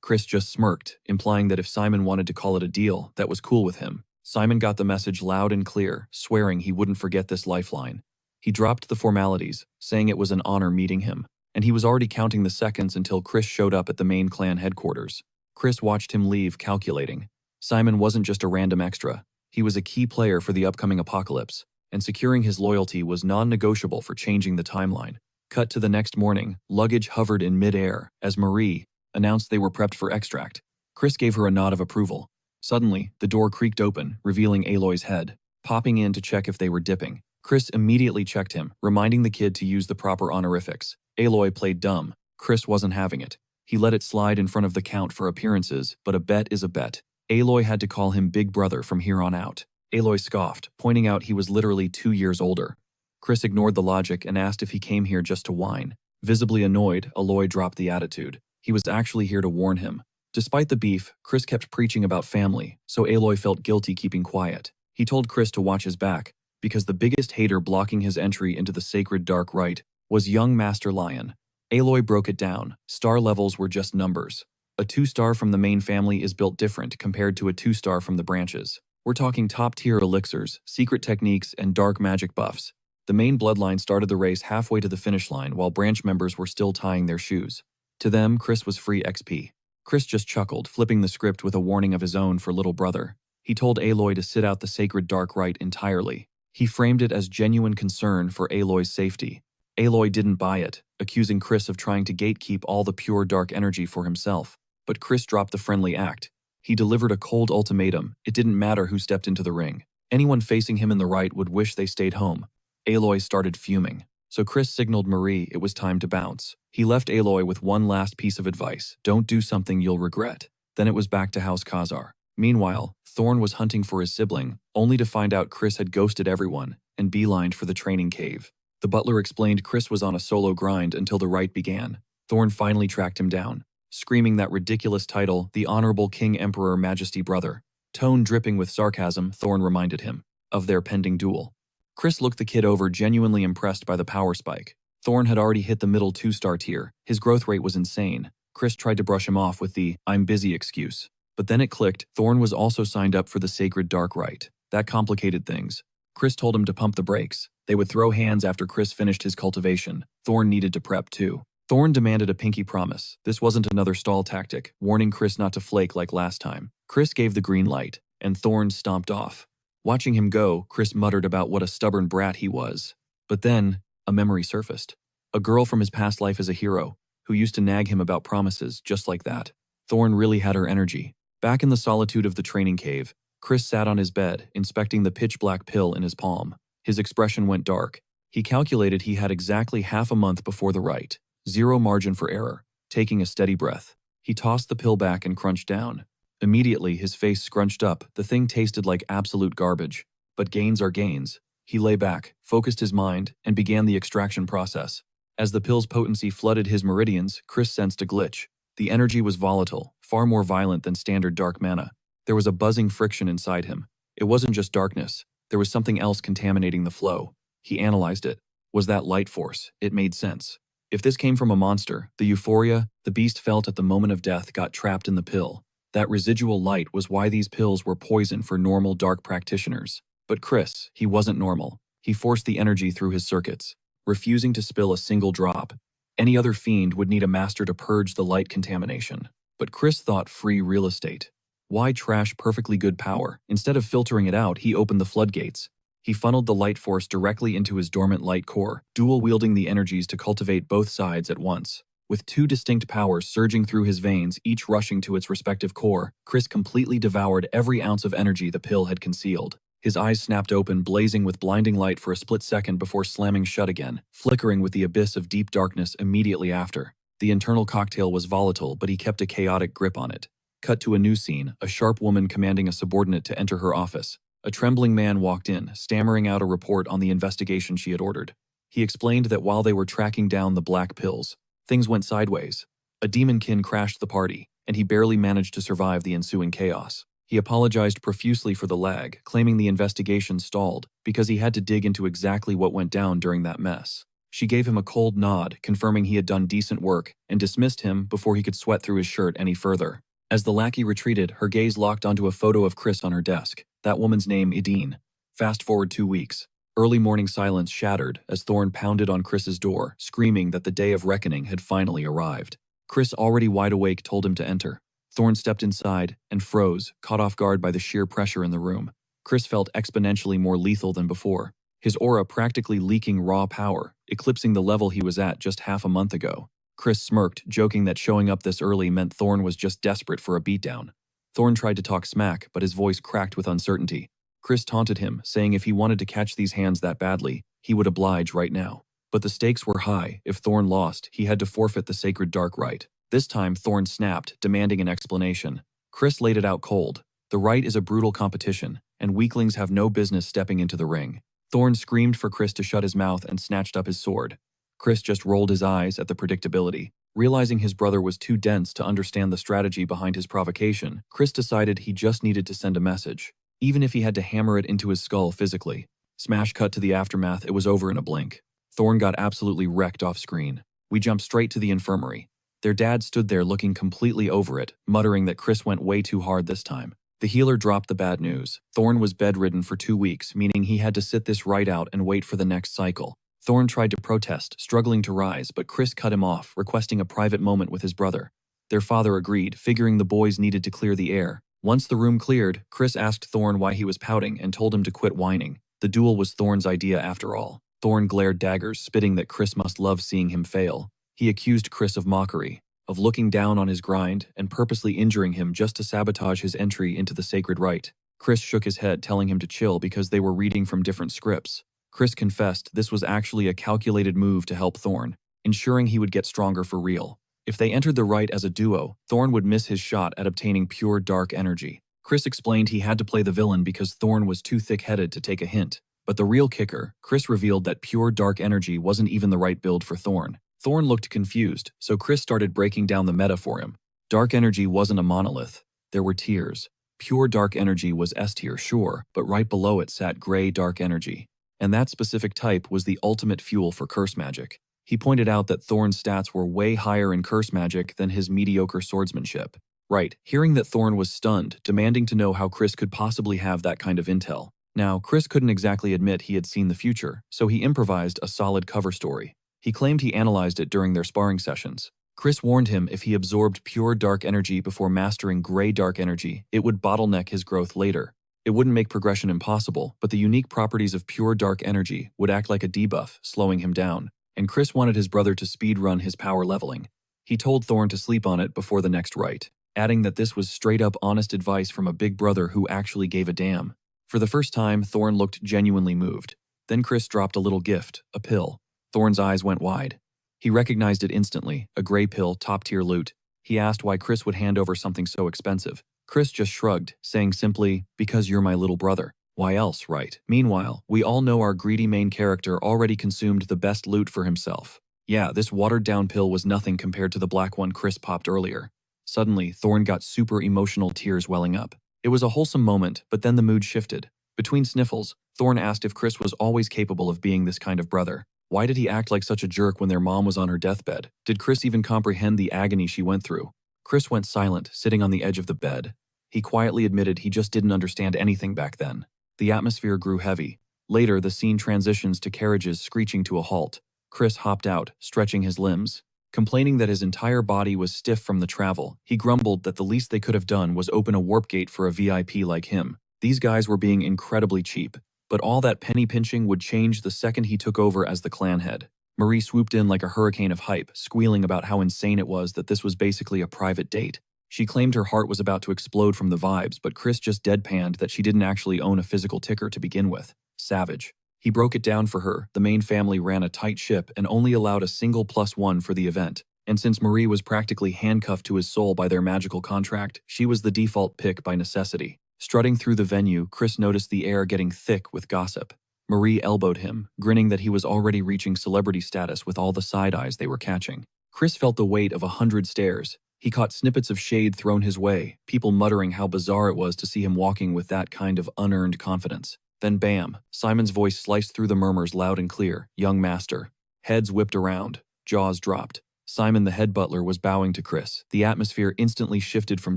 Chris just smirked, implying that if Simon wanted to call it a deal, that was cool with him. Simon got the message loud and clear, swearing he wouldn't forget this lifeline. He dropped the formalities, saying it was an honor meeting him, and he was already counting the seconds until Chris showed up at the main clan headquarters. Chris watched him leave, calculating. Simon wasn't just a random extra. He was a key player for the upcoming apocalypse, and securing his loyalty was non-negotiable for changing the timeline. Cut to the next morning, luggage hovered in mid-air as Marie announced they were prepped for extract. Chris gave her a nod of approval. Suddenly, the door creaked open, revealing Aloy's head. Popping in to check if they were dipping. Chris immediately checked him, reminding the kid to use the proper honorifics. Aloy played dumb. Chris wasn't having it. He let it slide in front of the Count for appearances, but a bet is a bet. Aloy had to call him Big Brother from here on out. Aloy scoffed, pointing out he was literally 2 years older. Chris ignored the logic and asked if he came here just to whine. Visibly annoyed, Aloy dropped the attitude. He was actually here to warn him. Despite the beef, Chris kept preaching about family, so Aloy felt guilty keeping quiet. He told Chris to watch his back, because the biggest hater blocking his entry into the sacred dark rite was young Master Lion. Aloy broke it down. Star levels were just numbers. A 2-star from the main family is built different compared to a 2-star from the branches. We're talking top-tier elixirs, secret techniques, and dark magic buffs. The main bloodline started the race halfway to the finish line while branch members were still tying their shoes. To them, Chris was free XP. Chris just chuckled, flipping the script with a warning of his own for little brother. He told Aloy to sit out the sacred dark rite entirely. He framed it as genuine concern for Aloy's safety. Aloy didn't buy it, accusing Chris of trying to gatekeep all the pure dark energy for himself. But Chris dropped the friendly act. He delivered a cold ultimatum. It didn't matter who stepped into the ring. Anyone facing him in the right would wish they stayed home. Aloy started fuming. So Chris signaled Marie it was time to bounce. He left Aloy with one last piece of advice. Don't do something you'll regret. Then it was back to House Khazar. Meanwhile, Thorn was hunting for his sibling, only to find out Chris had ghosted everyone and beelined for the training cave. The butler explained Chris was on a solo grind until the rite began. Thorn finally tracked him down, screaming that ridiculous title, the Honorable King Emperor Majesty Brother. Tone dripping with sarcasm, Thorn reminded him of their pending duel. Chris looked the kid over, genuinely impressed by the power spike. Thorn had already hit the middle 2-star tier. His growth rate was insane. Chris tried to brush him off with the "I'm busy" excuse. But then it clicked. Thorn was also signed up for the Sacred Dark Rite. That complicated things. Chris told him to pump the brakes. They would throw hands after Chris finished his cultivation. Thorn needed to prep too. Thorn demanded a pinky promise. This wasn't another stall tactic, warning Chris not to flake like last time. Chris gave the green light, and Thorn stomped off. Watching him go, Chris muttered about what a stubborn brat he was. But then, a memory surfaced. A girl from his past life as a hero, who used to nag him about promises just like that. Thorn really had her energy. Back in the solitude of the training cave, Chris sat on his bed, inspecting the pitch-black pill in his palm. His expression went dark. He calculated he had exactly half a month before the rite. Zero margin for error. Taking a steady breath, he tossed the pill back and crunched down. Immediately, his face scrunched up. The thing tasted like absolute garbage. But gains are gains. He lay back, focused his mind, and began the extraction process. As the pill's potency flooded his meridians, Chris sensed a glitch. The energy was volatile, far more violent than standard dark mana. There was a buzzing friction inside him. It wasn't just darkness. There was something else contaminating the flow. He analyzed it. Was that light force? It made sense. If this came from a monster, the euphoria the beast felt at the moment of death got trapped in the pill. That residual light was why these pills were poison for normal dark practitioners. But Chris, he wasn't normal. He forced the energy through his circuits, refusing to spill a single drop. Any other fiend would need a master to purge the light contamination. But Chris thought free real estate. Why trash perfectly good power? Instead of filtering it out, he opened the floodgates. He funneled the light force directly into his dormant light core, dual-wielding the energies to cultivate both sides at once. With two distinct powers surging through his veins, each rushing to its respective core, Chris completely devoured every ounce of energy the pill had concealed. His eyes snapped open, blazing with blinding light for a split second before slamming shut again, flickering with the abyss of deep darkness immediately after. The internal cocktail was volatile, but he kept a chaotic grip on it. Cut to a new scene, a sharp woman commanding a subordinate to enter her office. A trembling man walked in, stammering out a report on the investigation she had ordered. He explained that while they were tracking down the black pills, things went sideways. A demonkin crashed the party, and he barely managed to survive the ensuing chaos. He apologized profusely for the lag, claiming the investigation stalled because he had to dig into exactly what went down during that mess. She gave him a cold nod, confirming he had done decent work, and dismissed him before he could sweat through his shirt any further. As the lackey retreated, her gaze locked onto a photo of Chris on her desk. That woman's name, Ideen. Fast forward 2 weeks. Early morning silence shattered as Thorn pounded on Chris's door, screaming that the day of reckoning had finally arrived. Chris, already wide awake, told him to enter. Thorn stepped inside and froze, caught off guard by the sheer pressure in the room. Chris felt exponentially more lethal than before, his aura practically leaking raw power, eclipsing the level he was at just half a month ago. Chris smirked, joking that showing up this early meant Thorn was just desperate for a beatdown. Thorn tried to talk smack, but his voice cracked with uncertainty. Chris taunted him, saying if he wanted to catch these hands that badly, he would oblige right now. But the stakes were high. If Thorn lost, he had to forfeit the sacred dark rite. This time, Thorn snapped, demanding an explanation. Chris laid it out cold. The rite is a brutal competition, and weaklings have no business stepping into the ring. Thorn screamed for Chris to shut his mouth and snatched up his sword. Chris just rolled his eyes at the predictability. Realizing his brother was too dense to understand the strategy behind his provocation, Chris decided he just needed to send a message, even if he had to hammer it into his skull physically. Smash cut to the aftermath, it was over in a blink. Thorn got absolutely wrecked off screen. We jumped straight to the infirmary. Their dad stood there looking completely over it, muttering that Chris went way too hard this time. The healer dropped the bad news. Thorn was bedridden for 2 weeks, meaning he had to sit this right out and wait for the next cycle. Thorn tried to protest, struggling to rise, but Chris cut him off, requesting a private moment with his brother. Their father agreed, figuring the boys needed to clear the air. Once the room cleared, Chris asked Thorn why he was pouting and told him to quit whining. The duel was Thorn's idea after all. Thorn glared daggers, spitting that Chris must love seeing him fail. He accused Chris of mockery, of looking down on his grind and purposely injuring him just to sabotage his entry into the sacred rite. Chris shook his head, telling him to chill because they were reading from different scripts. Chris confessed this was actually a calculated move to help Thorn, ensuring he would get stronger for real. If they entered the rite as a duo, Thorn would miss his shot at obtaining pure dark energy. Chris explained he had to play the villain because Thorn was too thick-headed to take a hint. But the real kicker, Chris revealed that pure dark energy wasn't even the right build for Thorn. Thorn looked confused, so Chris started breaking down the meta for him. Dark energy wasn't a monolith. There were tiers. Pure dark energy was S tier, sure, but right below it sat gray dark energy. And that specific type was the ultimate fuel for curse magic. He pointed out that Thorn's stats were way higher in curse magic than his mediocre swordsmanship. Right, hearing that Thorn was stunned, demanding to know how Chris could possibly have that kind of intel. Now, Chris couldn't exactly admit he had seen the future, so he improvised a solid cover story. He claimed he analyzed it during their sparring sessions. Chris warned him if he absorbed pure dark energy before mastering gray dark energy, it would bottleneck his growth later. It wouldn't make progression impossible, but the unique properties of pure dark energy would act like a debuff, slowing him down. And Chris wanted his brother to speedrun his power leveling. He told Thorn to sleep on it before the next write, adding that this was straight-up honest advice from a big brother who actually gave a damn. For the first time, Thorn looked genuinely moved. Then Chris dropped a little gift, a pill. Thorn's eyes went wide. He recognized it instantly, a gray pill, top-tier loot. He asked why Chris would hand over something so expensive. Chris just shrugged, saying simply, "Because you're my little brother. Why else, right?" Meanwhile, we all know our greedy main character already consumed the best loot for himself. Yeah, this watered-down pill was nothing compared to the black one Chris popped earlier. Suddenly, Thorn got super emotional, tears welling up. It was a wholesome moment, but then the mood shifted. Between sniffles, Thorn asked if Chris was always capable of being this kind of brother. Why did he act like such a jerk when their mom was on her deathbed? Did Chris even comprehend the agony she went through? Chris went silent, sitting on the edge of the bed. He quietly admitted he just didn't understand anything back then. The atmosphere grew heavy. Later, the scene transitions to carriages screeching to a halt. Chris hopped out, stretching his limbs. Complaining that his entire body was stiff from the travel, he grumbled that the least they could have done was open a warp gate for a VIP like him. These guys were being incredibly cheap, but all that penny pinching would change the second he took over as the clan head. Marie swooped in like a hurricane of hype, squealing about how insane it was that this was basically a private date. She claimed her heart was about to explode from the vibes, but Chris just deadpanned that she didn't actually own a physical ticker to begin with. Savage. He broke it down for her. The main family ran a tight ship and only allowed a single +1 for the event. And since Marie was practically handcuffed to his soul by their magical contract, she was the default pick by necessity. Strutting through the venue, Chris noticed the air getting thick with gossip. Marie elbowed him, grinning that he was already reaching celebrity status with all the side eyes they were catching. Chris felt the weight of 100 stares. He caught snippets of shade thrown his way, people muttering how bizarre it was to see him walking with that kind of unearned confidence. Then bam, Simon's voice sliced through the murmurs loud and clear, "Young master." Heads whipped around, jaws dropped. Simon the head butler was bowing to Chris. The atmosphere instantly shifted from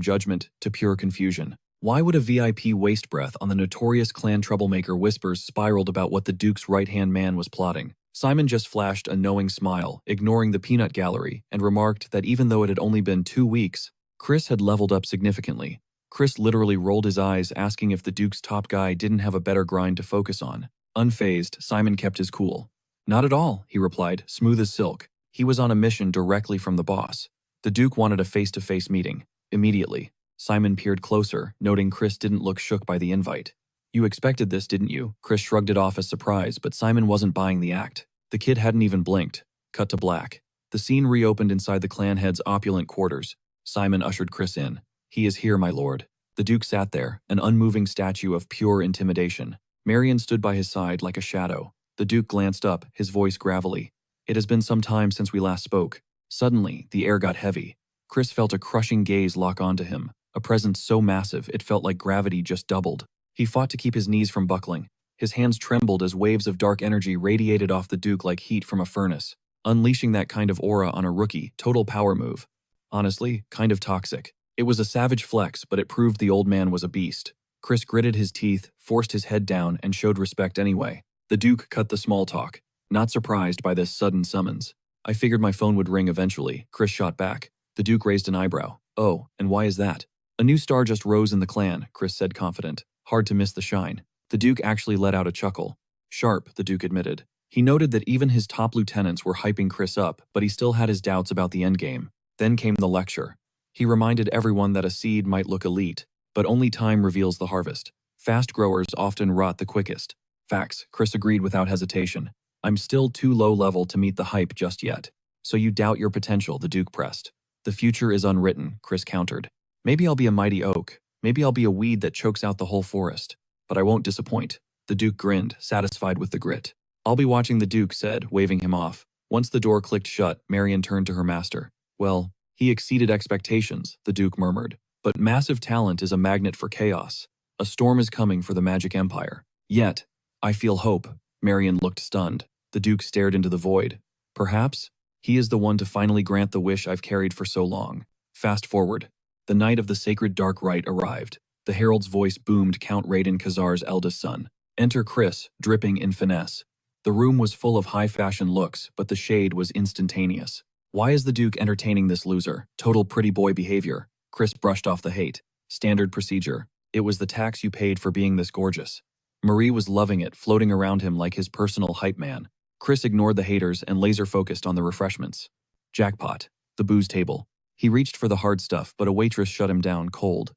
judgment to pure confusion. Why would a VIP waste breath on the notorious clan troublemaker? Whispers spiraled about what the Duke's right-hand man was plotting. Simon just flashed a knowing smile, ignoring the peanut gallery, and remarked that even though it had only been 2 weeks, Chris had leveled up significantly. Chris literally rolled his eyes, asking if the Duke's top guy didn't have a better grind to focus on. Unfazed, Simon kept his cool. "Not at all," he replied, smooth as silk. He was on a mission directly from the boss. The Duke wanted a face-to-face meeting. Immediately. Simon peered closer, noting Chris didn't look shook by the invite. "You expected this, didn't you?" Chris shrugged it off as surprise, but Simon wasn't buying the act. The kid hadn't even blinked. Cut to black. The scene reopened inside the clan head's opulent quarters. Simon ushered Chris in. "He is here, my lord." The Duke sat there, an unmoving statue of pure intimidation. Marion stood by his side like a shadow. The Duke glanced up, his voice gravelly. "It has been some time since we last spoke." Suddenly, the air got heavy. Chris felt a crushing gaze lock onto him, a presence so massive it felt like gravity just doubled. He fought to keep his knees from buckling. His hands trembled as waves of dark energy radiated off the Duke like heat from a furnace. Unleashing that kind of aura on a rookie, total power move. Honestly, kind of toxic. It was a savage flex, but it proved the old man was a beast. Chris gritted his teeth, forced his head down, and showed respect anyway. The Duke cut the small talk, not surprised by this sudden summons. "I figured my phone would ring eventually," Chris shot back. The Duke raised an eyebrow. "Oh, and why is that?" "A new star just rose in the clan," Chris said, confident. "Hard to miss the shine." The Duke actually let out a chuckle. "Sharp," the Duke admitted. He noted that even his top lieutenants were hyping Chris up, but he still had his doubts about the endgame. Then came the lecture. He reminded everyone that a seed might look elite, but only time reveals the harvest. Fast growers often rot the quickest. Facts, Chris agreed without hesitation. "I'm still too low level to meet the hype just yet." "So you doubt your potential," the Duke pressed. "The future is unwritten," Chris countered. "Maybe I'll be a mighty oak. Maybe I'll be a weed that chokes out the whole forest. But I won't disappoint." The Duke grinned, satisfied with the grit. I'll be watching, the Duke said, waving him off. Once the door clicked shut, Marion turned to her master. Well, he exceeded expectations, the Duke murmured. But massive talent is a magnet for chaos. A storm is coming for the Magic Empire. Yet, I feel hope. Marion looked stunned. The Duke stared into the void. Perhaps he is the one to finally grant the wish I've carried for so long. Fast forward. The night of the sacred dark rite arrived. The herald's voice boomed Count Raiden Khazar's eldest son. Enter Chris, dripping in finesse. The room was full of high-fashion looks, but the shade was instantaneous. Why is the Duke entertaining this loser? Total pretty boy behavior. Chris brushed off the hate. Standard procedure. It was the tax you paid for being this gorgeous. Marie was loving it, floating around him like his personal hype man. Chris ignored the haters and laser-focused on the refreshments. Jackpot. The booze table. He reached for the hard stuff, but a waitress shut him down cold.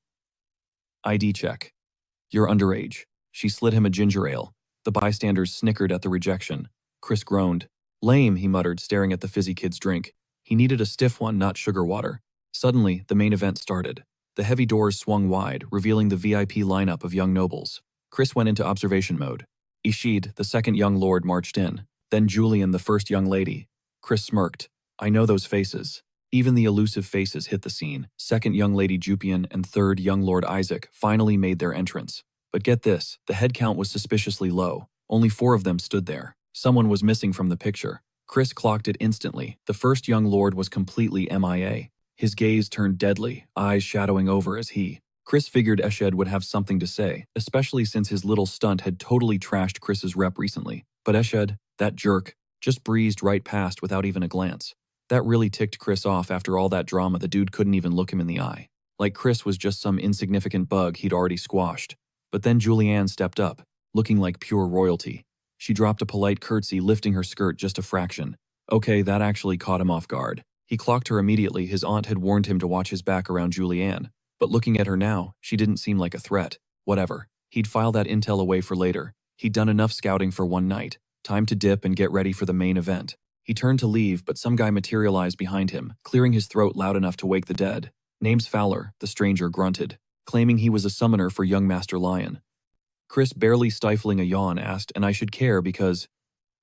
ID check. You're underage. She slid him a ginger ale. The bystanders snickered at the rejection. Chris groaned. Lame, he muttered, staring at the fizzy kid's drink. He needed a stiff one, not sugar water. Suddenly, the main event started. The heavy doors swung wide, revealing the VIP lineup of young nobles. Chris went into observation mode. Ishid, the second young lord, marched in. Then Julian, the first young lady. Chris smirked. I know those faces. Even the elusive faces hit the scene. Second young lady Jupian and third young lord Isaac finally made their entrance. But get this, the head count was suspiciously low. Only 4 of them stood there. Someone was missing from the picture. Chris clocked it instantly. The first young lord was completely MIA. His gaze turned deadly, eyes shadowing over as Chris figured Eshed would have something to say, especially since his little stunt had totally trashed Chris's rep recently. But Eshed, that jerk, just breezed right past without even a glance. That really ticked Chris off. After all that drama, the dude couldn't even look him in the eye. Like Chris was just some insignificant bug he'd already squashed. But then Julianne stepped up, looking like pure royalty. She dropped a polite curtsy, lifting her skirt just a fraction. Okay, that actually caught him off guard. He clocked her immediately. His aunt had warned him to watch his back around Julianne. But looking at her now, she didn't seem like a threat. Whatever. He'd file that intel away for later. He'd done enough scouting for one night. Time to dip and get ready for the main event. He turned to leave, but some guy materialized behind him, clearing his throat loud enough to wake the dead. Name's Fowler, the stranger grunted, claiming he was a summoner for young Master Lion. Chris, barely stifling a yawn, asked, and I should care because…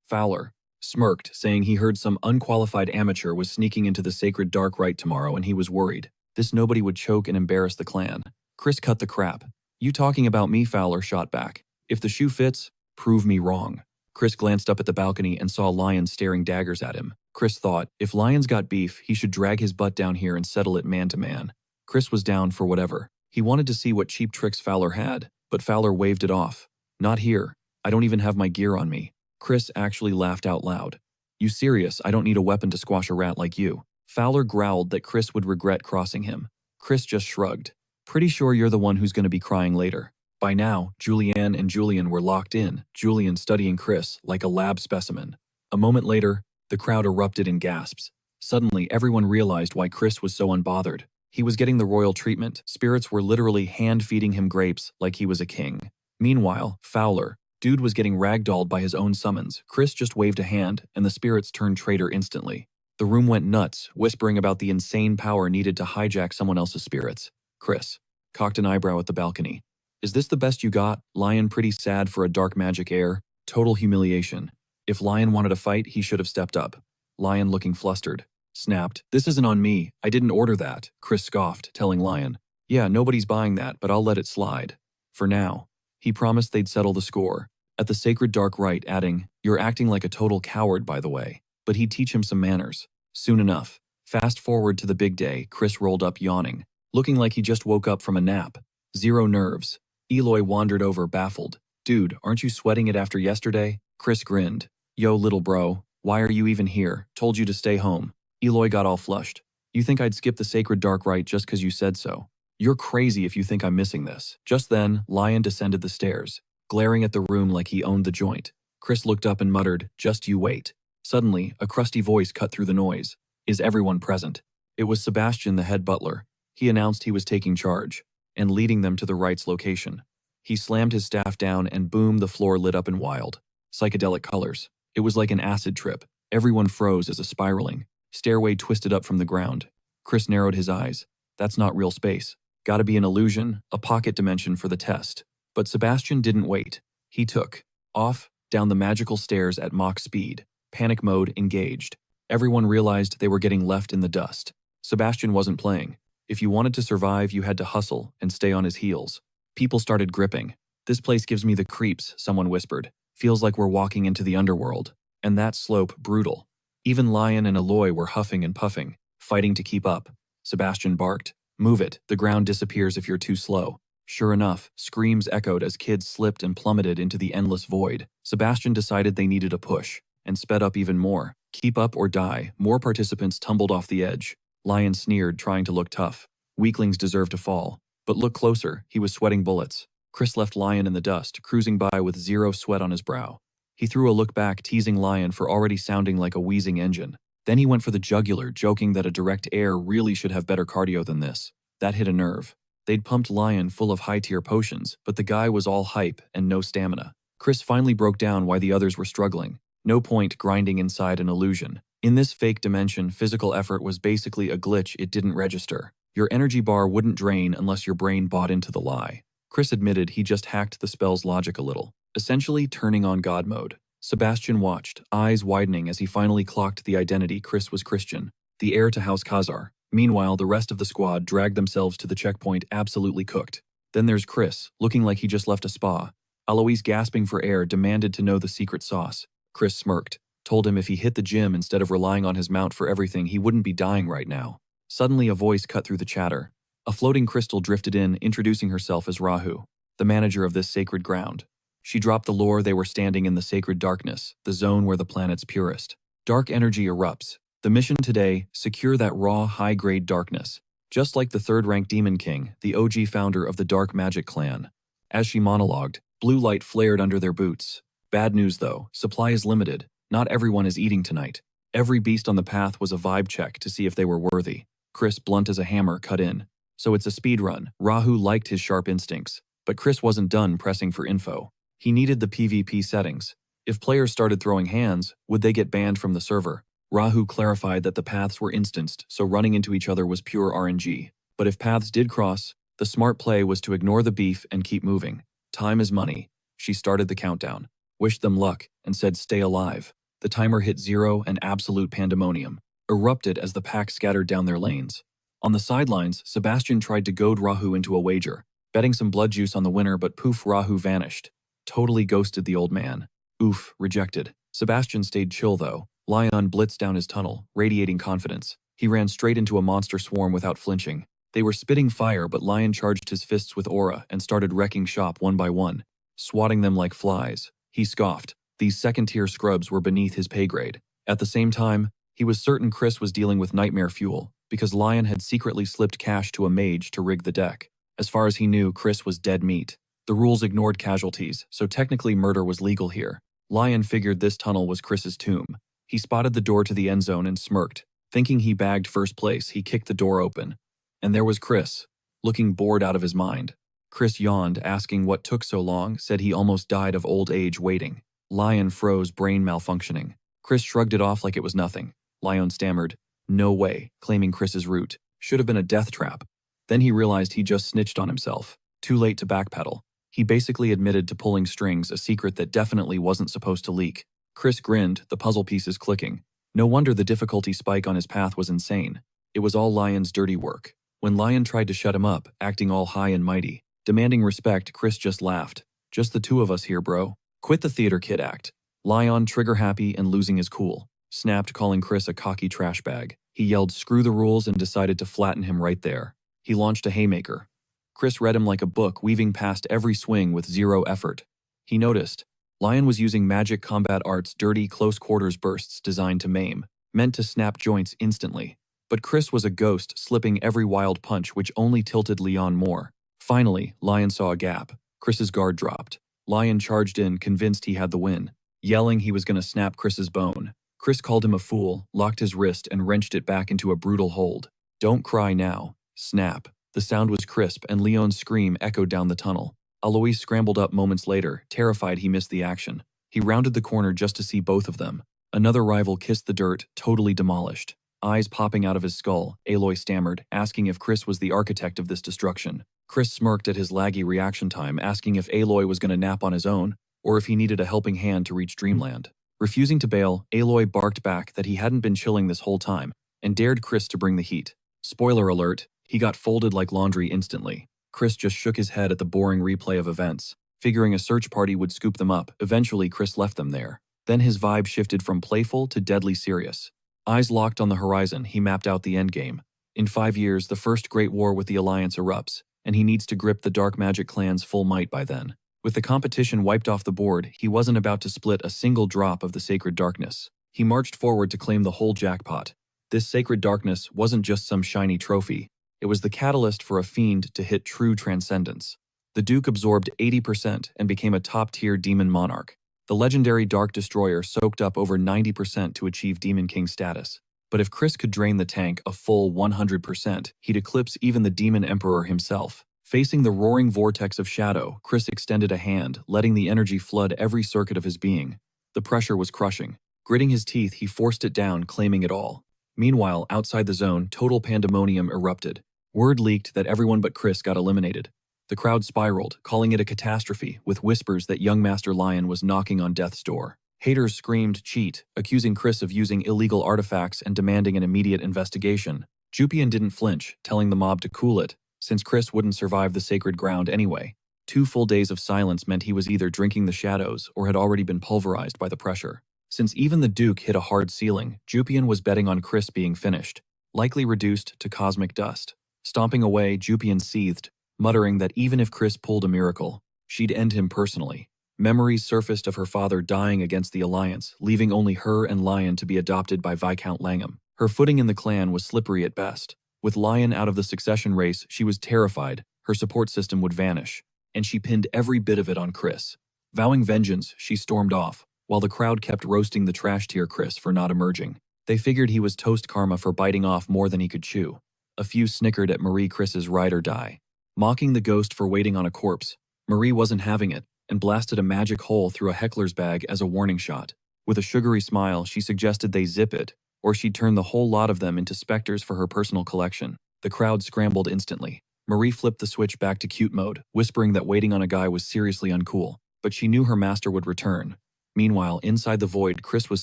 Fowler smirked, saying he heard some unqualified amateur was sneaking into the sacred dark rite tomorrow and he was worried. This nobody would choke and embarrass the clan. Chris cut the crap. You talking about me? Fowler shot back. If the shoe fits, prove me wrong. Chris glanced up at the balcony and saw Lion staring daggers at him. Chris thought, if Lion's got beef, he should drag his butt down here and settle it man to man. Chris was down for whatever. He wanted to see what cheap tricks Fowler had, but Fowler waved it off. Not here. I don't even have my gear on me. Chris actually laughed out loud. You serious? I don't need a weapon to squash a rat like you. Fowler growled that Chris would regret crossing him. Chris just shrugged. Pretty sure you're the one who's going to be crying later. By now, Julianne and Julian were locked in, Julian studying Chris like a lab specimen. A moment later, the crowd erupted in gasps. Suddenly, everyone realized why Chris was so unbothered. He was getting the royal treatment. Spirits were literally hand-feeding him grapes like he was a king. Meanwhile, Fowler, dude was getting ragdolled by his own summons. Chris just waved a hand, and the spirits turned traitor instantly. The room went nuts, whispering about the insane power needed to hijack someone else's spirits. Chris cocked an eyebrow at the balcony. Is this the best you got? Lion pretty sad for a dark magic heir. Total humiliation. If Lion wanted to fight, he should have stepped up. Lion, looking flustered, snapped. This isn't on me. I didn't order that. Chris scoffed, telling Lion. Yeah, nobody's buying that, but I'll let it slide. For now. He promised they'd settle the score. At the sacred dark rite, adding, you're acting like a total coward, by the way. But he'd teach him some manners. Soon enough. Fast forward to the big day. Chris rolled up yawning, looking like he just woke up from a nap. Zero nerves. Eloy wandered over, baffled. Dude, aren't you sweating it after yesterday? Chris grinned. Yo, little bro, why are you even here? Told you to stay home. Eloy got all flushed. You think I'd skip the sacred dark rite just because you said so? You're crazy if you think I'm missing this. Just then, Lion descended the stairs, glaring at the room like he owned the joint. Chris looked up and muttered, just you wait. Suddenly, a crusty voice cut through the noise. Is everyone present? It was Sebastian, the head butler. He announced he was taking charge and leading them to the rite's location. He slammed his staff down and boom, the floor lit up in wild, psychedelic colors. It was like an acid trip. Everyone froze as a spiraling stairway twisted up from the ground. Chris narrowed his eyes. That's not real space. Gotta be an illusion, a pocket dimension for the test. But Sebastian didn't wait. He took off down the magical stairs at Mach speed, panic mode engaged. Everyone realized they were getting left in the dust. Sebastian wasn't playing. If you wanted to survive, you had to hustle and stay on his heels. People started gripping. "This place gives me the creeps," someone whispered. "Feels like we're walking into the underworld." And that slope brutal. Even Lion and Aloy were huffing and puffing, fighting to keep up. Sebastian barked, "Move it, the ground disappears if you're too slow." Sure enough, screams echoed as kids slipped and plummeted into the endless void. Sebastian decided they needed a push, and sped up even more. Keep up or die. More participants tumbled off the edge. Lion sneered, trying to look tough. Weaklings deserve to fall. But look closer, he was sweating bullets. Chris left Lion in the dust, cruising by with zero sweat on his brow. He threw a look back, teasing Lion for already sounding like a wheezing engine. Then he went for the jugular, joking that a direct air really should have better cardio than this. That hit a nerve. They'd pumped Lion full of high-tier potions, but the guy was all hype and no stamina. Chris finally broke down why the others were struggling. No point grinding inside an illusion. In this fake dimension, physical effort was basically a glitch. It didn't register. Your energy bar wouldn't drain unless your brain bought into the lie. Chris admitted he just hacked the spell's logic a little, essentially turning on God mode. Sebastian watched, eyes widening as he finally clocked the identity. Chris was Christian, the heir to House Khazar. Meanwhile, the rest of the squad dragged themselves to the checkpoint absolutely cooked. Then there's Chris, looking like he just left a spa. Alois, gasping for air, demanded to know the secret sauce. Chris smirked, told him if he hit the gym instead of relying on his mount for everything, he wouldn't be dying right now. Suddenly, a voice cut through the chatter. A floating crystal drifted in, introducing herself as Rahu, the manager of this sacred ground. She dropped the lore. They were standing in the sacred darkness, the zone where the planet's purest. Dark energy erupts. The mission today, secure that raw, high-grade darkness. Just like the third-rank Demon King, the OG founder of the Dark Magic clan. As she monologued, blue light flared under their boots. Bad news though, supply is limited. Not everyone is eating tonight. Every beast on the path was a vibe check to see if they were worthy. Chris, blunt as a hammer, cut in. So it's a speed run. Rahu liked his sharp instincts. But Chris wasn't done pressing for info. He needed the PvP settings. If players started throwing hands, would they get banned from the server? Rahu clarified that the paths were instanced, so running into each other was pure RNG. But if paths did cross, the smart play was to ignore the beef and keep moving. Time is money. She started the countdown, wished them luck, and said stay alive. The timer hit 0 and absolute pandemonium erupted as the pack scattered down their lanes. On the sidelines, Sebastian tried to goad Rahu into a wager, betting some blood juice on the winner, but poof, Rahu vanished. Totally ghosted the old man. Oof, rejected. Sebastian stayed chill though. Lion blitzed down his tunnel, radiating confidence. He ran straight into a monster swarm without flinching. They were spitting fire, but Lion charged his fists with aura and started wrecking shop one by one, swatting them like flies. He scoffed. These second-tier scrubs were beneath his pay grade. At the same time, he was certain Chris was dealing with nightmare fuel, because Lion had secretly slipped cash to a mage to rig the deck. As far as he knew, Chris was dead meat. The rules ignored casualties, so technically murder was legal here. Lion figured this tunnel was Chris's tomb. He spotted the door to the end zone and smirked. Thinking he bagged first place, he kicked the door open. And there was Chris, looking bored out of his mind. Chris yawned, asking what took so long, said he almost died of old age waiting. Lion froze, brain malfunctioning. Chris shrugged it off like it was nothing. Lion stammered, "No way," claiming Chris's route. Should have been a death trap. Then he realized he just snitched on himself. Too late to backpedal. He basically admitted to pulling strings, a secret that definitely wasn't supposed to leak. Chris grinned, the puzzle pieces clicking. No wonder the difficulty spike on his path was insane. It was all Lion's dirty work. When Lion tried to shut him up, acting all high and mighty, demanding respect, Chris just laughed. "Just the two of us here, bro. Quit the theater kid act." Lion, trigger-happy and losing his cool, snapped, calling Chris a cocky trash bag. He yelled, "Screw the rules," and decided to flatten him right there. He launched a haymaker. Chris read him like a book, weaving past every swing with zero effort. He noticed Lion was using magic combat arts, dirty close-quarters bursts designed to maim, meant to snap joints instantly. But Chris was a ghost, slipping every wild punch, which only tilted Leon more. Finally, Lion saw a gap. Chris's guard dropped. Lion charged in, convinced he had the win, yelling he was going to snap Chris's bone. Chris called him a fool, locked his wrist, and wrenched it back into a brutal hold. "Don't cry now." Snap. The sound was crisp, and Leon's scream echoed down the tunnel. Alois scrambled up moments later, terrified he missed the action. He rounded the corner just to see both of them. Another rival kissed the dirt, totally demolished. Eyes popping out of his skull, Aloy stammered, asking if Chris was the architect of this destruction. Chris smirked at his laggy reaction time, asking if Aloy was going to nap on his own. or if he needed a helping hand to reach dreamland. Refusing to bail, Aloy barked back that he hadn't been chilling this whole time, and dared Chris to bring the heat. Spoiler alert, he got folded like laundry instantly. Chris just shook his head at the boring replay of events, figuring a search party would scoop them up. Eventually, Chris left them there. Then his vibe shifted from playful to deadly serious. Eyes locked on the horizon, he mapped out the endgame. In 5 years, the first great war with the Alliance erupts, and he needs to grip the Dark Magic clan's full might by then. With the competition wiped off the board, he wasn't about to split a single drop of the sacred darkness. He marched forward to claim the whole jackpot. This sacred darkness wasn't just some shiny trophy. It was the catalyst for a fiend to hit true transcendence. The Duke absorbed 80% and became a top-tier demon monarch. The legendary Dark Destroyer soaked up over 90% to achieve Demon King status. But if Chris could drain the tank a full 100%, he'd eclipse even the Demon Emperor himself. Facing the roaring vortex of shadow, Chris extended a hand, letting the energy flood every circuit of his being. The pressure was crushing. Gritting his teeth, he forced it down, claiming it all. Meanwhile, outside the zone, total pandemonium erupted. Word leaked that everyone but Chris got eliminated. The crowd spiraled, calling it a catastrophe, with whispers that young Master Lion was knocking on death's door. Haters screamed cheat, accusing Chris of using illegal artifacts and demanding an immediate investigation. Jupian didn't flinch, telling the mob to cool it, since Chris wouldn't survive the sacred ground anyway. 2 full days of silence meant he was either drinking the shadows or had already been pulverized by the pressure. Since even the Duke hit a hard ceiling, Jupian was betting on Chris being finished, likely reduced to cosmic dust. Stomping away, Jupian seethed, muttering that even if Chris pulled a miracle, she'd end him personally. Memories surfaced of her father dying against the Alliance, leaving only her and Lion to be adopted by Viscount Langham. Her footing in the clan was slippery at best. With Lion out of the succession race, she was terrified her support system would vanish, and she pinned every bit of it on Chris. Vowing vengeance, she stormed off, while the crowd kept roasting the trash-tier Chris for not emerging. They figured he was toast karma for biting off more than he could chew. A few snickered at Marie Chris's ride or die. Mocking the ghost for waiting on a corpse, Marie wasn't having it, and blasted a magic hole through a heckler's bag as a warning shot. With a sugary smile, she suggested they zip it, or she'd turn the whole lot of them into specters for her personal collection. The crowd scrambled instantly. Marie flipped the switch back to cute mode, whispering that waiting on a guy was seriously uncool, but she knew her master would return. Meanwhile, inside the void, Chris was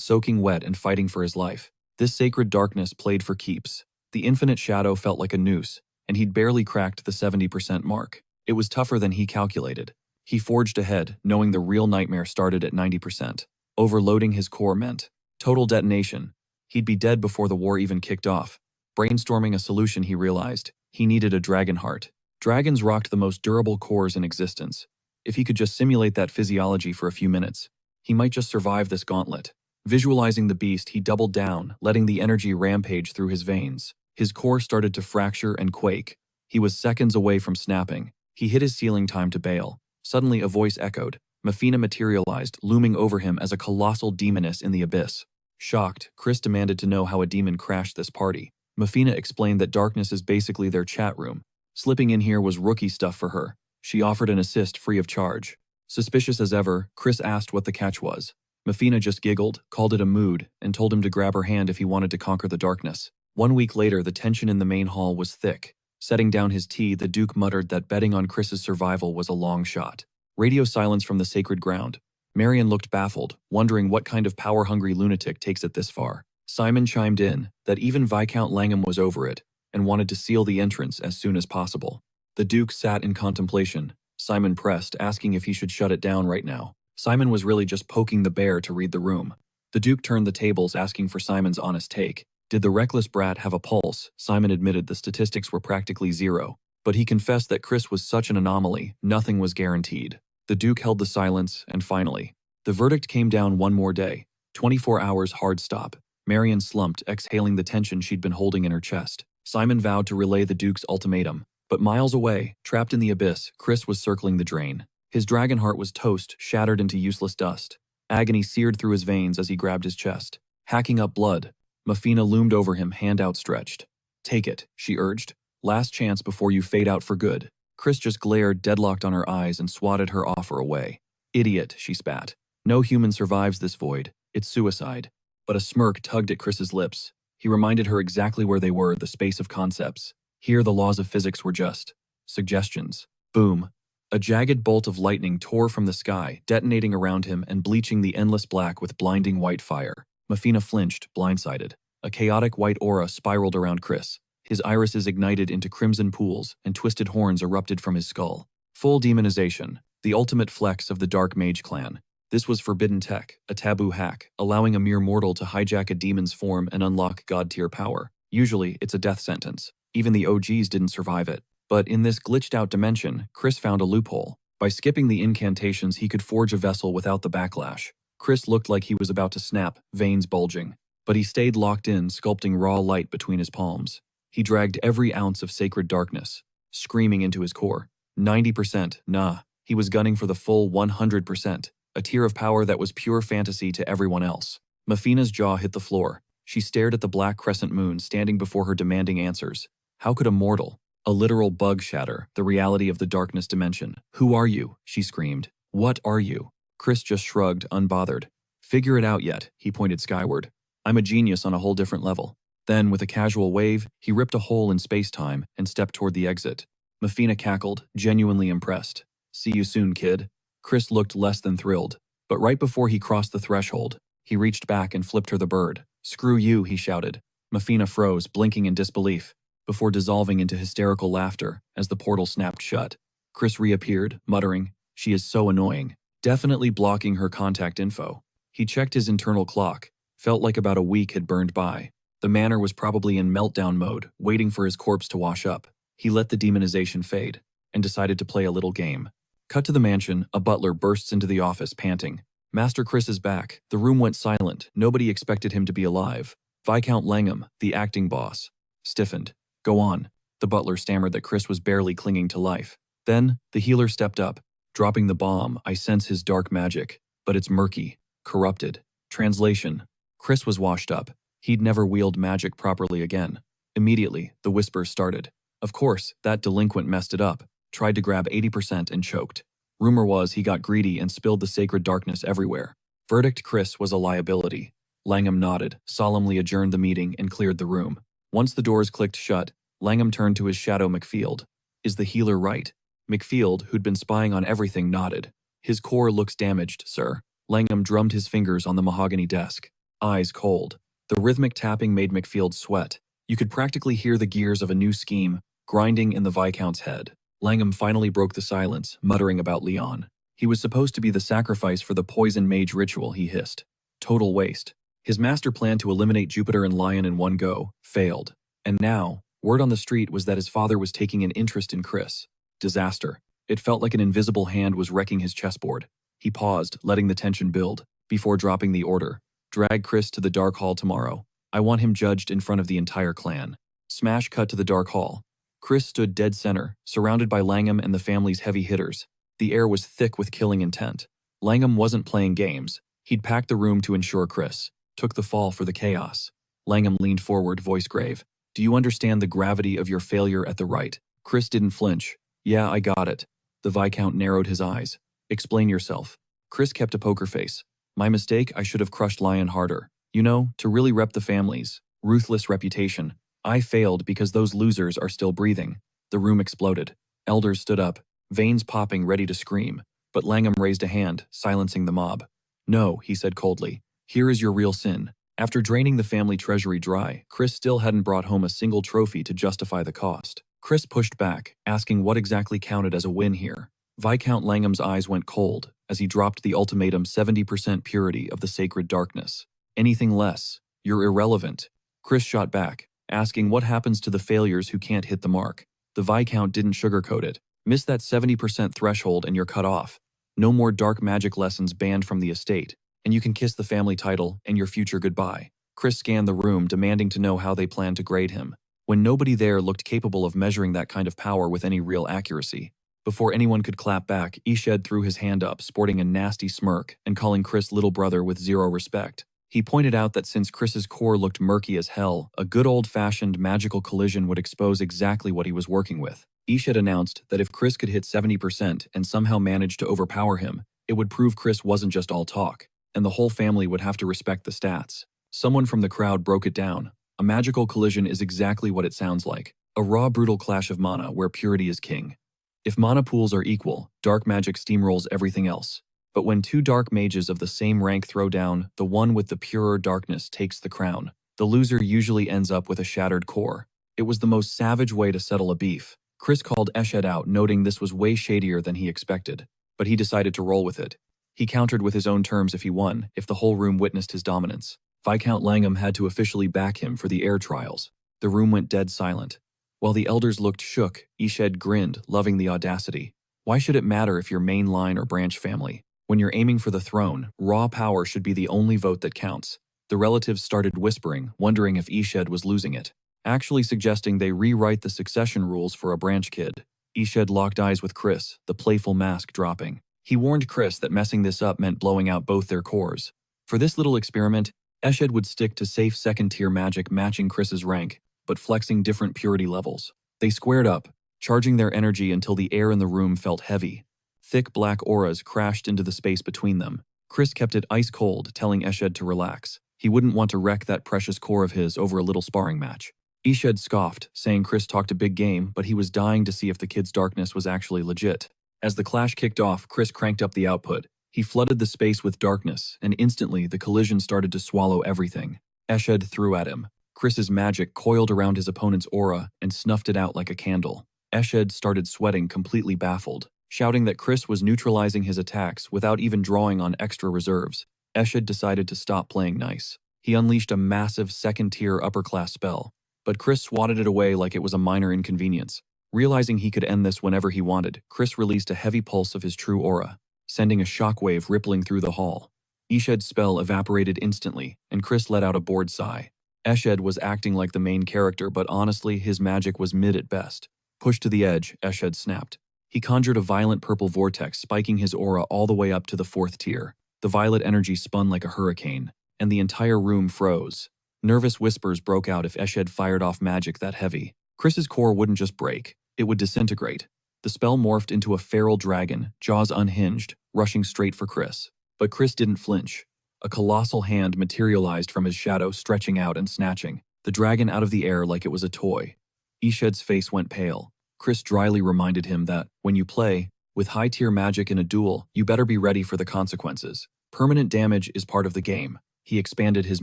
soaking wet and fighting for his life. This sacred darkness played for keeps. The infinite shadow felt like a noose, and he'd barely cracked the 70% mark. It was tougher than he calculated. He forged ahead, knowing the real nightmare started at 90%. Overloading his core meant total detonation. He'd be dead before the war even kicked off. Brainstorming a solution, he realized he needed a dragon heart. Dragons rocked the most durable cores in existence. If he could just simulate that physiology for a few minutes, he might just survive this gauntlet. Visualizing the beast, he doubled down, letting the energy rampage through his veins. His core started to fracture and quake. He was seconds away from snapping. He hit his ceiling time to bail. Suddenly a voice echoed. Mafina materialized, looming over him as a colossal demoness in the abyss. Shocked, Chris demanded to know how a demon crashed this party. Mafina explained that darkness is basically their chat room. Slipping in here was rookie stuff for her. She offered an assist free of charge. Suspicious as ever, Chris asked what the catch was. Mafina just giggled, called it a mood, and told him to grab her hand if he wanted to conquer the darkness. 1 week later, the tension in the main hall was thick. Setting down his tea, the Duke muttered that betting on Chris's survival was a long shot. Radio silence from the sacred ground. Marion looked baffled, wondering what kind of power-hungry lunatic takes it this far. Simon chimed in that even Viscount Langham was over it and wanted to seal the entrance as soon as possible. The Duke sat in contemplation. Simon pressed, asking if he should shut it down right now. Simon was really just poking the bear to read the room. The Duke turned the tables, asking for Simon's honest take. Did the reckless brat have a pulse? Simon admitted the statistics were practically zero, but he confessed that Chris was such an anomaly, nothing was guaranteed. The Duke held the silence, and finally, the verdict came down one more day. 24 hours hard stop. Marion slumped, exhaling the tension she'd been holding in her chest. Simon vowed to relay the Duke's ultimatum, but miles away, trapped in the abyss, Chris was circling the drain. His dragon heart was toast, shattered into useless dust. Agony seared through his veins as he grabbed his chest. Hacking up blood, Mafina loomed over him, hand outstretched. "Take it," she urged. "Last chance before you fade out for good." Chris just glared, deadlocked on her eyes, and swatted her offer away. "Idiot," she spat. "No human survives this void. It's suicide." But a smirk tugged at Chris's lips. He reminded her exactly where they were, the space of concepts. Here the laws of physics were just suggestions. Boom. A jagged bolt of lightning tore from the sky, detonating around him and bleaching the endless black with blinding white fire. Mafina flinched, blindsided. A chaotic white aura spiraled around Chris. His irises ignited into crimson pools, and twisted horns erupted from his skull. Full demonization, the ultimate flex of the Dark Mage clan. This was forbidden tech, a taboo hack, allowing a mere mortal to hijack a demon's form and unlock god-tier power. Usually, it's a death sentence. Even the OGs didn't survive it. But in this glitched-out dimension, Chris found a loophole. By skipping the incantations, he could forge a vessel without the backlash. Chris looked like he was about to snap, veins bulging. But he stayed locked in, sculpting raw light between his palms. He dragged every ounce of sacred darkness, screaming into his core. 90%, nah. He was gunning for the full 100%, a tier of power that was pure fantasy to everyone else. Mafina's jaw hit the floor. She stared at the black crescent moon standing before her, demanding answers. How could a mortal, a literal bug, shatter the reality of the darkness dimension? Who are you? She screamed. What are you? Chris just shrugged, unbothered. Figure it out yet, he pointed skyward. I'm a genius on a whole different level. Then, with a casual wave, he ripped a hole in space-time and stepped toward the exit. Mafina cackled, genuinely impressed. See you soon, kid. Chris looked less than thrilled. But right before he crossed the threshold, he reached back and flipped her the bird. Screw you, he shouted. Mafina froze, blinking in disbelief, before dissolving into hysterical laughter as the portal snapped shut. Chris reappeared, muttering, she is so annoying, definitely blocking her contact info. He checked his internal clock, felt like about a week had burned by. The manor was probably in meltdown mode, waiting for his corpse to wash up. He let the demonization fade, and decided to play a little game. Cut to the mansion, a butler bursts into the office, panting. Master Chris is back. The room went silent. Nobody expected him to be alive. Viscount Langham, the acting boss, stiffened. Go on. The butler stammered that Chris was barely clinging to life. Then, the healer stepped up. Dropping the bomb, I sense his dark magic, but it's murky, corrupted. Translation. Chris was washed up. He'd never wield magic properly again. Immediately, the whispers started. Of course, that delinquent messed it up, tried to grab 80% and choked. Rumor was he got greedy and spilled the sacred darkness everywhere. Verdict: Chris was a liability. Langham nodded, solemnly adjourned the meeting and cleared the room. Once the doors clicked shut, Langham turned to his shadow McField. Is the healer right? McField, who'd been spying on everything, nodded. His core looks damaged, sir. Langham drummed his fingers on the mahogany desk, eyes cold. The rhythmic tapping made McField sweat. You could practically hear the gears of a new scheme grinding in the Viscount's head. Langham finally broke the silence, muttering about Leon. He was supposed to be the sacrifice for the poison mage ritual, he hissed. Total waste. His master plan to eliminate Jupiter and Lion in one go failed. And now, word on the street was that his father was taking an interest in Chris. Disaster. It felt like an invisible hand was wrecking his chessboard. He paused, letting the tension build, before dropping the order. Drag Chris to the Dark Hall tomorrow. I want him judged in front of the entire clan. Smash cut to the Dark Hall. Chris stood dead center, surrounded by Langham and the family's heavy hitters. The air was thick with killing intent. Langham wasn't playing games. He'd packed the room to ensure Chris took the fall for the chaos. Langham leaned forward, voice grave. Do you understand the gravity of your failure at the right? Chris didn't flinch. Yeah, I got it. The Viscount narrowed his eyes. Explain yourself. Chris kept a poker face. My mistake, I should have crushed Lion harder. You know, to really rep the family's ruthless reputation. I failed because those losers are still breathing. The room exploded. Elders stood up, veins popping, ready to scream. But Langham raised a hand, silencing the mob. No, he said coldly. Here is your real sin. After draining the family treasury dry, Chris still hadn't brought home a single trophy to justify the cost. Chris pushed back, asking what exactly counted as a win here. Viscount Langham's eyes went cold as he dropped the ultimatum: 70% purity of the sacred darkness. Anything less, you're irrelevant. Chris shot back, asking what happens to the failures who can't hit the mark. The Viscount didn't sugarcoat it. Miss that 70% threshold and you're cut off. No more dark magic lessons banned from the estate, and you can kiss the family title and your future goodbye. Chris scanned the room, demanding to know how they planned to grade him, when nobody there looked capable of measuring that kind of power with any real accuracy. Before anyone could clap back, Ished threw his hand up, sporting a nasty smirk and calling Chris little brother with zero respect. He pointed out that since Chris's core looked murky as hell, a good old-fashioned magical collision would expose exactly what he was working with. Ished announced that if Chris could hit 70% and somehow manage to overpower him, it would prove Chris wasn't just all talk, and the whole family would have to respect the stats. Someone from the crowd broke it down. A magical collision is exactly what it sounds like. A raw, brutal clash of mana where purity is king. If mana pools are equal, dark magic steamrolls everything else. But when two dark mages of the same rank throw down, the one with the purer darkness takes the crown. The loser usually ends up with a shattered core. It was the most savage way to settle a beef. Chris called Eshed out, noting this was way shadier than he expected. But he decided to roll with it. He countered with his own terms if he won, if the whole room witnessed his dominance. Viscount Langham had to officially back him for the air trials. The room went dead silent. While the elders looked shook, Eshed grinned, loving the audacity. Why should it matter if you're main line or branch family? When you're aiming for the throne, raw power should be the only vote that counts. The relatives started whispering, wondering if Eshed was losing it, actually suggesting they rewrite the succession rules for a branch kid. Eshed locked eyes with Chris, the playful mask dropping. He warned Chris that messing this up meant blowing out both their cores. For this little experiment, Eshed would stick to safe second-tier magic matching Chris's rank, but flexing different purity levels. They squared up, charging their energy until the air in the room felt heavy. Thick black auras crashed into the space between them. Chris kept it ice cold, telling Eshed to relax. He wouldn't want to wreck that precious core of his over a little sparring match. Eshed scoffed, saying Chris talked a big game, but he was dying to see if the kid's darkness was actually legit. As the clash kicked off, Chris cranked up the output. He flooded the space with darkness, and instantly the collision started to swallow everything. Eshed threw at him. Chris's magic coiled around his opponent's aura and snuffed it out like a candle. Eshed started sweating, completely baffled, shouting that Chris was neutralizing his attacks without even drawing on extra reserves. Eshed decided to stop playing nice. He unleashed a massive second-tier upper-class spell, but Chris swatted it away like it was a minor inconvenience. Realizing he could end this whenever he wanted, Chris released a heavy pulse of his true aura, sending a shockwave rippling through the hall. Eshed's spell evaporated instantly, and Chris let out a bored sigh. Eshed was acting like the main character, but honestly, his magic was mid at best. Pushed to the edge, Eshed snapped. He conjured a violent purple vortex, spiking his aura all the way up to the 4th tier. The violet energy spun like a hurricane, and the entire room froze. Nervous whispers broke out if Eshed fired off magic that heavy. Chris's core wouldn't just break, it would disintegrate. The spell morphed into a feral dragon, jaws unhinged, rushing straight for Chris. But Chris didn't flinch. A colossal hand materialized from his shadow, stretching out and snatching the dragon out of the air like it was a toy. Eshed's face went pale. Chris dryly reminded him that, when you play with high-tier magic in a duel, you better be ready for the consequences. Permanent damage is part of the game. He expanded his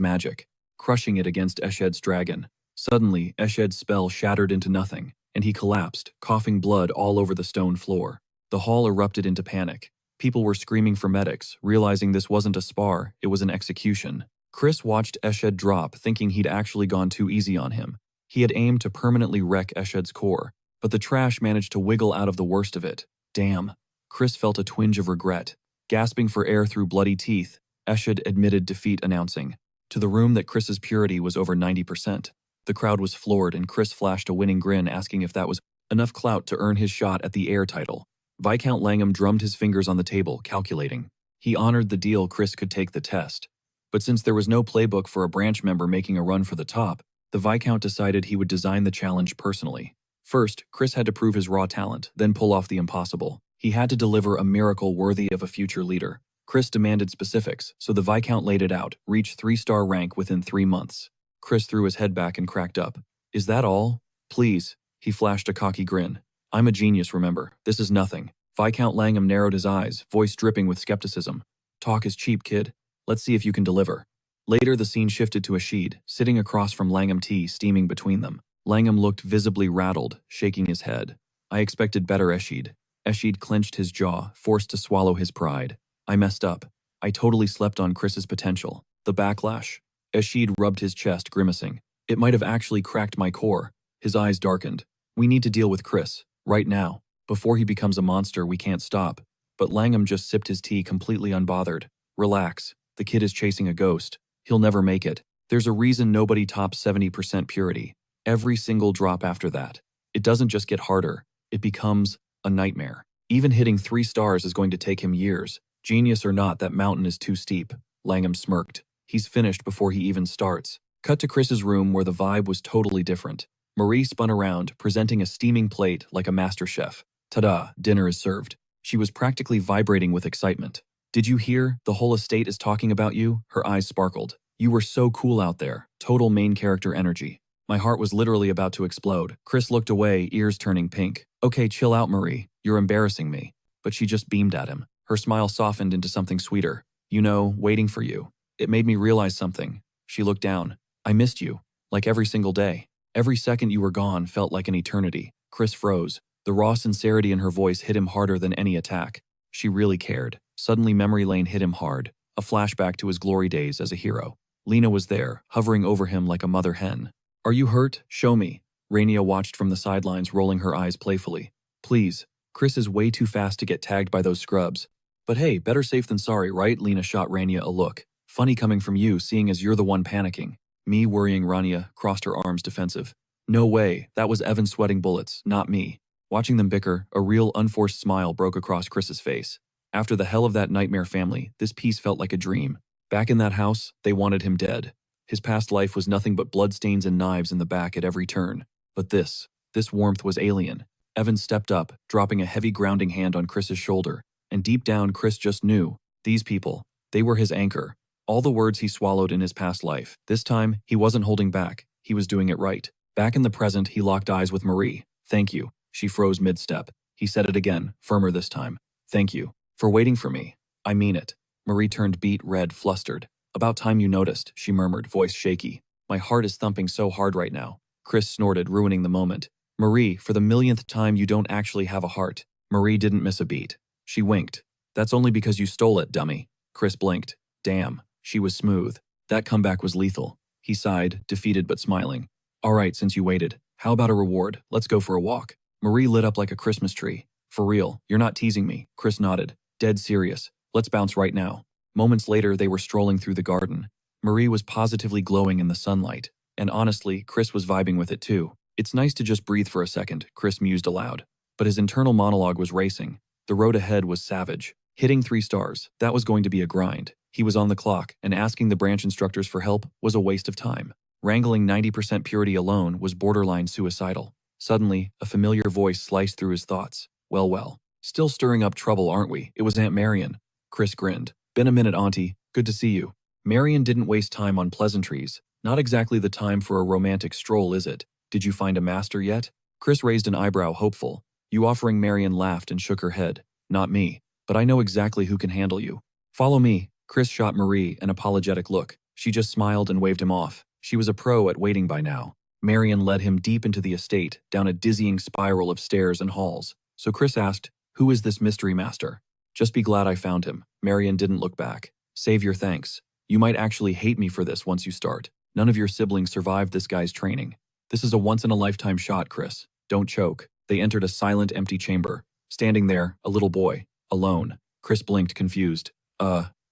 magic, crushing it against Eshed's dragon. Suddenly, Eshed's spell shattered into nothing, and he collapsed, coughing blood all over the stone floor. The hall erupted into panic. People were screaming for medics, realizing this wasn't a spar, it was an execution. Chris watched Eshed drop, thinking he'd actually gone too easy on him. He had aimed to permanently wreck Eshed's core, but the trash managed to wiggle out of the worst of it. Damn. Chris felt a twinge of regret. Gasping for air through bloody teeth, Eshed admitted defeat, announcing to the room that Chris's purity was over 90%. The crowd was floored, and Chris flashed a winning grin, asking if that was enough clout to earn his shot at the heir title. Viscount Langham drummed his fingers on the table, calculating. He honored the deal. Chris could take the test. But since there was no playbook for a branch member making a run for the top, the Viscount decided he would design the challenge personally. First, Chris had to prove his raw talent, then pull off the impossible. He had to deliver a miracle worthy of a future leader. Chris demanded specifics, so the Viscount laid it out: reach 3-star rank within 3 months. Chris threw his head back and cracked up. Is that all? Please. He flashed a cocky grin. I'm a genius, remember. This is nothing. Viscount Langham narrowed his eyes, voice dripping with skepticism. Talk is cheap, kid. Let's see if you can deliver. Later, the scene shifted to Eshed, sitting across from Langham, tea steaming between them. Langham looked visibly rattled, shaking his head. I expected better, Eshed. Eshed clenched his jaw, forced to swallow his pride. I messed up. I totally slept on Chris's potential. The backlash. Eshed rubbed his chest, grimacing. It might have actually cracked my core. His eyes darkened. We need to deal with Chris, right now. Before he becomes a monster, we can't stop. But Langham just sipped his tea, completely unbothered. Relax. The kid is chasing a ghost. He'll never make it. There's a reason nobody tops 70% purity. Every single drop after that. It doesn't just get harder. It becomes a nightmare. Even hitting 3 stars is going to take him years. Genius or not, that mountain is too steep. Langham smirked. He's finished before he even starts. Cut to Chris's room, where the vibe was totally different. Marie spun around, presenting a steaming plate like a master chef. Ta-da, dinner is served. She was practically vibrating with excitement. Did you hear? The whole estate is talking about you. Her eyes sparkled. You were so cool out there. Total main character energy. My heart was literally about to explode. Chris looked away, ears turning pink. Okay, chill out, Marie. You're embarrassing me. But she just beamed at him. Her smile softened into something sweeter. You know, waiting for you. It made me realize something. She looked down. I missed you. Like every single day. Every second you were gone felt like an eternity. Chris froze. The raw sincerity in her voice hit him harder than any attack. She really cared. Suddenly memory lane hit him hard. A flashback to his glory days as a hero. Lena was there, hovering over him like a mother hen. Are you hurt? Show me. Rainia watched from the sidelines, rolling her eyes playfully. Please. Chris is way too fast to get tagged by those scrubs. But hey, better safe than sorry, right? Lena shot Rainia a look. Funny coming from you, seeing as you're the one panicking. Me worrying. Rania crossed her arms defensive. No way, that was Evan sweating bullets, not me. Watching them bicker, a real unforced smile broke across Chris's face. After the hell of that nightmare family, this peace felt like a dream. Back in that house, they wanted him dead. His past life was nothing but bloodstains and knives in the back at every turn. But this warmth was alien. Evan stepped up, dropping a heavy grounding hand on Chris's shoulder. And deep down, Chris just knew. These people, they were his anchor. All the words he swallowed in his past life. This time, he wasn't holding back. He was doing it right. Back in the present, he locked eyes with Marie. Thank you. She froze mid-step. He said it again, firmer this time. Thank you. For waiting for me. I mean it. Marie turned beet red, flustered. About time you noticed, she murmured, voice shaky. My heart is thumping so hard right now. Chris snorted, ruining the moment. Marie, for the millionth time, you don't actually have a heart. Marie didn't miss a beat. She winked. That's only because you stole it, dummy. Chris blinked. Damn. She was smooth. That comeback was lethal. He sighed, defeated but smiling. All right, since you waited. How about a reward? Let's go for a walk. Marie lit up like a Christmas tree. For real, you're not teasing me. Chris nodded. Dead serious. Let's bounce right now. Moments later, they were strolling through the garden. Marie was positively glowing in the sunlight. And honestly, Chris was vibing with it too. It's nice to just breathe for a second, Chris mused aloud. But his internal monologue was racing. The road ahead was savage. Hitting 3 stars, that was going to be a grind. He was on the clock, and asking the branch instructors for help was a waste of time. Wrangling 90% purity alone was borderline suicidal. Suddenly, a familiar voice sliced through his thoughts. Well. Still stirring up trouble, aren't we? It was Aunt Marion. Chris grinned. Been a minute, Auntie. Good to see you. Marion didn't waste time on pleasantries. Not exactly the time for a romantic stroll, is it? Did you find a master yet? Chris raised an eyebrow, hopeful. You offering? Marion laughed and shook her head. Not me. But I know exactly who can handle you. Follow me. Chris shot Marie an apologetic look. She just smiled and waved him off. She was a pro at waiting by now. Marion led him deep into the estate, down a dizzying spiral of stairs and halls. So Chris asked, who is this mystery master? Just be glad I found him. Marion didn't look back. Save your thanks. You might actually hate me for this once you start. None of your siblings survived this guy's training. This is a once-in-a-lifetime shot, Chris. Don't choke. They entered a silent, empty chamber. Standing there, a little boy. Alone. Chris blinked, confused.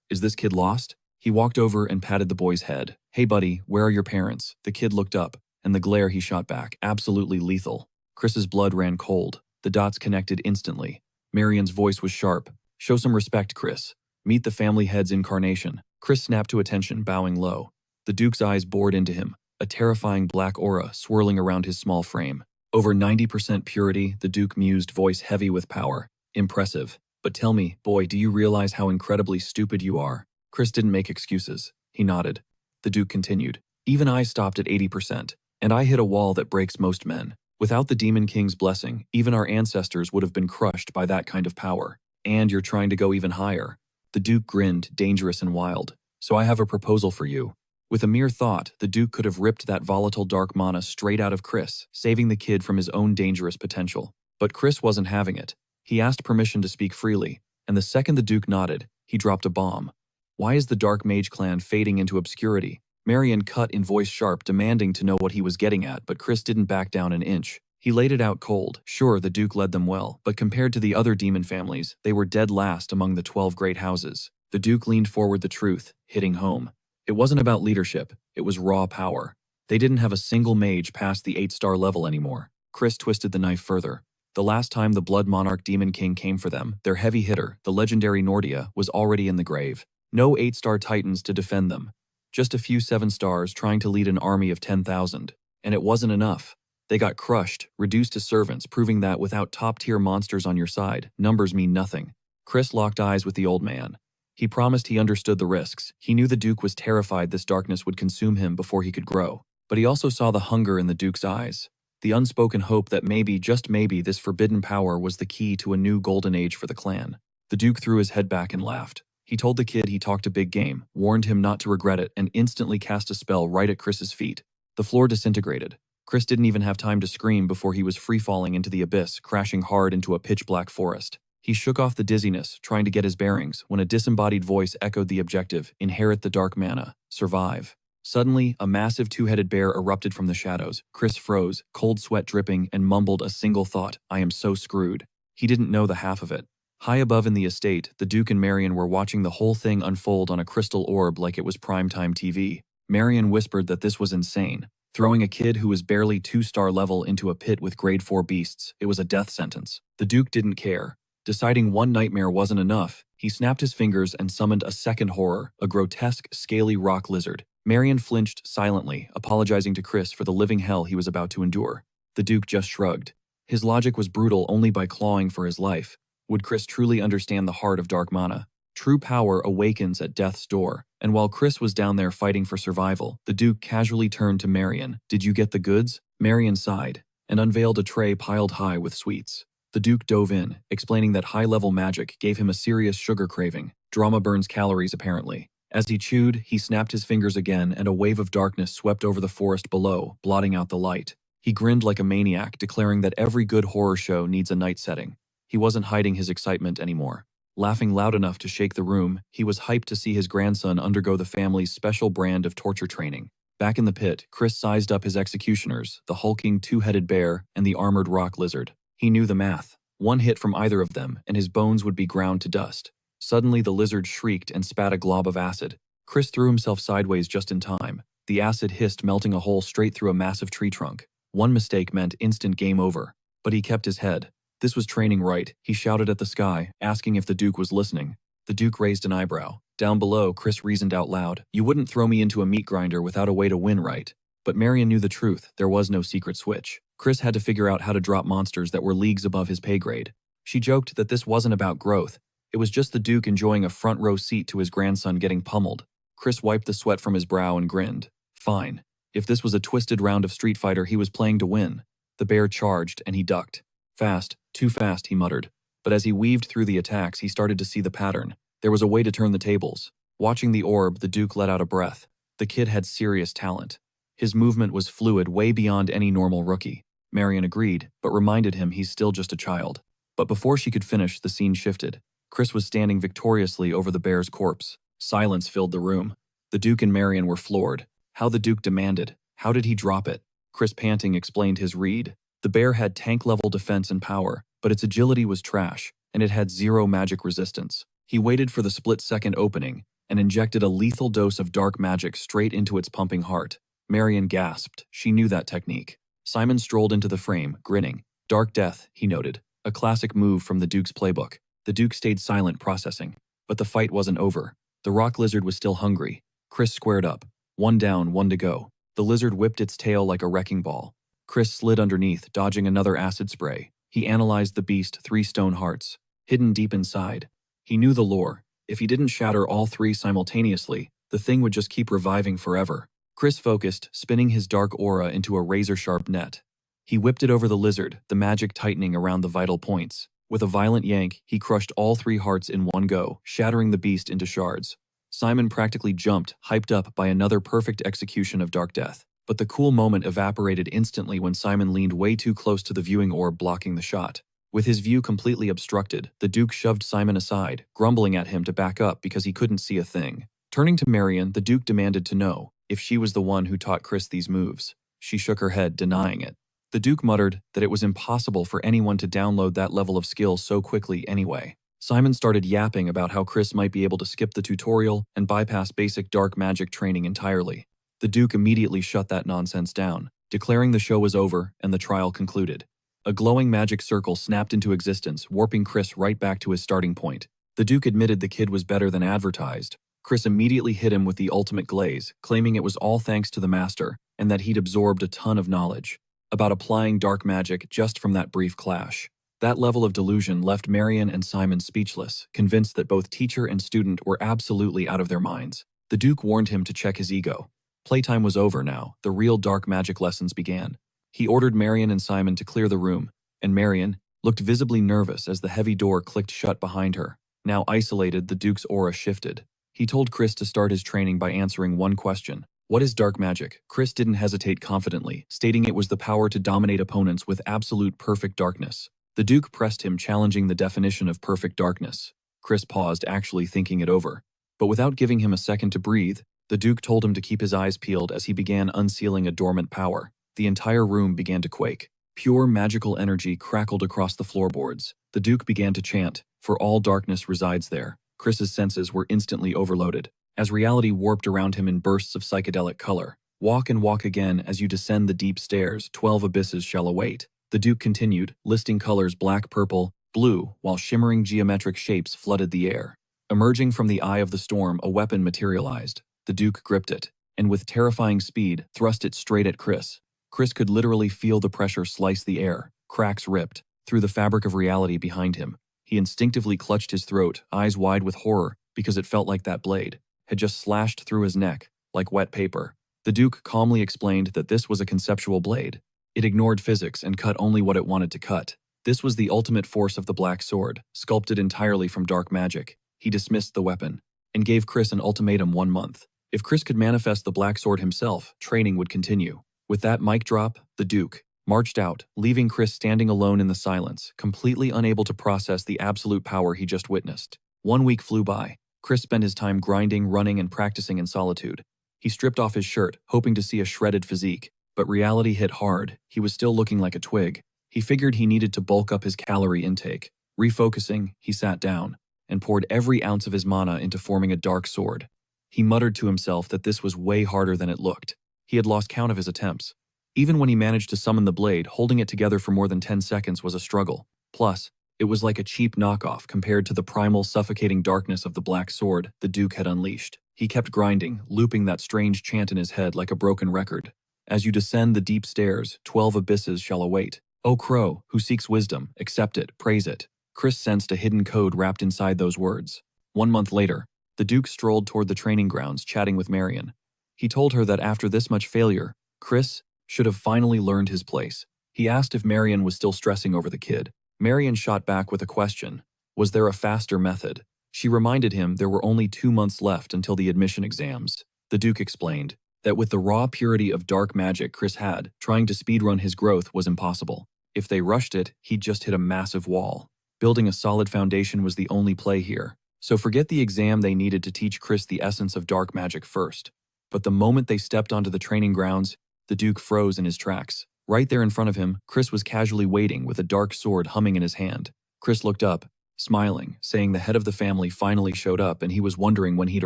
Is this kid lost? He walked over and patted the boy's head. Hey buddy, where are your parents? The kid looked up, and the glare he shot back, absolutely lethal. Chris's blood ran cold. The dots connected instantly. Marion's voice was sharp. Show some respect, Chris. Meet the family head's incarnation. Chris snapped to attention, bowing low. The Duke's eyes bored into him, a terrifying black aura swirling around his small frame. Over 90% purity, the Duke mused, voice heavy with power. Impressive. But tell me, boy, do you realize how incredibly stupid you are? Chris didn't make excuses. He nodded. The Duke continued. Even I stopped at 80%, and I hit a wall that breaks most men. Without the Demon King's blessing, even our ancestors would have been crushed by that kind of power. And you're trying to go even higher. The Duke grinned, dangerous and wild. So I have a proposal for you. With a mere thought, the Duke could have ripped that volatile dark mana straight out of Chris, saving the kid from his own dangerous potential. But Chris wasn't having it. He asked permission to speak freely, and the second the Duke nodded, he dropped a bomb. Why is the Dark Mage clan fading into obscurity? Marion cut in voice sharp, demanding to know what he was getting at, but Chris didn't back down an inch. He laid it out cold. Sure, the Duke led them well, but compared to the other demon families, they were dead last among the 12 great houses. The Duke leaned forward, the truth, hitting home. It wasn't about leadership, it was raw power. They didn't have a single mage past the 8-star level anymore. Chris twisted the knife further. The last time the Blood Monarch Demon King came for them, their heavy hitter, the legendary Nordia, was already in the grave. No 8-star titans to defend them. Just a few 7 stars trying to lead an army of 10,000. And it wasn't enough. They got crushed, reduced to servants, proving that without top-tier monsters on your side, numbers mean nothing. Chris locked eyes with the old man. He promised he understood the risks. He knew the Duke was terrified this darkness would consume him before he could grow. But he also saw the hunger in the Duke's eyes. the unspoken hope that maybe, just maybe, this forbidden power was the key to a new golden age for the clan. The Duke threw his head back and laughed. He told the kid he talked a big game, warned him not to regret it, and instantly cast a spell right at Chris's feet. The floor disintegrated. Chris didn't even have time to scream before he was free-falling into the abyss, crashing hard into a pitch-black forest. He shook off the dizziness, trying to get his bearings, when a disembodied voice echoed the objective: inherit the dark mana, survive. Suddenly, a massive two-headed bear erupted from the shadows. Chris froze, cold sweat dripping, and mumbled a single thought: I am so screwed. He didn't know the half of it. High above in the estate, the Duke and Marion were watching the whole thing unfold on a crystal orb like it was primetime TV. Marion whispered that this was insane. Throwing a kid who was barely 2-star level into a pit with grade 4 beasts, it was a death sentence. The Duke didn't care. Deciding one nightmare wasn't enough, he snapped his fingers and summoned a second horror, a grotesque, scaly rock lizard. Marion flinched silently, apologizing to Chris for the living hell he was about to endure. The Duke just shrugged. His logic was brutal only by clawing for his life. Would Chris truly understand the heart of dark mana? True power awakens at death's door, and while Chris was down there fighting for survival, the Duke casually turned to Marion. Did you get the goods? Marion sighed, and unveiled a tray piled high with sweets. The Duke dove in, explaining that high-level magic gave him a serious sugar craving. Drama burns calories, apparently. As he chewed, he snapped his fingers again, and a wave of darkness swept over the forest below, blotting out the light. He grinned like a maniac, declaring that every good horror show needs a night setting. He wasn't hiding his excitement anymore. Laughing loud enough to shake the room, he was hyped to see his grandson undergo the family's special brand of torture training. Back in the pit, Chris sized up his executioners, the hulking two-headed bear and the armored rock lizard. He knew the math. One hit from either of them, and his bones would be ground to dust. Suddenly, the lizard shrieked and spat a glob of acid. Chris threw himself sideways just in time. The acid hissed, melting a hole straight through a massive tree trunk. One mistake meant instant game over. But he kept his head. This was training right. He shouted at the sky, asking if the Duke was listening. The Duke raised an eyebrow. Down below, Chris reasoned out loud. You wouldn't throw me into a meat grinder without a way to win, right? But Marion knew the truth. There was no secret switch. Chris had to figure out how to drop monsters that were leagues above his pay grade. She joked that this wasn't about growth. It was just the Duke enjoying a front row seat to his grandson getting pummeled. Chris wiped the sweat from his brow and grinned. Fine. If this was a twisted round of Street Fighter, he was playing to win. The bear charged, and he ducked. Fast, too fast, he muttered. But as he weaved through the attacks, he started to see the pattern. There was a way to turn the tables. Watching the orb, the Duke let out a breath. The kid had serious talent. His movement was fluid, way beyond any normal rookie. Marion agreed, but reminded him he's still just a child. But before she could finish, the scene shifted. Chris was standing victoriously over the bear's corpse. Silence filled the room. The Duke and Marion were floored. How the Duke demanded. How did he drop it? Chris, panting, explained his read. The bear had tank-level defense and power, but its agility was trash, and it had zero magic resistance. He waited for the split-second opening and injected a lethal dose of dark magic straight into its pumping heart. Marion gasped. She knew that technique. Simon strolled into the frame, grinning. Dark death, he noted. A classic move from the Duke's playbook. The Duke stayed silent, processing. But the fight wasn't over. The rock lizard was still hungry. Chris squared up. One down, one to go. The lizard whipped its tail like a wrecking ball. Chris slid underneath, dodging another acid spray. He analyzed the beast, 3 stone hearts, hidden deep inside. He knew the lore. If he didn't shatter all 3 simultaneously, the thing would just keep reviving forever. Chris focused, spinning his dark aura into a razor-sharp net. He whipped it over the lizard, the magic tightening around the vital points. With a violent yank, he crushed all 3 hearts in one go, shattering the beast into shards. Simon practically jumped, hyped up by another perfect execution of Dark Death. But the cool moment evaporated instantly when Simon leaned way too close to the viewing orb, blocking the shot. With his view completely obstructed, the Duke shoved Simon aside, grumbling at him to back up because he couldn't see a thing. Turning to Marion, the Duke demanded to know if she was the one who taught Chris these moves. She shook her head, denying it. The Duke muttered that it was impossible for anyone to download that level of skill so quickly anyway. Simon started yapping about how Chris might be able to skip the tutorial and bypass basic dark magic training entirely. The Duke immediately shut that nonsense down, declaring the show was over and the trial concluded. A glowing magic circle snapped into existence, warping Chris right back to his starting point. The Duke admitted the kid was better than advertised. Chris immediately hit him with the ultimate glaze, claiming it was all thanks to the master, and that he'd absorbed a ton of knowledge about applying dark magic just from that brief clash. That level of delusion left Marion and Simon speechless, convinced that both teacher and student were absolutely out of their minds. The Duke warned him to check his ego. Playtime was over now. The real dark magic lessons began. He ordered Marion and Simon to clear the room, and Marion looked visibly nervous as the heavy door clicked shut behind her. Now isolated, the Duke's aura shifted. He told Chris to start his training by answering one question. What is dark magic? Chris didn't hesitate confidently, stating it was the power to dominate opponents with absolute perfect darkness. The Duke pressed him, challenging the definition of perfect darkness. Chris paused, actually thinking it over. But without giving him a second to breathe, the Duke told him to keep his eyes peeled as he began unsealing a dormant power. The entire room began to quake. Pure magical energy crackled across the floorboards. The Duke began to chant, "For all darkness resides there." Chris's senses were instantly overloaded, as reality warped around him in bursts of psychedelic color. "Walk and walk again as you descend the deep stairs, 12 abysses shall await." The Duke continued, listing colors black, purple, blue, while shimmering geometric shapes flooded the air. Emerging from the eye of the storm, a weapon materialized. The Duke gripped it, and with terrifying speed, thrust it straight at Chris. Chris could literally feel the pressure slice the air. Cracks ripped through the fabric of reality behind him. He instinctively clutched his throat, eyes wide with horror, because it felt like that blade had just slashed through his neck, like wet paper. The Duke calmly explained that this was a conceptual blade. It ignored physics and cut only what it wanted to cut. This was the ultimate force of the Black Sword, sculpted entirely from dark magic. He dismissed the weapon and gave Chris an ultimatum: 1 month. If Chris could manifest the Black Sword himself, training would continue. With that mic drop, the Duke marched out, leaving Chris standing alone in the silence, completely unable to process the absolute power he just witnessed. 1 week flew by. Chris spent his time grinding, running, and practicing in solitude. He stripped off his shirt, hoping to see a shredded physique, but reality hit hard. He was still looking like a twig. He figured he needed to bulk up his calorie intake. Refocusing, he sat down and poured every ounce of his mana into forming a dark sword. He muttered to himself that this was way harder than it looked. He had lost count of his attempts. Even when he managed to summon the blade, holding it together for more than 10 seconds was a struggle. Plus, it was like a cheap knockoff compared to the primal, suffocating darkness of the Black Sword the Duke had unleashed. He kept grinding, looping that strange chant in his head like a broken record. "As you descend the deep stairs, 12 abysses shall await. O crow, who seeks wisdom, accept it, praise it." Chris sensed a hidden code wrapped inside those words. 1 month later, the Duke strolled toward the training grounds, chatting with Marion. He told her that after this much failure, Chris should have finally learned his place. He asked if Marion was still stressing over the kid. Marion shot back with a question. Was there a faster method? She reminded him there were only 2 months left until the admission exams. The Duke explained that with the raw purity of dark magic Chris had, trying to speedrun his growth was impossible. If they rushed it, he'd just hit a massive wall. Building a solid foundation was the only play here. So forget the exam, they needed to teach Chris the essence of dark magic first. But the moment they stepped onto the training grounds, the Duke froze in his tracks. Right there in front of him, Chris was casually waiting with a dark sword humming in his hand. Chris looked up, smiling, saying the head of the family finally showed up and he was wondering when he'd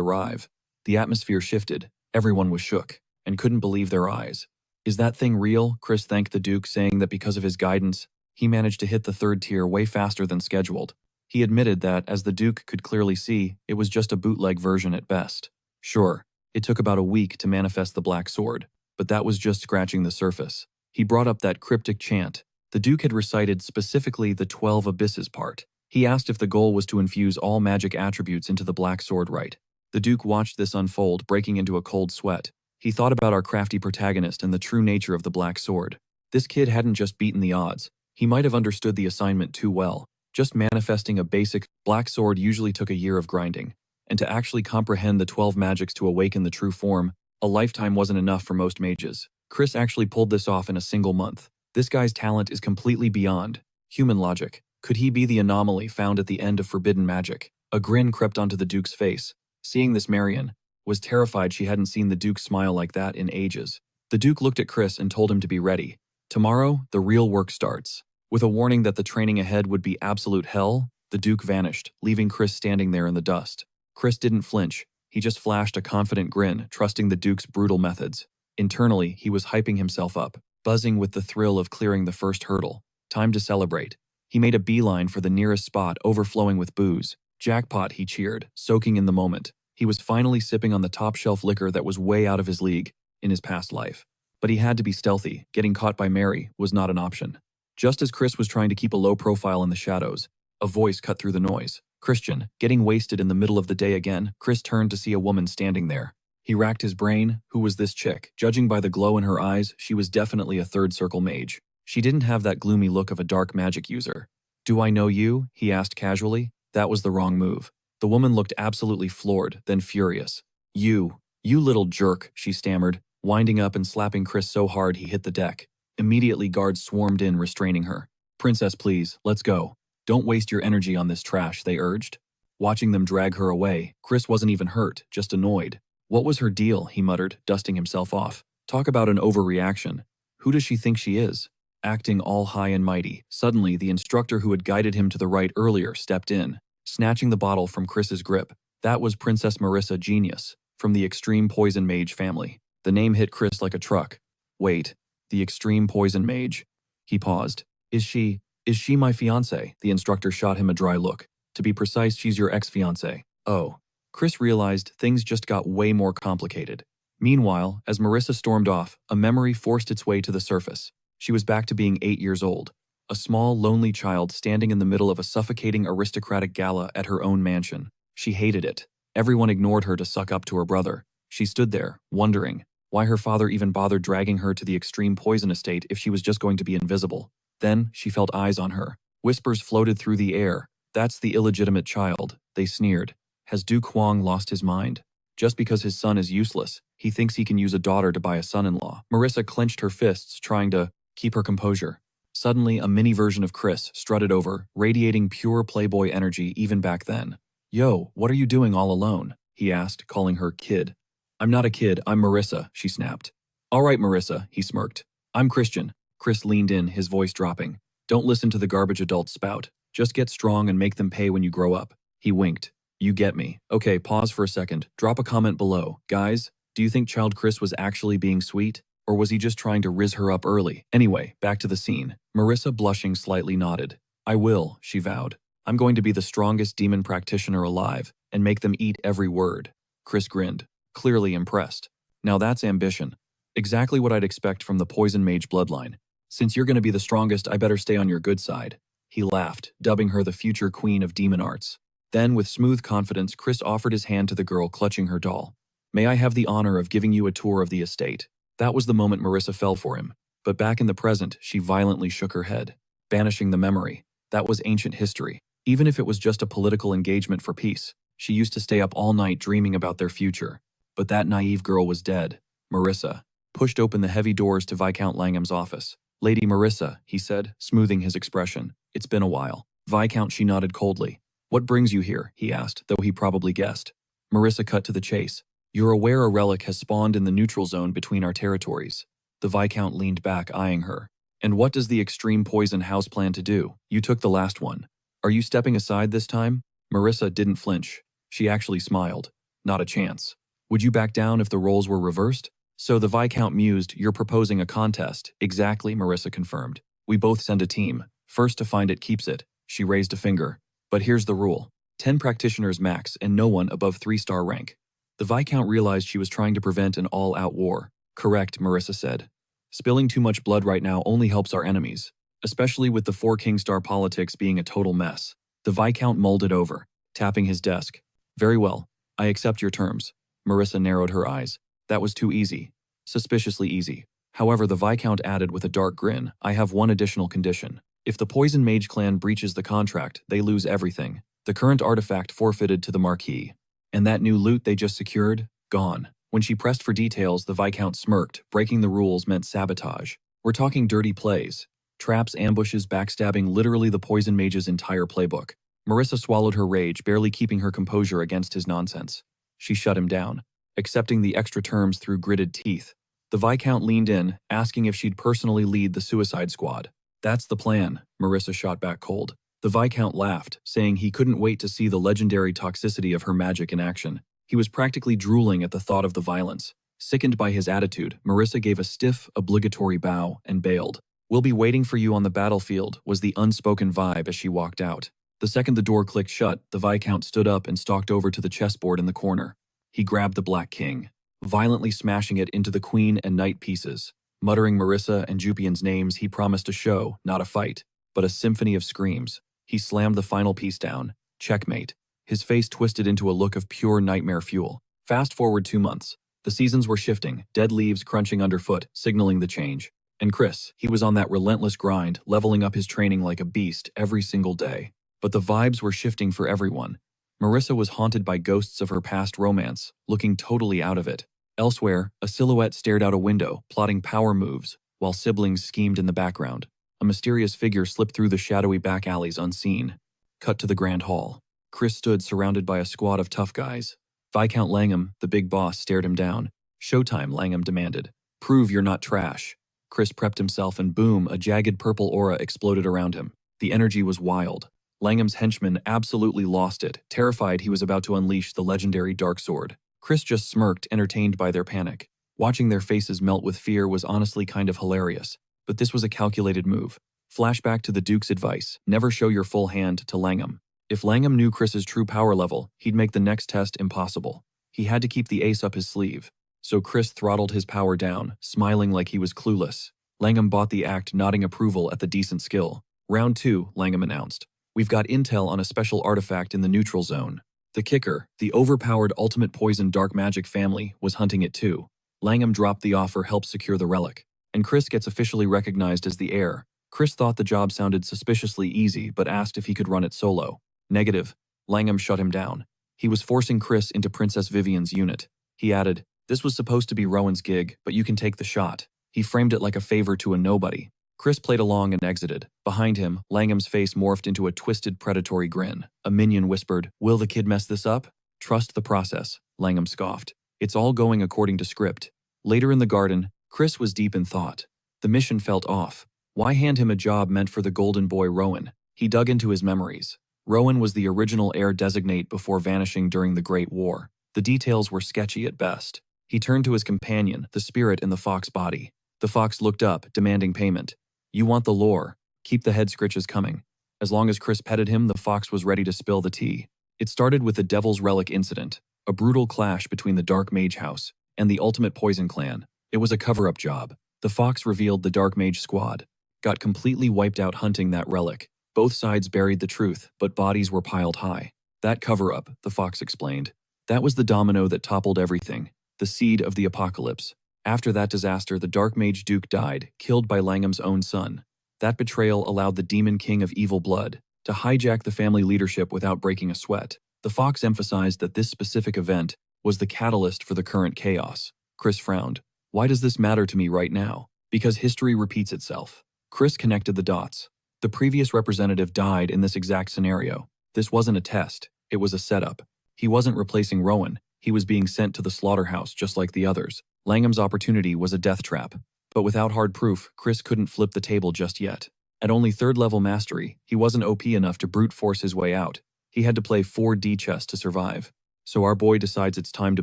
arrive. The atmosphere shifted. Everyone was shook and couldn't believe their eyes. "Is that thing real?" Chris thanked the Duke, saying that because of his guidance, he managed to hit the 3rd tier way faster than scheduled. He admitted that, as the Duke could clearly see, it was just a bootleg version at best. Sure, it took about a week to manifest the Black Sword, but that was just scratching the surface. He brought up that cryptic chant. The Duke had recited specifically the 12 abysses part. He asked if the goal was to infuse all magic attributes into the Black Sword right. The Duke watched this unfold, breaking into a cold sweat. He thought about our crafty protagonist and the true nature of the Black Sword. This kid hadn't just beaten the odds. He might have understood the assignment too well. Just manifesting a basic Black Sword usually took a year of grinding. And to actually comprehend the 12 magics to awaken the true form, a lifetime wasn't enough for most mages. Chris actually pulled this off in a single month. This guy's talent is completely beyond human logic. Could he be the anomaly found at the end of forbidden magic? A grin crept onto the Duke's face. Seeing this, Marion was terrified. She hadn't seen the Duke smile like that in ages. The Duke looked at Chris and told him to be ready. Tomorrow, the real work starts. With a warning that the training ahead would be absolute hell, the Duke vanished, leaving Chris standing there in the dust. Chris didn't flinch. He just flashed a confident grin, trusting the Duke's brutal methods. Internally, he was hyping himself up, buzzing with the thrill of clearing the first hurdle. Time to celebrate. He made a beeline for the nearest spot, overflowing with booze. Jackpot, he cheered, soaking in the moment. He was finally sipping on the top-shelf liquor that was way out of his league in his past life. But he had to be stealthy. Getting caught by Mary was not an option. Just as Chris was trying to keep a low profile in the shadows, a voice cut through the noise. "Christian, getting wasted in the middle of the day again?" Chris turned to see a woman standing there. He racked his brain. Who was this chick? Judging by the glow in her eyes, she was definitely a third circle mage. She didn't have that gloomy look of a dark magic user. "Do I know you?" he asked casually. That was the wrong move. The woman looked absolutely floored, then furious. You little jerk," she stammered, winding up and slapping Chris so hard he hit the deck. Immediately guards swarmed in, restraining her. "Princess, please, let's go. Don't waste your energy on this trash," they urged. Watching them drag her away, Chris wasn't even hurt, just annoyed. "What was her deal?" he muttered, dusting himself off. "Talk about an overreaction. Who does she think she is?" Acting all high and mighty, suddenly the instructor who had guided him to the right earlier stepped in, snatching the bottle from Chris's grip. That was Princess Marissa Genius, from the Extreme Poison Mage family. The name hit Chris like a truck. "Wait, the Extreme Poison Mage?" He paused. Is she my fiancée?" The instructor shot him a dry look. "To be precise, she's your ex-fiancée." Oh. Chris realized things just got way more complicated. Meanwhile, as Marissa stormed off, a memory forced its way to the surface. She was back to being 8 years old. A small, lonely child standing in the middle of a suffocating aristocratic gala at her own mansion. She hated it. Everyone ignored her to suck up to her brother. She stood there, wondering why her father even bothered dragging her to the Extreme Poison Estate if she was just going to be invisible. Then, she felt eyes on her. Whispers floated through the air. "That's the illegitimate child," they sneered. Has Du Kwang lost his mind? Just because his son is useless, he thinks he can use a daughter to buy a son-in-law. Marissa clenched her fists, trying to keep her composure. Suddenly, a mini version of Chris strutted over, radiating pure playboy energy even back then. "Yo, what are you doing all alone?" he asked, calling her kid. "I'm not a kid, I'm Marissa," she snapped. "All right, Marissa," he smirked. "I'm Christian." Chris leaned in, his voice dropping. "Don't listen to the garbage adults spout. Just get strong and make them pay when you grow up." He winked. "You get me. Okay, pause for a second. Drop a comment below. Guys, do you think Child Chris was actually being sweet? Or was he just trying to riz her up early? Anyway, back to the scene." Marissa, blushing, slightly nodded. "I will," she vowed. "I'm going to be the strongest demon practitioner alive, and make them eat every word." Chris grinned, clearly impressed. "Now that's ambition. Exactly what I'd expect from the Poison Mage bloodline. Since you're going to be the strongest, I better stay on your good side." He laughed, dubbing her the future queen of demon arts. Then, with smooth confidence, Chris offered his hand to the girl clutching her doll. "May I have the honor of giving you a tour of the estate?" That was the moment Marissa fell for him. But back in the present, she violently shook her head, banishing the memory. That was ancient history. Even if it was just a political engagement for peace, she used to stay up all night dreaming about their future. But that naive girl was dead. Marissa pushed open the heavy doors to Viscount Langham's office. "Lady Marissa," he said, smoothing his expression. "It's been a while." "Viscount," she nodded coldly. "What brings you here?" he asked, though he probably guessed. Marissa cut to the chase. "You're aware a relic has spawned in the neutral zone between our territories." The Viscount leaned back, eyeing her. "And what does the Extreme Poison House plan to do? You took the last one. Are you stepping aside this time?" Marissa didn't flinch. She actually smiled. "Not a chance." "Would you back down if the roles were reversed?" So the Viscount mused. "You're proposing a contest." "Exactly," Marissa confirmed. "We both send a team. First to find it keeps it." She raised a finger. "But here's the rule. 10 practitioners max and no one above 3-star rank." The Viscount realized she was trying to prevent an all-out war. "Correct," Marissa said. "Spilling too much blood right now only helps our enemies, especially with the 4-king-star politics being a total mess." The Viscount mulled it over, tapping his desk. "Very well. I accept your terms." Marissa narrowed her eyes. That was too easy. Suspiciously easy. However, the Viscount added with a dark grin, "I have one additional condition. If the Poison Mage clan breaches the contract, they lose everything. The current artifact forfeited to the Marquis. And that new loot they just secured? Gone." When she pressed for details, the Viscount smirked. Breaking the rules meant sabotage. "We're talking dirty plays. Traps, ambushes, backstabbing, literally the Poison Mage's entire playbook." Marissa swallowed her rage, barely keeping her composure against his nonsense. She shut him down, accepting the extra terms through gritted teeth. The Viscount leaned in, asking if she'd personally lead the Suicide Squad. "That's the plan," Marissa shot back cold. The Viscount laughed, saying he couldn't wait to see the legendary toxicity of her magic in action. He was practically drooling at the thought of the violence. Sickened by his attitude, Marissa gave a stiff, obligatory bow and bailed. "We'll be waiting for you on the battlefield," was the unspoken vibe as she walked out. The second the door clicked shut, the Viscount stood up and stalked over to the chessboard in the corner. He grabbed the Black King, violently smashing it into the queen and knight pieces. Muttering Marissa and Jupian's names, he promised a show, not a fight, but a symphony of screams. He slammed the final piece down. Checkmate. His face twisted into a look of pure nightmare fuel. Fast forward 2 months. The seasons were shifting, dead leaves crunching underfoot, signaling the change. And Chris, he was on that relentless grind, leveling up his training like a beast every single day. But the vibes were shifting for everyone. Marissa was haunted by ghosts of her past romance, looking totally out of it. Elsewhere, a silhouette stared out a window, plotting power moves, while siblings schemed in the background. A mysterious figure slipped through the shadowy back alleys unseen. Cut to the grand hall. Chris stood surrounded by a squad of tough guys. Viscount Langham, the big boss, stared him down. "Showtime," Langham demanded. "Prove you're not trash." Chris prepped himself and boom, a jagged purple aura exploded around him. The energy was wild. Langham's henchmen absolutely lost it, terrified he was about to unleash the legendary dark sword. Chris just smirked, entertained by their panic. Watching their faces melt with fear was honestly kind of hilarious. But this was a calculated move. Flashback to the Duke's advice, never show your full hand to Langham. If Langham knew Chris's true power level, he'd make the next test impossible. He had to keep the ace up his sleeve. So Chris throttled his power down, smiling like he was clueless. Langham bought the act, nodding approval at the decent skill. "Round 2, Langham announced. "We've got intel on a special artifact in the neutral zone." The kicker, the overpowered ultimate poison dark magic family, was hunting it too. Langham dropped the offer, helped secure the relic. And Chris gets officially recognized as the heir. Chris thought the job sounded suspiciously easy, but asked if he could run it solo. Negative. Langham shut him down. He was forcing Chris into Princess Vivian's unit. He added, "This was supposed to be Rowan's gig, but you can take the shot." He framed it like a favor to a nobody. Chris played along and exited. Behind him, Langham's face morphed into a twisted predatory grin. A minion whispered, "Will the kid mess this up?" "Trust the process," Langham scoffed. "It's all going according to script." Later in the garden, Chris was deep in thought. The mission felt off. Why hand him a job meant for the golden boy Rowan? He dug into his memories. Rowan was the original heir designate before vanishing during the Great War. The details were sketchy at best. He turned to his companion, the spirit in the fox body. The fox looked up, demanding payment. "You want the lore? Keep the head scritches coming." As long as Chris petted him, the fox was ready to spill the tea. It started with the Devil's Relic incident, a brutal clash between the Dark Mage House and the Ultimate Poison Clan. It was a cover-up job. The fox revealed the Dark Mage squad got completely wiped out hunting that relic. Both sides buried the truth, but bodies were piled high. That cover-up, the fox explained. That was the domino that toppled everything, the seed of the apocalypse. After that disaster, the Dark Mage Duke died, killed by Langham's own son. That betrayal allowed the Demon King of Evil Blood to hijack the family leadership without breaking a sweat. The fox emphasized that this specific event was the catalyst for the current chaos. Chris frowned. "Why does this matter to me right now?" "Because history repeats itself." Chris connected the dots. The previous representative died in this exact scenario. This wasn't a test, it was a setup. He wasn't replacing Rowan, he was being sent to the slaughterhouse just like the others. Langham's opportunity was a death trap. But without hard proof, Chris couldn't flip the table just yet. At only third-level mastery, he wasn't OP enough to brute force his way out. He had to play 4D chess to survive. So our boy decides it's time to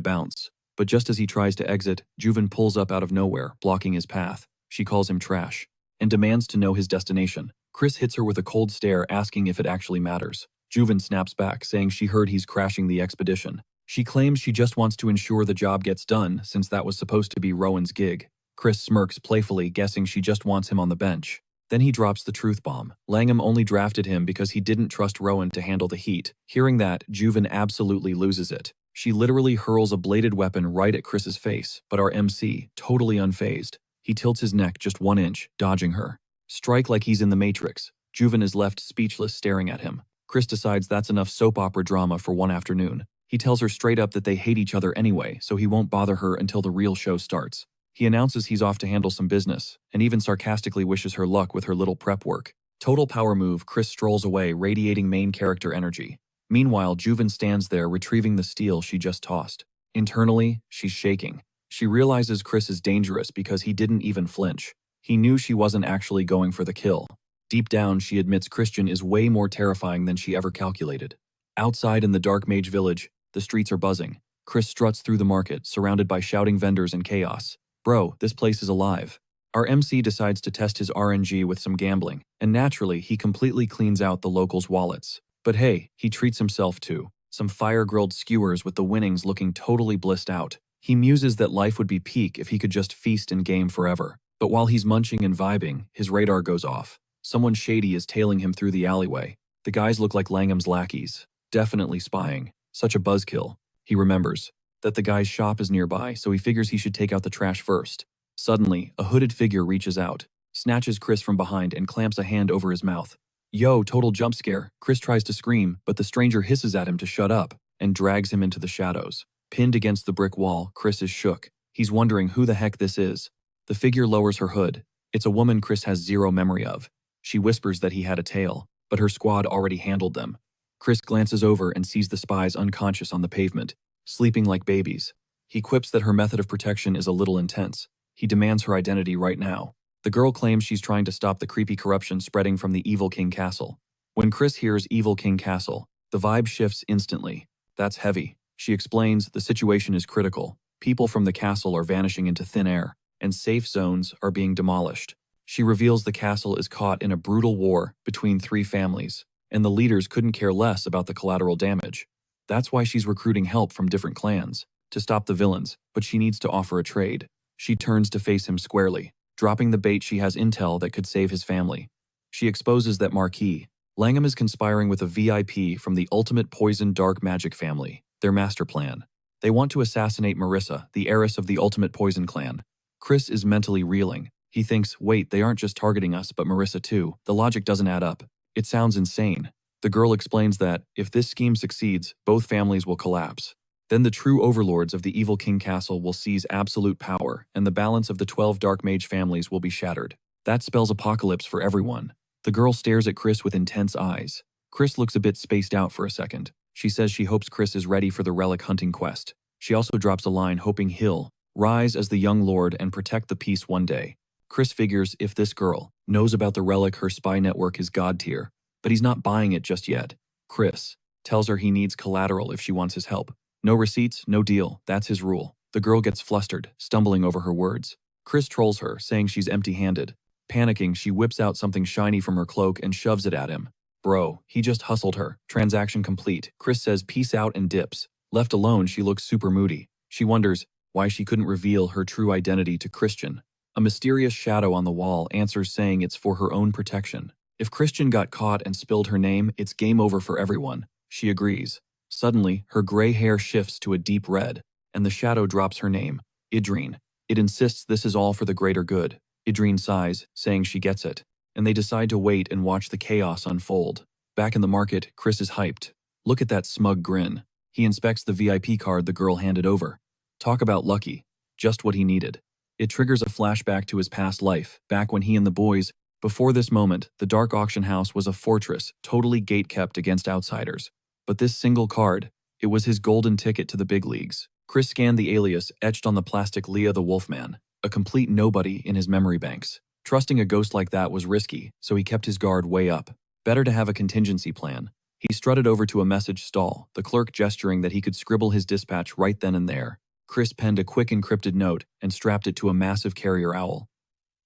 bounce. But just as he tries to exit, Juven pulls up out of nowhere, blocking his path. She calls him trash and demands to know his destination. Chris hits her with a cold stare, asking if it actually matters. Juven snaps back, saying she heard he's crashing the expedition. She claims she just wants to ensure the job gets done, since that was supposed to be Rowan's gig. Chris smirks playfully, guessing she just wants him on the bench. Then he drops the truth bomb. Langham only drafted him because he didn't trust Rowan to handle the heat. Hearing that, Juven absolutely loses it. She literally hurls a bladed weapon right at Chris's face, but our MC, totally unfazed. He tilts his neck just 1 inch, dodging her. Strike like he's in the Matrix. Juven is left speechless, staring at him. Chris decides that's enough soap opera drama for one afternoon. He tells her straight up that they hate each other anyway, so he won't bother her until the real show starts. He announces he's off to handle some business, and even sarcastically wishes her luck with her little prep work. Total power move, Chris strolls away, radiating main character energy. Meanwhile, Juven stands there, retrieving the steel she just tossed. Internally, she's shaking. She realizes Chris is dangerous because he didn't even flinch. He knew she wasn't actually going for the kill. Deep down, she admits Christian is way more terrifying than she ever calculated. Outside in the Dark Mage village, the streets are buzzing. Chris struts through the market, surrounded by shouting vendors and chaos. Bro, this place is alive. Our MC decides to test his RNG with some gambling, and naturally, he completely cleans out the locals' wallets. But hey, he treats himself to some fire-grilled skewers with the winnings looking totally blissed out. He muses that life would be peak if he could just feast and game forever. But while he's munching and vibing, his radar goes off. Someone shady is tailing him through the alleyway. The guys look like Langham's lackeys. Definitely spying. Such a buzzkill. He remembers. that the guy's shop is nearby, so he figures he should take out the trash first. Suddenly, a hooded figure reaches out, snatches Chris from behind and clamps a hand over his mouth. Yo, total jump scare. Chris tries to scream, but the stranger hisses at him to shut up and drags him into the shadows. Pinned against the brick wall, Chris is shook. He's wondering who the heck this is. The figure lowers her hood. It's a woman Chris has zero memory of. She whispers that he had a tail, but her squad already handled them. Chris glances over and sees the spies unconscious on the pavement, sleeping like babies. He quips that her method of protection is a little intense. He demands her identity right now. The girl claims she's trying to stop the creepy corruption spreading from the Evil King Castle. When Chris hears Evil King Castle, the vibe shifts instantly. That's heavy. She explains the situation is critical. People from the castle are vanishing into thin air, and safe zones are being demolished. She reveals the castle is caught in a brutal war between three families, and the leaders couldn't care less about the collateral damage. That's why she's recruiting help from different clans to stop the villains, but she needs to offer a trade. She turns to face him squarely, dropping the bait she has intel that could save his family. She exposes that Marquis Langham is conspiring with a VIP from the Ultimate Poison Dark Magic family, their master plan. They want to assassinate Marissa, the heiress of the Ultimate Poison clan. Chris is mentally reeling. He thinks, wait, they aren't just targeting us, but Marissa too. The logic doesn't add up. It sounds insane. The girl explains that, if this scheme succeeds, both families will collapse. Then the true overlords of the Evil King Castle will seize absolute power, and the balance of the 12 Dark Mage families will be shattered. That spells apocalypse for everyone. The girl stares at Chris with intense eyes. Chris looks a bit spaced out for a second. She says she hopes Chris is ready for the relic hunting quest. She also drops a line hoping he'll rise as the young lord and protect the peace one day. Chris figures if this girl knows about the relic, her spy network is god tier, but he's not buying it just yet. Chris tells her he needs collateral if she wants his help. No receipts, no deal, that's his rule. The girl gets flustered, stumbling over her words. Chris trolls her, saying she's empty-handed. Panicking, she whips out something shiny from her cloak and shoves it at him. Bro, he just hustled her. Transaction complete. Chris says peace out and dips. Left alone, she looks super moody. She wonders why she couldn't reveal her true identity to Christian. A mysterious shadow on the wall answers saying it's for her own protection. If Christian got caught and spilled her name, it's game over for everyone. She agrees. Suddenly, her gray hair shifts to a deep red, and the shadow drops her name, Idrine. It insists this is all for the greater good. Idrine sighs, saying she gets it, and they decide to wait and watch the chaos unfold. Back in the market, Chris is hyped. Look at that smug grin. He inspects the VIP card the girl handed over. Talk about lucky. Just what he needed. It triggers a flashback to his past life, back when he and the boys. Before this moment, the dark auction house was a fortress, totally gate-kept against outsiders. But this single card, it was his golden ticket to the big leagues. Chris scanned the alias etched on the plastic Leah the Wolfman, a complete nobody in his memory banks. Trusting a ghost like that was risky, so he kept his guard way up. Better to have a contingency plan. He strutted over to a message stall, the clerk gesturing that he could scribble his dispatch right then and there. Chris penned a quick encrypted note and strapped it to a massive carrier owl.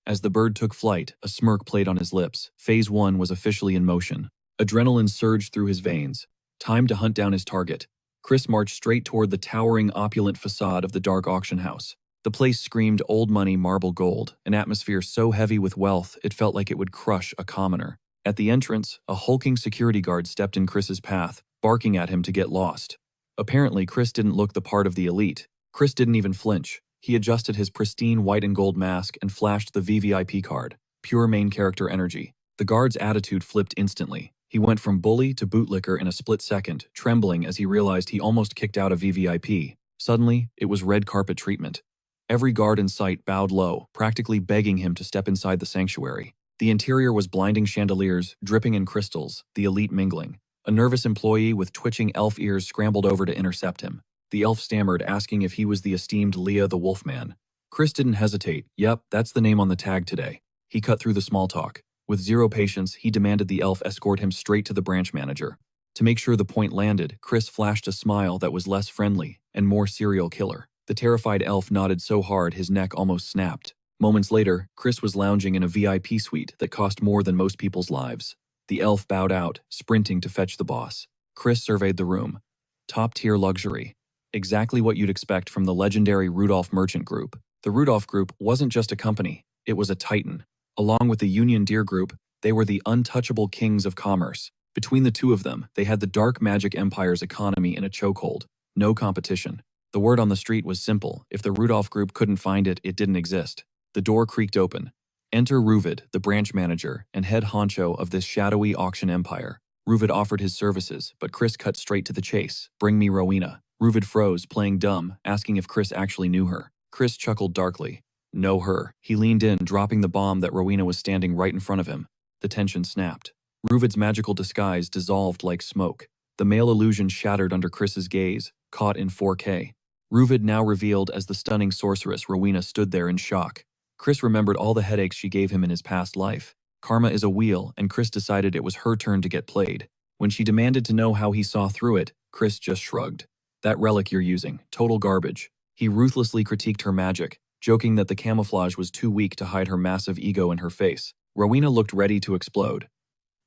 As the bird took flight, a smirk played on his lips. Phase 1 was officially in motion. Adrenaline surged through his veins. Time to hunt down his target. Chris marched straight toward the towering, opulent facade of the dark auction house. The place screamed old money, marble gold, an atmosphere so heavy with wealth it felt like it would crush a commoner. At the entrance, a hulking security guard stepped in Chris's path, barking at him to get lost. Apparently, Chris didn't look the part of the elite. Chris didn't even flinch. He adjusted his pristine white and gold mask and flashed the VVIP card. Pure main character energy. The guard's attitude flipped instantly. He went from bully to bootlicker in a split second, trembling as he realized he almost kicked out a VVIP. Suddenly, it was red carpet treatment. Every guard in sight bowed low, practically begging him to step inside the sanctuary. The interior was blinding chandeliers, dripping in crystals, the elite mingling. A nervous employee with twitching elf ears scrambled over to intercept him. The elf stammered, asking if he was the esteemed Leah the Wolfman. Chris didn't hesitate. Yep, that's the name on the tag today. He cut through the small talk. With zero patience, he demanded the elf escort him straight to the branch manager. To make sure the point landed, Chris flashed a smile that was less friendly and more serial killer. The terrified elf nodded so hard his neck almost snapped. Moments later, Chris was lounging in a VIP suite that cost more than most people's lives. The elf bowed out, sprinting to fetch the boss. Chris surveyed the room. Top-tier luxury. Exactly what you'd expect from the legendary Rudolph Merchant Group. The Rudolph Group wasn't just a company, it was a titan. Along with the Union Deer Group, they were the untouchable kings of commerce. Between the two of them, they had the dark magic empire's economy in a chokehold. No competition. The word on the street was simple. If the Rudolph group couldn't find it, it didn't exist. The door creaked open. Enter Ruvid, the branch manager and head honcho of this shadowy auction empire. Ruvid offered his services, but Chris cut straight to the chase. Bring me Rowena. Ruvid froze, playing dumb, asking if Chris actually knew her. Chris chuckled darkly. Know her. He leaned in, dropping the bomb that Rowena was standing right in front of him. The tension snapped. Ruvid's magical disguise dissolved like smoke. The male illusion shattered under Chris's gaze, caught in 4K. Ruvid, now revealed as the stunning sorceress Rowena, stood there in shock. Chris remembered all the headaches she gave him in his past life. Karma is a wheel, and Chris decided it was her turn to get played. When she demanded to know how he saw through it, Chris just shrugged. That relic you're using, total garbage. He ruthlessly critiqued her magic, joking that the camouflage was too weak to hide her massive ego in her face. Rowena looked ready to explode.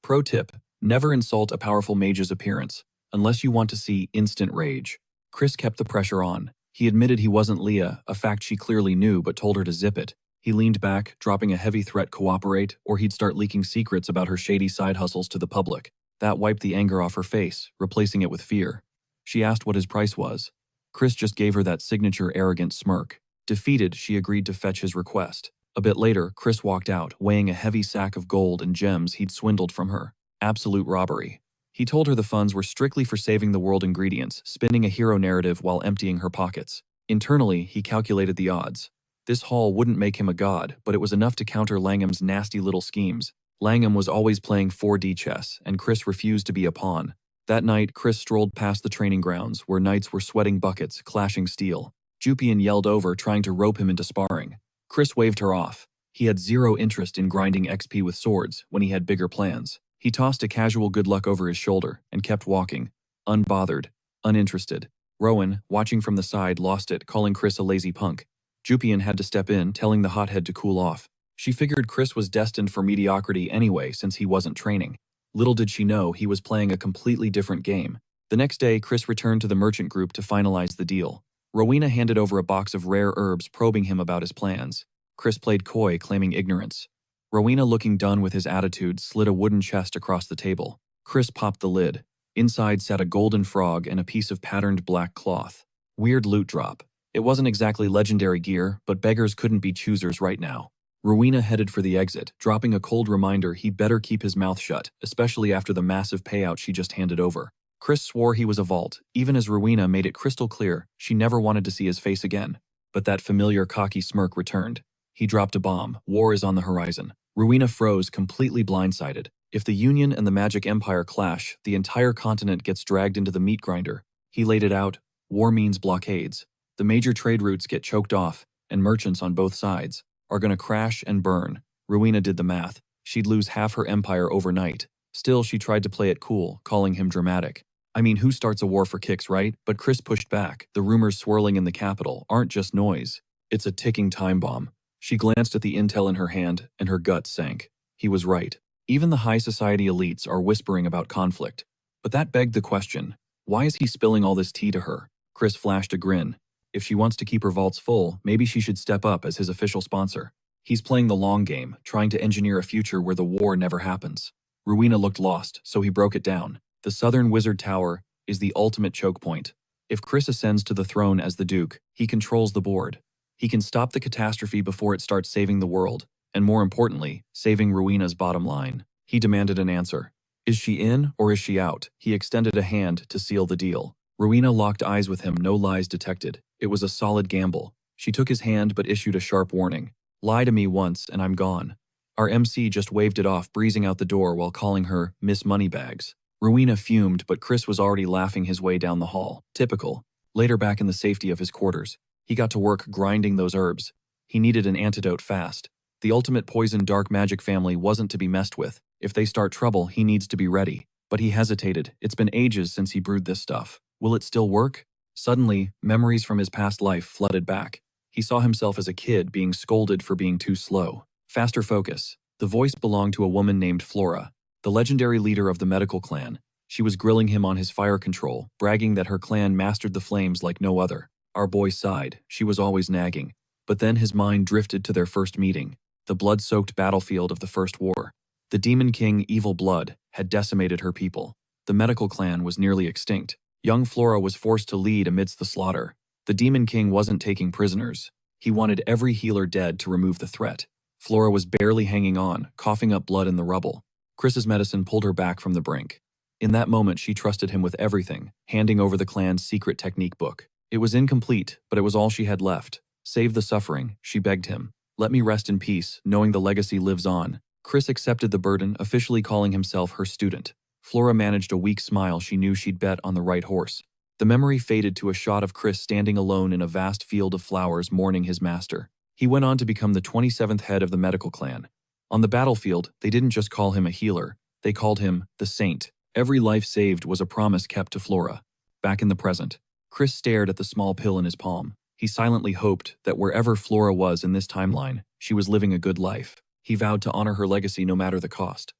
Pro tip: never insult a powerful mage's appearance, unless you want to see instant rage. Chris kept the pressure on. He admitted he wasn't Leah, a fact she clearly knew but told her to zip it. He leaned back, dropping a heavy threat: cooperate, or he'd start leaking secrets about her shady side hustles to the public. That wiped the anger off her face, replacing it with fear. She asked what his price was. Chris just gave her that signature arrogant smirk. Defeated, she agreed to fetch his request. A bit later, Chris walked out, weighing a heavy sack of gold and gems he'd swindled from her. Absolute robbery. He told her the funds were strictly for saving the world ingredients, spinning a hero narrative while emptying her pockets. Internally, he calculated the odds. This haul wouldn't make him a god, but it was enough to counter Langham's nasty little schemes. Langham was always playing 4D chess, and Chris refused to be a pawn. That night, Chris strolled past the training grounds, where knights were sweating buckets, clashing steel. Jupian yelled over, trying to rope him into sparring. Chris waved her off. He had zero interest in grinding XP with swords when he had bigger plans. He tossed a casual good luck over his shoulder and kept walking, unbothered, uninterested. Rowan, watching from the side, lost it, calling Chris a lazy punk. Jupian had to step in, telling the hothead to cool off. She figured Chris was destined for mediocrity anyway since he wasn't training. Little did she know he was playing a completely different game. The next day, Chris returned to the merchant group to finalize the deal. Rowena handed over a box of rare herbs, probing him about his plans. Chris played coy, claiming ignorance. Rowena, looking done with his attitude, slid a wooden chest across the table. Chris popped the lid. Inside sat a golden frog and a piece of patterned black cloth. Weird loot drop. It wasn't exactly legendary gear, but beggars couldn't be choosers right now. Rowena headed for the exit, dropping a cold reminder he'd better keep his mouth shut, especially after the massive payout she just handed over. Chris swore he was a vault, even as Rowena made it crystal clear she never wanted to see his face again. But that familiar cocky smirk returned. He dropped a bomb. War is on the horizon. Rowena froze, completely blindsided. If the Union and the Magic Empire clash, the entire continent gets dragged into the meat grinder. He laid it out. War means blockades. The major trade routes get choked off, and merchants on both sides are gonna crash and burn. Rowena did the math. She'd lose half her empire overnight. Still, she tried to play it cool, calling him dramatic. I mean, who starts a war for kicks, right? But Chris pushed back. The rumors swirling in the capital aren't just noise. It's a ticking time bomb. She glanced at the intel in her hand, and her gut sank. He was right. Even the high society elites are whispering about conflict. But that begged the question, why is he spilling all this tea to her? Chris flashed a grin. If she wants to keep her vaults full, maybe she should step up as his official sponsor. He's playing the long game, trying to engineer a future where the war never happens. Rowena looked lost, so he broke it down. The Southern Wizard Tower is the ultimate choke point. If Chris ascends to the throne as the Duke, he controls the board. He can stop the catastrophe before it starts saving the world, and more importantly, saving Rowena's bottom line. He demanded an answer. Is she in or is she out? He extended a hand to seal the deal. Rowena locked eyes with him, no lies detected. It was a solid gamble. She took his hand but issued a sharp warning. Lie to me once and I'm gone. Our MC just waved it off, breezing out the door while calling her Miss Moneybags. Rowena fumed, but Chris was already laughing his way down the hall. Typical. Later, back in the safety of his quarters, he got to work grinding those herbs. He needed an antidote fast. The ultimate poison dark magic family wasn't to be messed with. If they start trouble, he needs to be ready. But he hesitated. It's been ages since he brewed this stuff. Will it still work? Suddenly, memories from his past life flooded back. He saw himself as a kid being scolded for being too slow. Faster focus. The voice belonged to a woman named Flora, the legendary leader of the medical clan. She was grilling him on his fire control, bragging that her clan mastered the flames like no other. Our boy sighed. She was always nagging. But then his mind drifted to their first meeting, the blood-soaked battlefield of the First War. The Demon King, Evil Blood, had decimated her people. The medical clan was nearly extinct. Young Flora was forced to lead amidst the slaughter. The Demon King wasn't taking prisoners. He wanted every healer dead to remove the threat. Flora was barely hanging on, coughing up blood in the rubble. Chris's medicine pulled her back from the brink. In that moment, she trusted him with everything, handing over the clan's secret technique book. It was incomplete, but it was all she had left. Save the suffering, she begged him. Let me rest in peace, knowing the legacy lives on. Chris accepted the burden, officially calling himself her student. Flora managed a weak smile. She knew she'd bet on the right horse. The memory faded to a shot of Chris standing alone in a vast field of flowers mourning his master. He went on to become the 27th head of the medical clan. On the battlefield, they didn't just call him a healer, they called him the Saint. Every life saved was a promise kept to Flora. Back in the present, Chris stared at the small pill in his palm. He silently hoped that wherever Flora was in this timeline, she was living a good life. He vowed to honor her legacy no matter the cost.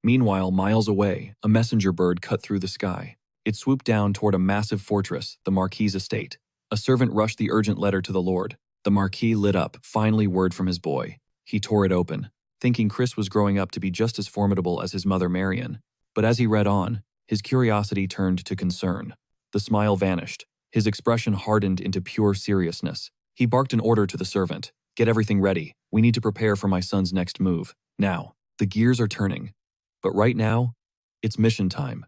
Meanwhile, miles away, a messenger bird cut through the sky. It swooped down toward a massive fortress, the Marquis's estate. A servant rushed the urgent letter to the Lord. The Marquis lit up, finally word from his boy. He tore it open, thinking Chris was growing up to be just as formidable as his mother Marion. But as he read on, his curiosity turned to concern. The smile vanished. His expression hardened into pure seriousness. He barked an order to the servant. Get everything ready. We need to prepare for my son's next move. Now, the gears are turning. But right now, it's mission time.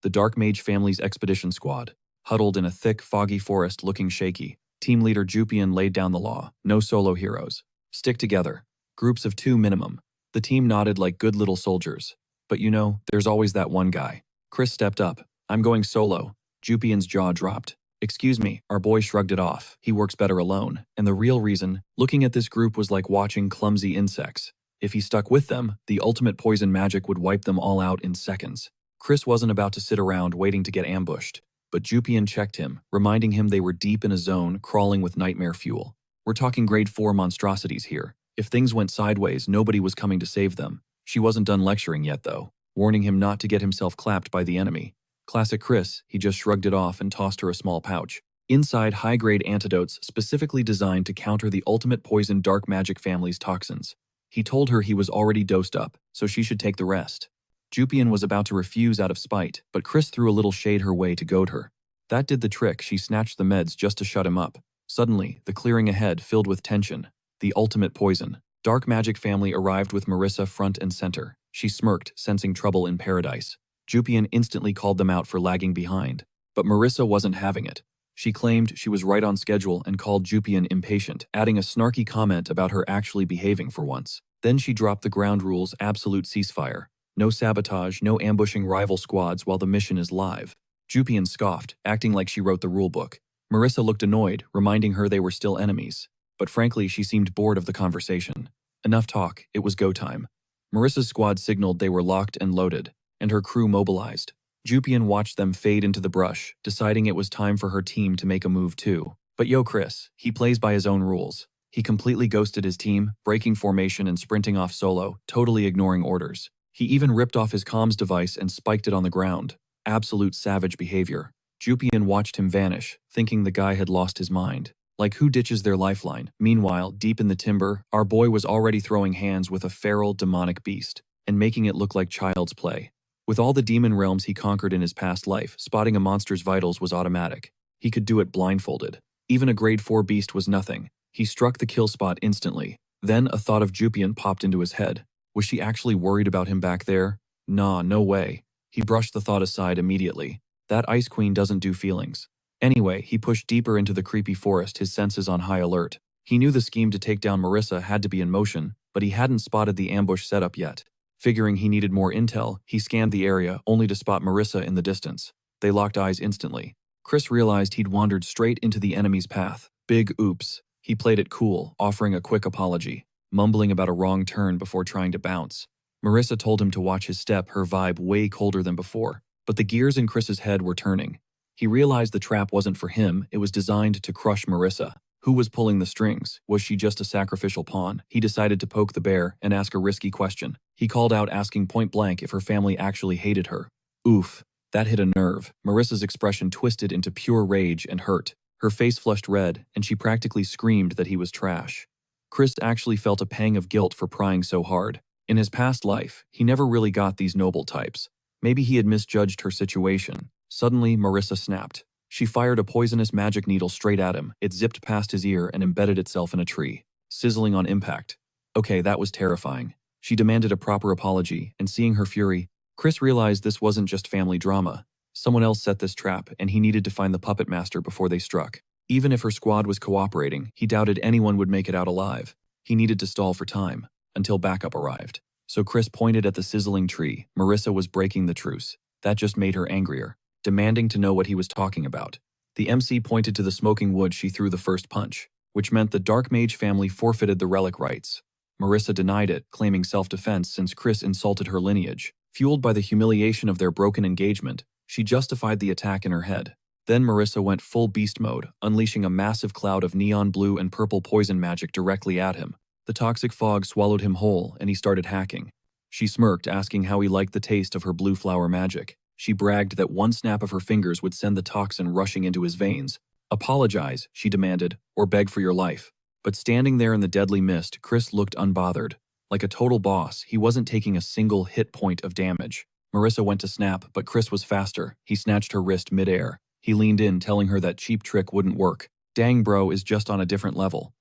The Dark Mage family's expedition squad, huddled in a thick, foggy forest looking shaky. Team leader Jupian laid down the law. No solo heroes. Stick together. Groups of 2 minimum. The team nodded like good little soldiers. But you know, there's always that one guy. Chris stepped up. I'm going solo. Jupian's jaw dropped. Excuse me, our boy shrugged it off. He works better alone. And the real reason, looking at this group was like watching clumsy insects. If he stuck with them, the ultimate poison magic would wipe them all out in seconds. Chris wasn't about to sit around waiting to get ambushed. But Jupian checked him, reminding him they were deep in a zone crawling with nightmare fuel. We're talking grade 4 monstrosities here. If things went sideways, nobody was coming to save them. She wasn't done lecturing yet, though, warning him not to get himself clapped by the enemy. Classic Chris, he just shrugged it off and tossed her a small pouch. Inside, high-grade antidotes specifically designed to counter the ultimate poison Dark Magic family's toxins. He told her he was already dosed up, so she should take the rest. Jupian was about to refuse out of spite, but Chris threw a little shade her way to goad her. That did the trick. She snatched the meds just to shut him up. Suddenly, the clearing ahead filled with tension. The ultimate poison. Dark Magic family arrived with Marissa front and center. She smirked, sensing trouble in paradise. Jupian instantly called them out for lagging behind. But Marissa wasn't having it. She claimed she was right on schedule and called Jupian impatient, adding a snarky comment about her actually behaving for once. Then she dropped the ground rules: absolute ceasefire. No sabotage, no ambushing rival squads while the mission is live. Jupian scoffed, acting like she wrote the rulebook. Marissa looked annoyed, reminding her they were still enemies. But frankly, she seemed bored of the conversation. Enough talk, it was go time. Marissa's squad signaled they were locked and loaded, and her crew mobilized. Jupian watched them fade into the brush, deciding it was time for her team to make a move too. But yo Chris, he plays by his own rules. He completely ghosted his team, breaking formation and sprinting off solo, totally ignoring orders. He even ripped off his comms device and spiked it on the ground. Absolute savage behavior. Jupian watched him vanish, thinking the guy had lost his mind. Like who ditches their lifeline? Meanwhile, deep in the timber, our boy was already throwing hands with a feral, demonic beast, and making it look like child's play. With all the demon realms he conquered in his past life, spotting a monster's vitals was automatic. He could do it blindfolded. Even a grade 4 beast was nothing. He struck the kill spot instantly. Then a thought of Jupian popped into his head. Was she actually worried about him back there? Nah, no way. He brushed the thought aside immediately. That Ice Queen doesn't do feelings. Anyway, he pushed deeper into the creepy forest, his senses on high alert. He knew the scheme to take down Marissa had to be in motion, but he hadn't spotted the ambush setup yet. Figuring he needed more intel, he scanned the area, only to spot Marissa in the distance. They locked eyes instantly. Chris realized he'd wandered straight into the enemy's path. Big oops. He played it cool, offering a quick apology, mumbling about a wrong turn before trying to bounce. Marissa told him to watch his step, her vibe way colder than before. But the gears in Chris's head were turning. He realized the trap wasn't for him, it was designed to crush Marissa. Who was pulling the strings? Was she just a sacrificial pawn? He decided to poke the bear and ask a risky question. He called out, asking point blank if her family actually hated her. Oof, that hit a nerve. Marissa's expression twisted into pure rage and hurt. Her face flushed red, and she practically screamed that he was trash. Chris actually felt a pang of guilt for prying so hard. In his past life, he never really got these noble types. Maybe he had misjudged her situation. Suddenly, Marissa snapped. She fired a poisonous magic needle straight at him. It zipped past his ear and embedded itself in a tree, sizzling on impact. Okay, that was terrifying. She demanded a proper apology, and seeing her fury, Chris realized this wasn't just family drama. Someone else set this trap, and he needed to find the puppet master before they struck. Even if her squad was cooperating, he doubted anyone would make it out alive. He needed to stall for time, until backup arrived. So Chris pointed at the sizzling tree. Marissa was breaking the truce. That just made her angrier, demanding to know what he was talking about. The MC pointed to the smoking wood she threw the first punch, which meant the Dark Mage family forfeited the relic rights. Marissa denied it, claiming self-defense since Chris insulted her lineage. Fueled by the humiliation of their broken engagement, she justified the attack in her head. Then Marissa went full beast mode, unleashing a massive cloud of neon blue and purple poison magic directly at him. The toxic fog swallowed him whole, and he started hacking. She smirked, asking how he liked the taste of her blue flower magic. She bragged that one snap of her fingers would send the toxin rushing into his veins. Apologize, she demanded, or beg for your life. But standing there in the deadly mist, Chris looked unbothered. Like a total boss, he wasn't taking a single hit point of damage. Marissa went to snap, but Chris was faster. He snatched her wrist midair. He leaned in, telling her that cheap trick wouldn't work. Dang, bro is just on a different level.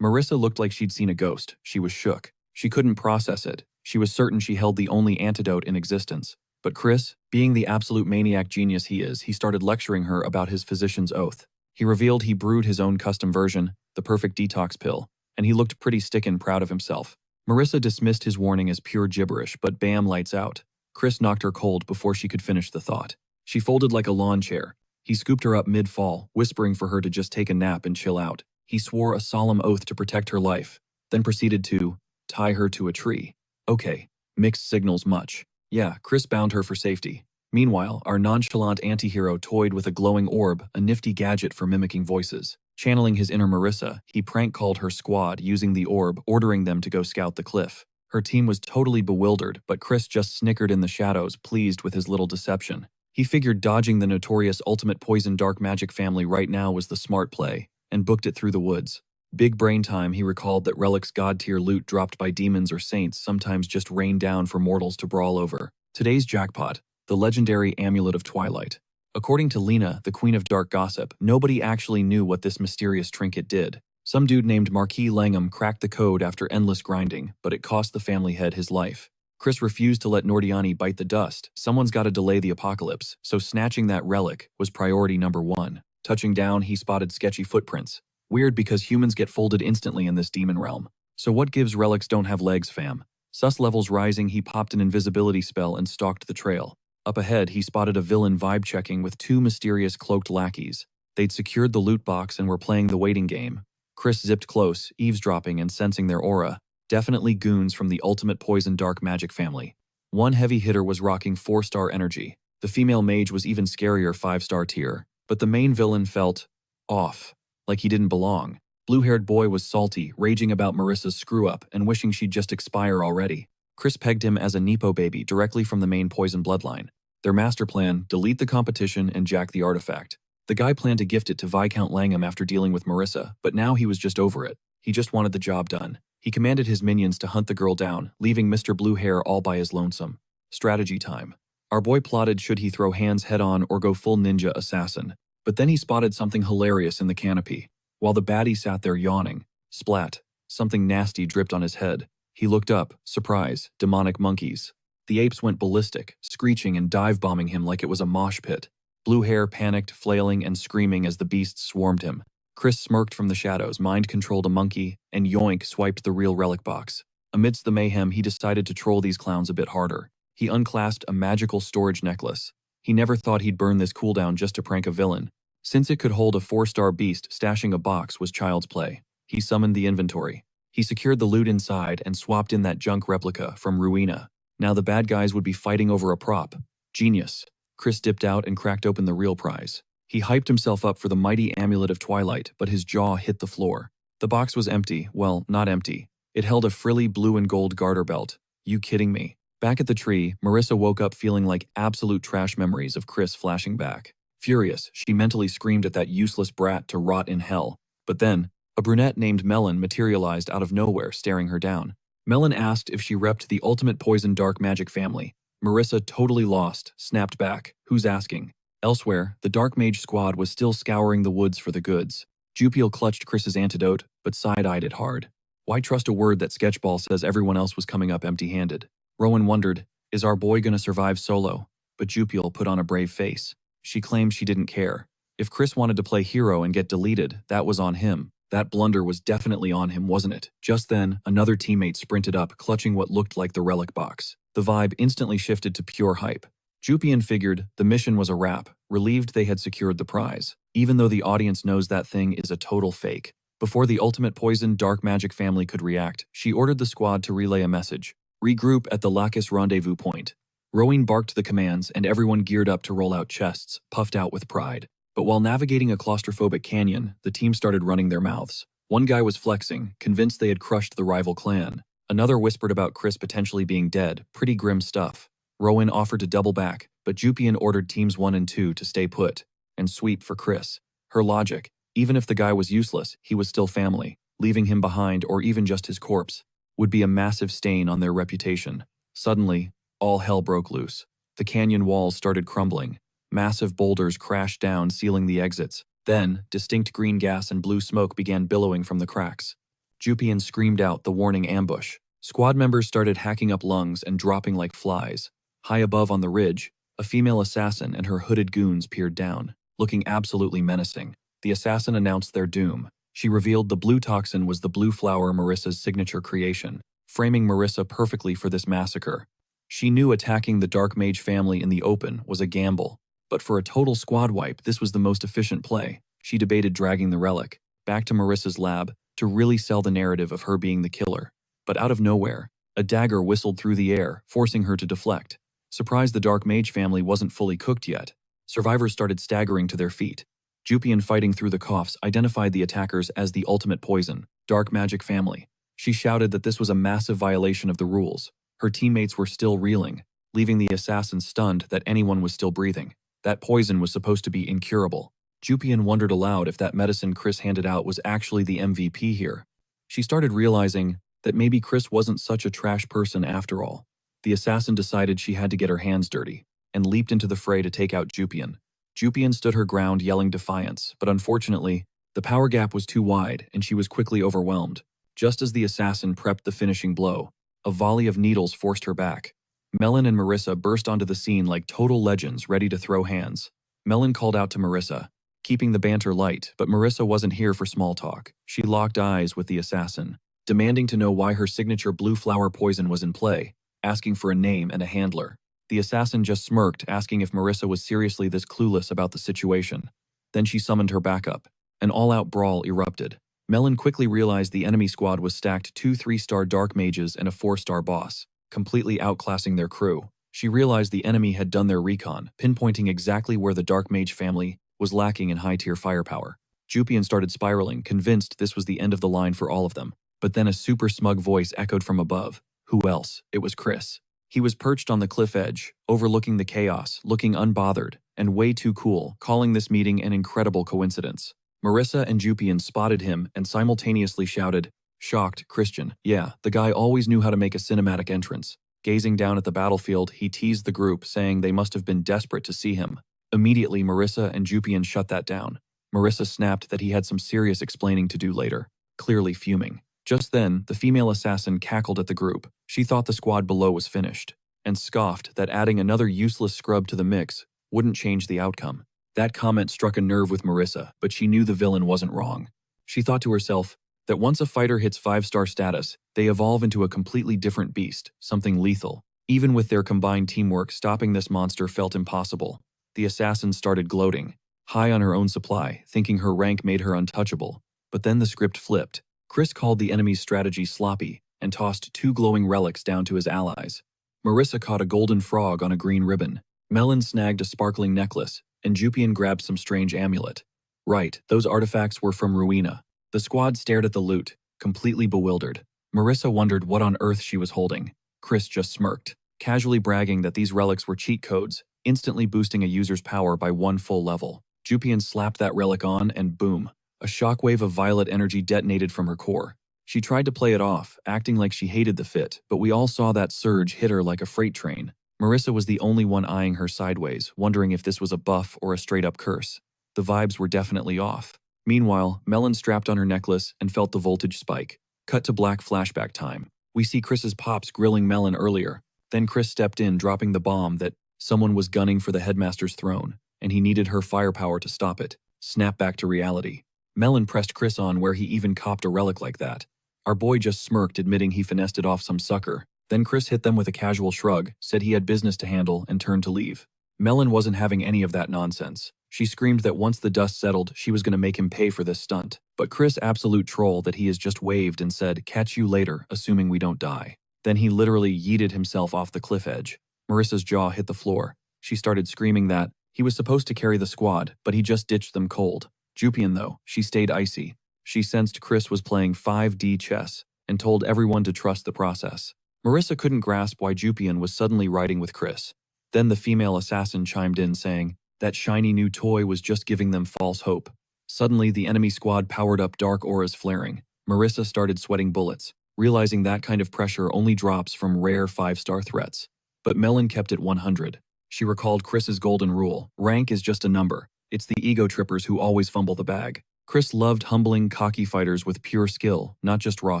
Marissa looked like she'd seen a ghost. She was shook. She couldn't process it. She was certain she held the only antidote in existence. But Chris, being the absolute maniac genius he is, he started lecturing her about his physician's oath. He revealed he brewed his own custom version, the perfect detox pill, and he looked pretty stickin' proud of himself. Marissa dismissed his warning as pure gibberish, but bam, lights out. Chris knocked her cold before she could finish the thought. She folded like a lawn chair. He scooped her up mid-fall, whispering for her to just take a nap and chill out. He swore a solemn oath to protect her life, then proceeded to tie her to a tree. Okay, mixed signals much. Yeah, Chris bound her for safety. Meanwhile, our nonchalant anti-hero toyed with a glowing orb, a nifty gadget for mimicking voices. Channeling his inner Marissa, he prank-called her squad using the orb, ordering them to go scout the cliff. Her team was totally bewildered, but Chris just snickered in the shadows, pleased with his little deception. He figured dodging the notorious ultimate poison dark magic family right now was the smart play, and booked it through the woods. Big brain time, he recalled that Relic's god-tier loot dropped by demons or saints sometimes just rained down for mortals to brawl over. Today's jackpot, the legendary Amulet of Twilight. According to Lena, the queen of dark gossip, nobody actually knew what this mysterious trinket did. Some dude named Marquis Langham cracked the code after endless grinding, but it cost the family head his life. Chris refused to let Nordiani bite the dust. Someone's got to delay the apocalypse, so snatching that relic was priority number one. Touching down, he spotted sketchy footprints. Weird because humans get folded instantly in this demon realm. So what gives relics don't have legs, fam? Sus levels rising, he popped an invisibility spell and stalked the trail. Up ahead, he spotted a villain vibe checking with two mysterious cloaked lackeys. They'd secured the loot box and were playing the waiting game. Chris zipped close, eavesdropping and sensing their aura. Definitely goons from the ultimate poison dark magic family. One heavy hitter was rocking 4-star energy. The female mage was even scarier 5-star tier. But the main villain felt off, like he didn't belong. Blue-haired boy was salty, raging about Marissa's screw-up and wishing she'd just expire already. Chris pegged him as a Nepo baby directly from the main poison bloodline. Their master plan, delete the competition and jack the artifact. The guy planned to gift it to Viscount Langham after dealing with Marissa, but now he was just over it. He just wanted the job done. He commanded his minions to hunt the girl down, leaving Mr. Blue Hair all by his lonesome. Strategy time. Our boy plotted should he throw hands head-on or go full ninja assassin. But then he spotted something hilarious in the canopy. While the baddie sat there yawning, splat, something nasty dripped on his head. He looked up, surprise, demonic monkeys. The apes went ballistic, screeching and dive-bombing him like it was a mosh pit. Blue Hair panicked, flailing and screaming as the beasts swarmed him. Chris smirked from the shadows, mind-controlled a monkey, and yoink swiped the real relic box. Amidst the mayhem, he decided to troll these clowns a bit harder. He unclasped a magical storage necklace. He never thought he'd burn this cooldown just to prank a villain. Since it could hold a 4-star beast, stashing a box was child's play. He summoned the inventory. He secured the loot inside and swapped in that junk replica from Ruina. Now the bad guys would be fighting over a prop. Genius. Chris dipped out and cracked open the real prize. He hyped himself up for the mighty Amulet of Twilight, but his jaw hit the floor. The box was empty. Well, not empty. It held a frilly blue and gold garter belt. You kidding me? Back at the tree, Marissa woke up feeling like absolute trash memories of Chris flashing back. Furious, she mentally screamed at that useless brat to rot in hell. But then, a brunette named Melon materialized out of nowhere, staring her down. Melon asked if she repped the ultimate poison dark magic family. Marissa, totally lost, snapped back. Who's asking? Elsewhere, the Dark Mage squad was still scouring the woods for the goods. Jupiel clutched Chris's antidote, but side-eyed it hard. Why trust a word that Sketchball says everyone else was coming up empty-handed? Rowan wondered, is our boy gonna survive solo? But Jupiel put on a brave face. She claimed she didn't care. If Chris wanted to play hero and get deleted, that was on him. That blunder was definitely on him, wasn't it? Just then, another teammate sprinted up, clutching what looked like the relic box. The vibe instantly shifted to pure hype. Jupian figured the mission was a wrap, relieved they had secured the prize, even though the audience knows that thing is a total fake. Before the ultimate poison dark magic family could react, she ordered the squad to relay a message. Regroup at the Lacus rendezvous point. Rowing barked the commands and everyone geared up to roll out chests, puffed out with pride. But while navigating a claustrophobic canyon, the team started running their mouths. One guy was flexing, convinced they had crushed the rival clan. Another whispered about Chris potentially being dead, pretty grim stuff. Rowan offered to double back, but Jupian ordered teams 1 and 2 to stay put and sweep for Chris. Her logic, even if the guy was useless, he was still family. Leaving him behind, or even just his corpse, would be a massive stain on their reputation. Suddenly, all hell broke loose. The canyon walls started crumbling. Massive boulders crashed down, sealing the exits. Then, distinct green gas and blue smoke began billowing from the cracks. Jupian screamed out the warning ambush. Squad members started hacking up lungs and dropping like flies. High above on the ridge, a female assassin and her hooded goons peered down, looking absolutely menacing. The assassin announced their doom. She revealed the blue toxin was the blue flower, Marissa's signature creation, framing Marissa perfectly for this massacre. She knew attacking the Dark Mage family in the open was a gamble, but for a total squad wipe, this was the most efficient play. She debated dragging the relic back to Marissa's lab to really sell the narrative of her being the killer. But out of nowhere, a dagger whistled through the air, forcing her to deflect. Surprised the Dark Mage family wasn't fully cooked yet, survivors started staggering to their feet. Jupian, fighting through the coughs, identified the attackers as the ultimate poison, Dark Magic family. She shouted that this was a massive violation of the rules. Her teammates were still reeling, leaving the assassin stunned that anyone was still breathing. That poison was supposed to be incurable. Jupian wondered aloud if that medicine Chris handed out was actually the MVP here. She started realizing that maybe Chris wasn't such a trash person after all. The assassin decided she had to get her hands dirty, and leaped into the fray to take out Jupian. Jupian stood her ground yelling defiance, but unfortunately, the power gap was too wide and she was quickly overwhelmed. Just as the assassin prepped the finishing blow, a volley of needles forced her back. Melon and Marissa burst onto the scene like total legends ready to throw hands. Melon called out to Marissa, keeping the banter light, but Marissa wasn't here for small talk. She locked eyes with the assassin, demanding to know why her signature blue flower poison was in play, asking for a name and a handler. The assassin just smirked, asking if Marissa was seriously this clueless about the situation. Then she summoned her backup. An all-out brawl erupted. Melon quickly realized the enemy squad was stacked 2 3-star dark mages and a 4-star boss, completely outclassing their crew. She realized the enemy had done their recon, pinpointing exactly where the Dark Mage family was lacking in high-tier firepower. Jupian started spiraling, convinced this was the end of the line for all of them. But then a super smug voice echoed from above. Who else? It was Chris. He was perched on the cliff edge, overlooking the chaos, looking unbothered, and way too cool, calling this meeting an incredible coincidence. Marissa and Jupian spotted him and simultaneously shouted, shocked, Christian. Yeah, the guy always knew how to make a cinematic entrance. Gazing down at the battlefield, he teased the group, saying they must have been desperate to see him. Immediately, Marissa and Jupian shut that down. Marissa snapped that he had some serious explaining to do later, clearly fuming. Just then, the female assassin cackled at the group. She thought the squad below was finished, and scoffed that adding another useless scrub to the mix wouldn't change the outcome. That comment struck a nerve with Marissa, but she knew the villain wasn't wrong. She thought to herself that once a fighter hits 5-star status, they evolve into a completely different beast, something lethal. Even with their combined teamwork, stopping this monster felt impossible. The assassin started gloating, high on her own supply, thinking her rank made her untouchable. But then the script flipped. Chris called the enemy's strategy sloppy and tossed 2 glowing relics down to his allies. Marissa caught a golden frog on a green ribbon. Melon snagged a sparkling necklace, and Jupian grabbed some strange amulet. Right, those artifacts were from Ruina. The squad stared at the loot, completely bewildered. Marissa wondered what on earth she was holding. Chris just smirked, casually bragging that these relics were cheat codes, instantly boosting a user's power by 1 full level. Jupian slapped that relic on and boom. A shockwave of violet energy detonated from her core. She tried to play it off, acting like she hated the fit, but we all saw that surge hit her like a freight train. Marissa was the only one eyeing her sideways, wondering if this was a buff or a straight-up curse. The vibes were definitely off. Meanwhile, Melon strapped on her necklace and felt the voltage spike. Cut to black flashback time. We see Chris's pops grilling Melon earlier. Then Chris stepped in, dropping the bomb that someone was gunning for the headmaster's throne, and he needed her firepower to stop it. Snap back to reality. Melon pressed Chris on where he even copped a relic like that. Our boy just smirked, admitting he finessed it off some sucker. Then Chris hit them with a casual shrug, said he had business to handle, and turned to leave. Melon wasn't having any of that nonsense. She screamed that once the dust settled, she was going to make him pay for this stunt. But Chris, absolute troll that he is, just waved and said, "Catch you later, assuming we don't die." Then he literally yeeted himself off the cliff edge. Marissa's jaw hit the floor. She started screaming that he was supposed to carry the squad, but he just ditched them cold. Jupian, though, she stayed icy. She sensed Chris was playing 5D chess and told everyone to trust the process. Marissa couldn't grasp why Jupian was suddenly riding with Chris. Then the female assassin chimed in, saying that shiny new toy was just giving them false hope. Suddenly, the enemy squad powered up, dark auras flaring. Marissa started sweating bullets, realizing that kind of pressure only drops from rare 5-star threats. But Melon kept it 100. She recalled Chris's golden rule: rank is just a number. It's the ego trippers who always fumble the bag. Chris loved humbling, cocky fighters with pure skill, not just raw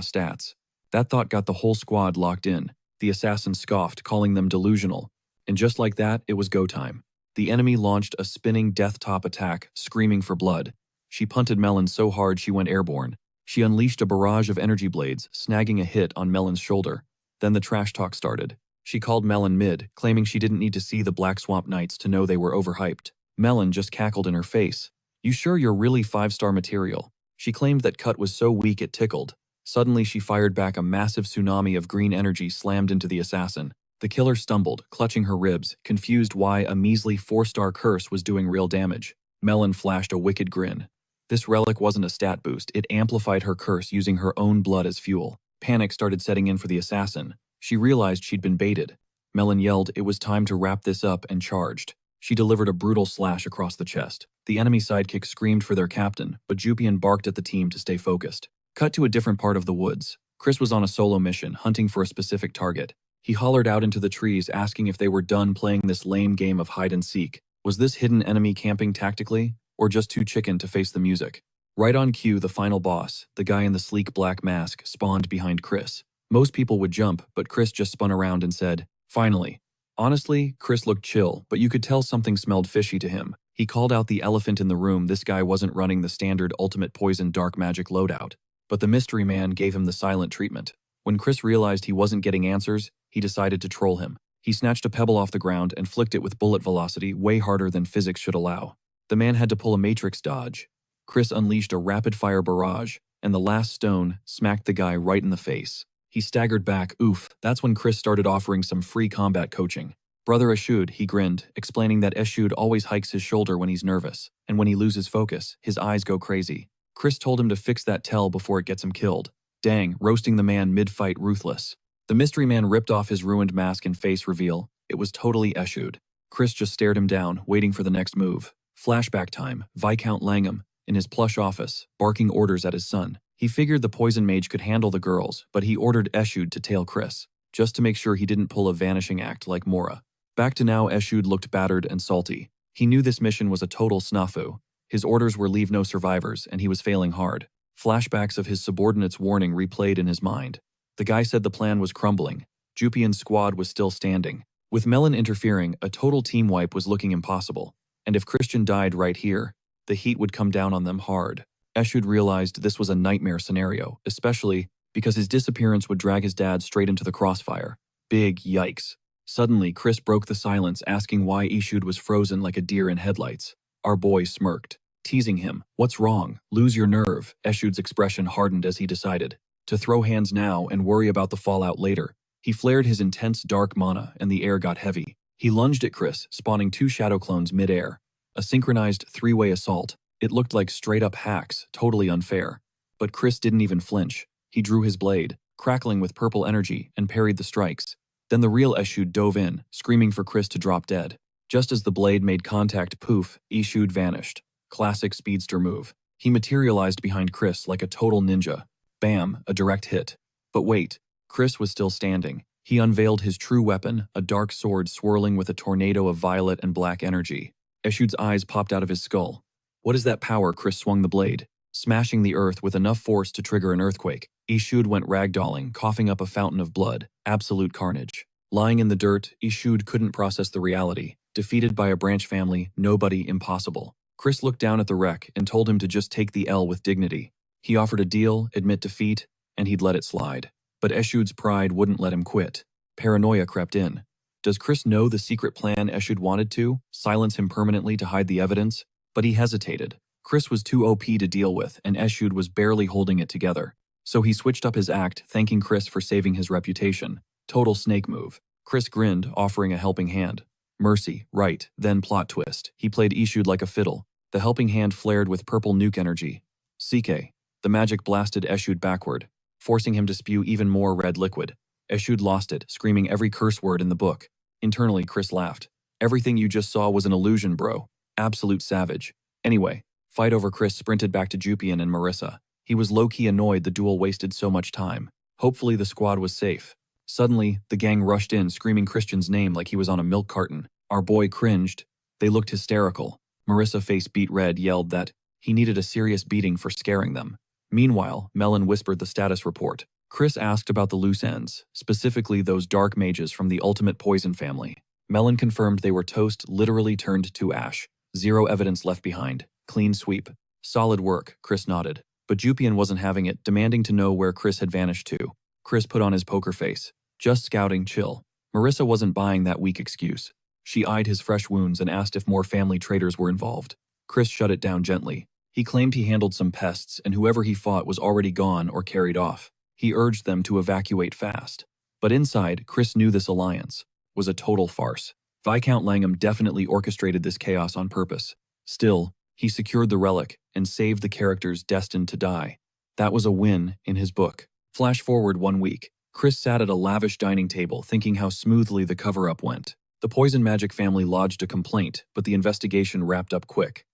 stats. That thought got the whole squad locked in. The assassin scoffed, calling them delusional. And just like that, it was go time. The enemy launched a spinning death-top attack, screaming for blood. She punted Melon so hard she went airborne. She unleashed a barrage of energy blades, snagging a hit on Melon's shoulder. Then the trash talk started. She called Melon mid, claiming she didn't need to see the Black Swamp Knights to know they were overhyped. Melon just cackled in her face. "You sure you're really 5-star material?" She claimed that Cut was so weak it tickled. Suddenly she fired back. A massive tsunami of green energy slammed into the assassin. The killer stumbled, clutching her ribs, confused why a measly 4-star curse was doing real damage. Melon flashed a wicked grin. This relic wasn't a stat boost, it amplified her curse using her own blood as fuel. Panic started setting in for the assassin. She realized she'd been baited. Melon yelled it was time to wrap this up and charged. She delivered a brutal slash across the chest. The enemy sidekick screamed for their captain, but Jupian barked at the team to stay focused. Cut to a different part of the woods. Chris was on a solo mission, hunting for a specific target. He hollered out into the trees, asking if they were done playing this lame game of hide-and-seek. Was this hidden enemy camping tactically, or just too chicken to face the music? Right on cue, the final boss, the guy in the sleek black mask, spawned behind Chris. Most people would jump, but Chris just spun around and said, "Finally." Honestly, Chris looked chill, but you could tell something smelled fishy to him. He called out the elephant in the room. This guy wasn't running the standard ultimate poison dark magic loadout. But the mystery man gave him the silent treatment. When Chris realized he wasn't getting answers, he decided to troll him. He snatched a pebble off the ground and flicked it with bullet velocity, way harder than physics should allow. The man had to pull a matrix dodge. Chris unleashed a rapid-fire barrage, and the last stone smacked the guy right in the face. He staggered back. Oof. That's when Chris started offering some free combat coaching. "Brother Eshud," he grinned, explaining that Eshud always hikes his shoulder when he's nervous, and when he loses focus, his eyes go crazy. Chris told him to fix that tell before it gets him killed. Dang, roasting the man mid-fight, ruthless. The mystery man ripped off his ruined mask and face reveal. It was totally Eshud. Chris just stared him down, waiting for the next move. Flashback time. Viscount Langham, in his plush office, barking orders at his son. He figured the poison mage could handle the girls, but he ordered Eshud to tail Chris, just to make sure he didn't pull a vanishing act like Mora. Back to now, Eshud looked battered and salty. He knew this mission was a total snafu. His orders were leave no survivors, and he was failing hard. Flashbacks of his subordinates' warning replayed in his mind. The guy said the plan was crumbling. Jupian's squad was still standing. With Melon interfering, a total team wipe was looking impossible. And if Christian died right here, the heat would come down on them hard. Eshud realized this was a nightmare scenario, especially because his disappearance would drag his dad straight into the crossfire. Big yikes. Suddenly, Chris broke the silence, asking why Eshud was frozen like a deer in headlights. Our boy smirked, teasing him. "What's wrong? Lose your nerve." Eshud's expression hardened as he decided to throw hands now and worry about the fallout later. He flared his intense dark mana, and the air got heavy. He lunged at Chris, spawning 2 shadow clones mid-air. A synchronized 3-way assault. It looked like straight-up hacks, totally unfair. But Chris didn't even flinch. He drew his blade, crackling with purple energy, and parried the strikes. Then the real Eshud dove in, screaming for Chris to drop dead. Just as the blade made contact, poof, Eshud vanished. Classic speedster move. He materialized behind Chris like a total ninja. Bam, a direct hit. But wait, Chris was still standing. He unveiled his true weapon, a dark sword swirling with a tornado of violet and black energy. Eshude's eyes popped out of his skull. What is that power? Chris swung the blade, smashing the earth with enough force to trigger an earthquake. Ishude went ragdolling, coughing up a fountain of blood. Absolute carnage. Lying in the dirt, Ishude couldn't process the reality. Defeated by a branch family, nobody, impossible. Chris looked down at the wreck and told him to just take the L with dignity. He offered a deal, admit defeat, and he'd let it slide. But Eshude's pride wouldn't let him quit. Paranoia crept in. Does Chris know the secret plan Eshude wanted to? Silence him permanently to hide the evidence? But he hesitated. Chris was too OP to deal with, and Eshude was barely holding it together. So he switched up his act, thanking Chris for saving his reputation. Total snake move. Chris grinned, offering a helping hand. Mercy, right, then plot twist. He played Ishude like a fiddle. The helping hand flared with purple nuke energy. CK. The magic blasted Eshude backward, forcing him to spew even more red liquid. Eshude lost it, screaming every curse word in the book. Internally, Chris laughed. Everything you just saw was an illusion, bro. Absolute savage. Anyway, fight over. Chris sprinted back to Jupian and Marissa. He was low-key annoyed the duel wasted so much time. Hopefully the squad was safe. Suddenly, the gang rushed in, screaming Christian's name like he was on a milk carton. Our boy cringed. They looked hysterical. Marissa, face beet red, yelled that he needed a serious beating for scaring them. Meanwhile, Melon whispered the status report. Chris asked about the loose ends, specifically those dark mages from the Ultimate Poison family. Melon confirmed they were toast, literally turned to ash. Zero evidence left behind. Clean sweep. Solid work, Chris nodded. But Jupian wasn't having it, demanding to know where Chris had vanished to. Chris put on his poker face. Just scouting, chill. Marissa wasn't buying that weak excuse. She eyed his fresh wounds and asked if more family traitors were involved. Chris shut it down gently. He claimed he handled some pests, and whoever he fought was already gone or carried off. He urged them to evacuate fast. But inside, Chris knew this alliance was a total farce. Viscount Langham definitely orchestrated this chaos on purpose. Still, he secured the relic and saved the characters destined to die. That was a win in his book. Flash forward 1 week. Chris sat at a lavish dining table thinking how smoothly the cover-up went. The Poison Magic family lodged a complaint, but the investigation wrapped up quick.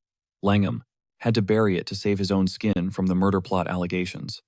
Langham had to bury it to save his own skin from the murder plot allegations.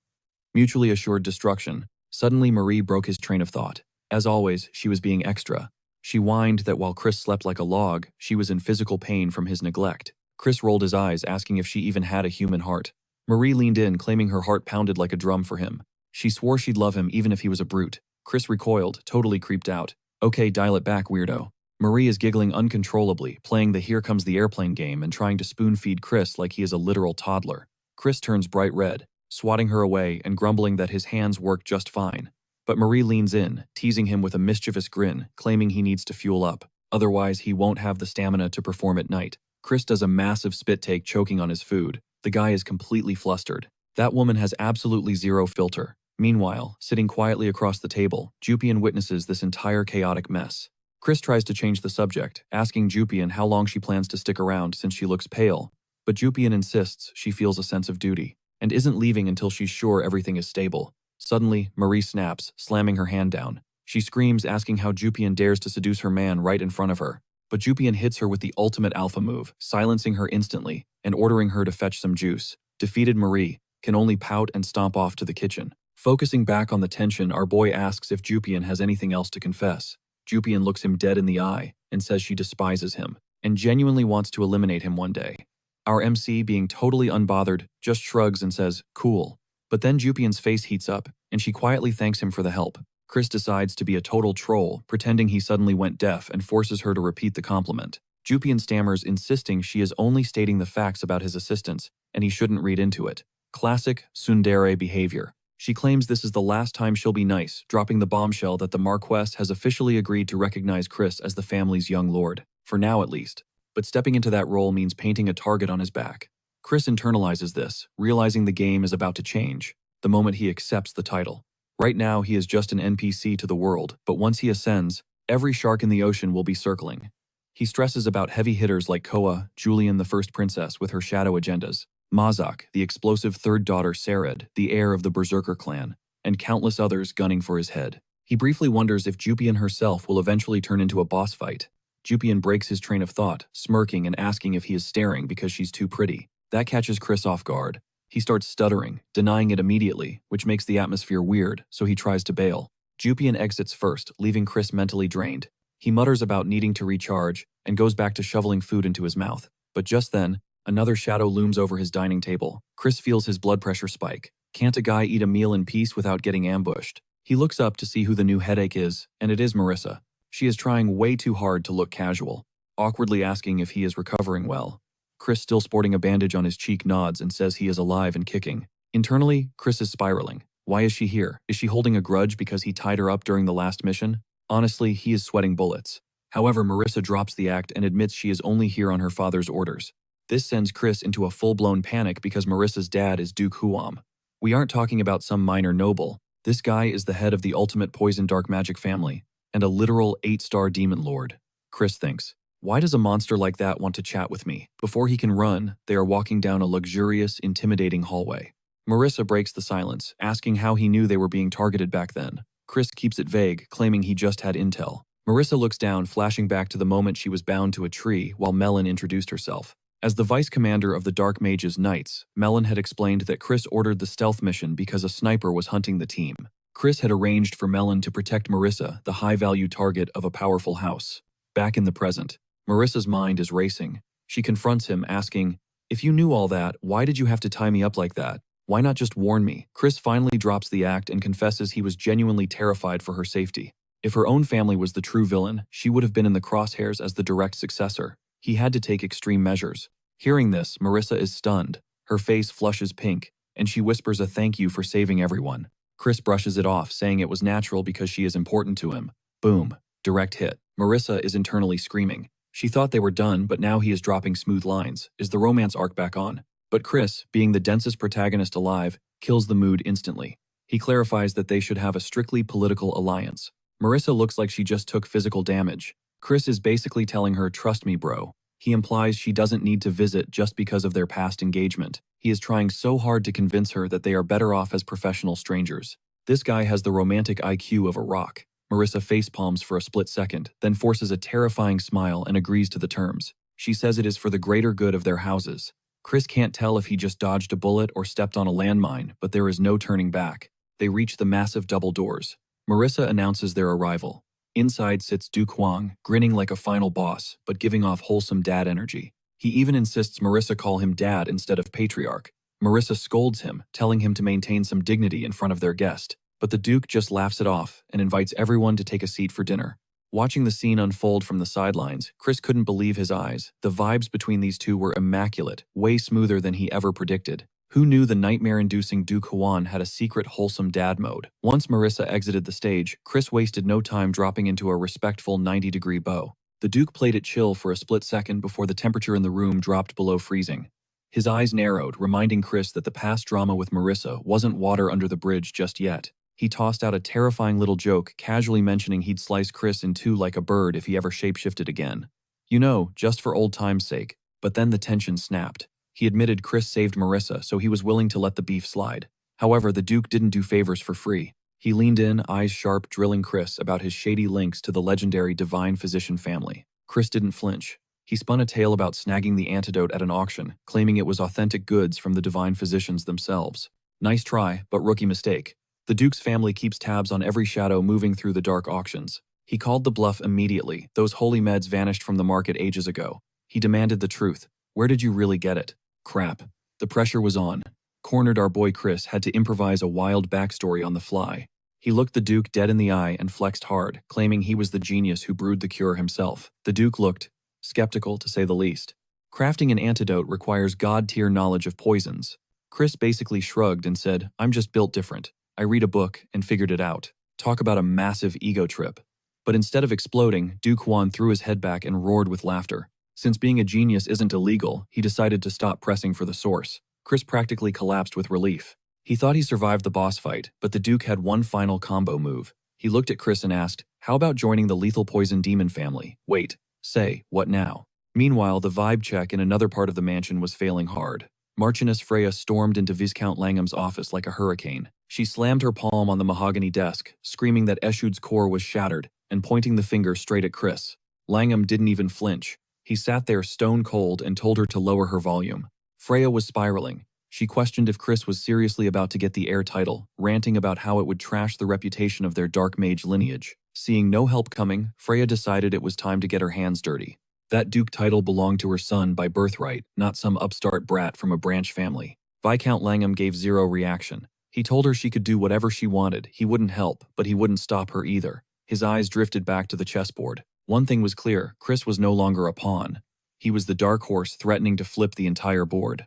Mutually assured destruction. Suddenly Marie broke his train of thought. As always, she was being extra. She whined that while Chris slept like a log, she was in physical pain from his neglect. Chris rolled his eyes, asking if she even had a human heart. Marie leaned in, claiming her heart pounded like a drum for him. She swore she'd love him even if he was a brute. Chris recoiled, totally creeped out. Okay, dial it back, weirdo. Marie is giggling uncontrollably, playing the Here Comes the Airplane game and trying to spoon-feed Chris like he is a literal toddler. Chris turns bright red, swatting her away and grumbling that his hands work just fine. But Marie leans in, teasing him with a mischievous grin, claiming he needs to fuel up. Otherwise, he won't have the stamina to perform at night. Chris does a massive spit take, choking on his food. The guy is completely flustered. That woman has absolutely zero filter. Meanwhile, sitting quietly across the table, Jupian witnesses this entire chaotic mess. Chris tries to change the subject, asking Jupian how long she plans to stick around since she looks pale. But Jupian insists she feels a sense of duty, and isn't leaving until she's sure everything is stable. Suddenly, Marie snaps, slamming her hand down. She screams, asking how Jupian dares to seduce her man right in front of her. But Jupian hits her with the ultimate alpha move, silencing her instantly and ordering her to fetch some juice. Defeated Marie can only pout and stomp off to the kitchen. Focusing back on the tension, our boy asks if Jupian has anything else to confess. Jupian looks him dead in the eye and says she despises him and genuinely wants to eliminate him one day. Our MC, being totally unbothered, just shrugs and says, cool. But then Jupian's face heats up, and she quietly thanks him for the help. Chris decides to be a total troll, pretending he suddenly went deaf and forces her to repeat the compliment. Jupian stammers, insisting she is only stating the facts about his assistance, and he shouldn't read into it. Classic tsundere behavior. She claims this is the last time she'll be nice, dropping the bombshell that the Marquess has officially agreed to recognize Chris as the family's young lord, for now at least. But stepping into that role means painting a target on his back. Chris internalizes this, realizing the game is about to change the moment he accepts the title. Right now, he is just an NPC to the world, but once he ascends, every shark in the ocean will be circling. He stresses about heavy hitters like Koa, Julian the First Princess with her shadow agendas, Mazak, the explosive third daughter Sarid, the heir of the Berserker clan, and countless others gunning for his head. He briefly wonders if Jupian herself will eventually turn into a boss fight. Jupian breaks his train of thought, smirking and asking if he is staring because she's too pretty. That catches Chris off guard. He starts stuttering, denying it immediately, which makes the atmosphere weird, so he tries to bail. Jupian exits first, leaving Chris mentally drained. He mutters about needing to recharge and goes back to shoveling food into his mouth. But just then, another shadow looms over his dining table. Chris feels his blood pressure spike. Can't a guy eat a meal in peace without getting ambushed? He looks up to see who the new headache is, and it is Marissa. She is trying way too hard to look casual, awkwardly asking if he is recovering well. Chris, still sporting a bandage on his cheek, nods and says he is alive and kicking. Internally, Chris is spiraling. Why is she here? Is she holding a grudge because he tied her up during the last mission? Honestly, he is sweating bullets. However, Marissa drops the act and admits she is only here on her father's orders. This sends Chris into a full-blown panic because Marissa's dad is Duke Huam. We aren't talking about some minor noble. This guy is the head of the ultimate poison dark magic family, and a literal 8-star demon lord. Chris thinks, why does a monster like that want to chat with me? Before he can run, they are walking down a luxurious, intimidating hallway. Marissa breaks the silence, asking how he knew they were being targeted back then. Chris keeps it vague, claiming he just had intel. Marissa looks down, flashing back to the moment she was bound to a tree while Melon introduced herself. As the vice commander of the Dark Mages Knights, Melon had explained that Chris ordered the stealth mission because a sniper was hunting the team. Chris had arranged for Melon to protect Marissa, the high-value target of a powerful house. Back in the present, Marissa's mind is racing. She confronts him, asking, if you knew all that, why did you have to tie me up like that? Why not just warn me? Chris finally drops the act and confesses he was genuinely terrified for her safety. If her own family was the true villain, she would have been in the crosshairs as the direct successor. He had to take extreme measures. Hearing this, Marissa is stunned. Her face flushes pink, and she whispers a thank you for saving everyone. Chris brushes it off, saying it was natural because she is important to him. Boom. Direct hit. Marissa is internally screaming. She thought they were done, but now he is dropping smooth lines. Is the romance arc back on? But Chris, being the densest protagonist alive, kills the mood instantly. He clarifies that they should have a strictly political alliance. Marissa looks like she just took physical damage. Chris is basically telling her, trust me, bro. He implies she doesn't need to visit just because of their past engagement. He is trying so hard to convince her that they are better off as professional strangers. This guy has the romantic IQ of a rock. Marissa facepalms for a split second, then forces a terrifying smile and agrees to the terms. She says it is for the greater good of their houses. Chris can't tell if he just dodged a bullet or stepped on a landmine, but there is no turning back. They reach the massive double doors. Marissa announces their arrival. Inside sits Duke Huang, grinning like a final boss, but giving off wholesome dad energy. He even insists Marissa call him dad instead of patriarch. Marissa scolds him, telling him to maintain some dignity in front of their guest. But the Duke just laughs it off and invites everyone to take a seat for dinner. Watching the scene unfold from the sidelines, Chris couldn't believe his eyes. The vibes between these two were immaculate, way smoother than he ever predicted. Who knew the nightmare-inducing Duke Huan had a secret wholesome dad mode? Once Marissa exited the stage, Chris wasted no time dropping into a respectful 90-degree bow. The Duke played it chill for a split second before the temperature in the room dropped below freezing. His eyes narrowed, reminding Chris that the past drama with Marissa wasn't water under the bridge just yet. He tossed out a terrifying little joke, casually mentioning he'd slice Chris in two like a bird if he ever shapeshifted again. You know, just for old time's sake. But then the tension snapped. He admitted Chris saved Marissa, so he was willing to let the beef slide. However, the Duke didn't do favors for free. He leaned in, eyes sharp, drilling Chris about his shady links to the legendary Divine Physician family. Chris didn't flinch. He spun a tale about snagging the antidote at an auction, claiming it was authentic goods from the Divine Physicians themselves. Nice try, but rookie mistake. The Duke's family keeps tabs on every shadow moving through the dark auctions. He called the bluff immediately. Those holy meds vanished from the market ages ago. He demanded the truth. Where did you really get it? Crap. The pressure was on. Cornered, our boy Chris had to improvise a wild backstory on the fly. He looked the Duke dead in the eye and flexed hard, claiming he was the genius who brewed the cure himself. The Duke looked skeptical, to say the least. Crafting an antidote requires god-tier knowledge of poisons. Chris basically shrugged and said, I'm just built different. I read a book and figured it out. Talk about a massive ego trip. But instead of exploding, Duke Huan threw his head back and roared with laughter. Since being a genius isn't illegal, he decided to stop pressing for the source. Chris practically collapsed with relief. He thought he survived the boss fight, but the Duke had one final combo move. He looked at Chris and asked, how about joining the lethal poison demon family? Wait, say, what now? Meanwhile, the vibe check in another part of the mansion was failing hard. Marchioness Freya stormed into Viscount Langham's office like a hurricane. She slammed her palm on the mahogany desk, screaming that Eshud's core was shattered, and pointing the finger straight at Chris. Langham didn't even flinch. He sat there stone cold and told her to lower her volume. Freya was spiraling. She questioned if Chris was seriously about to get the heir title, ranting about how it would trash the reputation of their dark mage lineage. Seeing no help coming, Freya decided it was time to get her hands dirty. That duke title belonged to her son by birthright, not some upstart brat from a branch family. Viscount Langham gave zero reaction. He told her she could do whatever she wanted, he wouldn't help, but he wouldn't stop her either. His eyes drifted back to the chessboard. One thing was clear, Chris was no longer a pawn. He was the dark horse threatening to flip the entire board.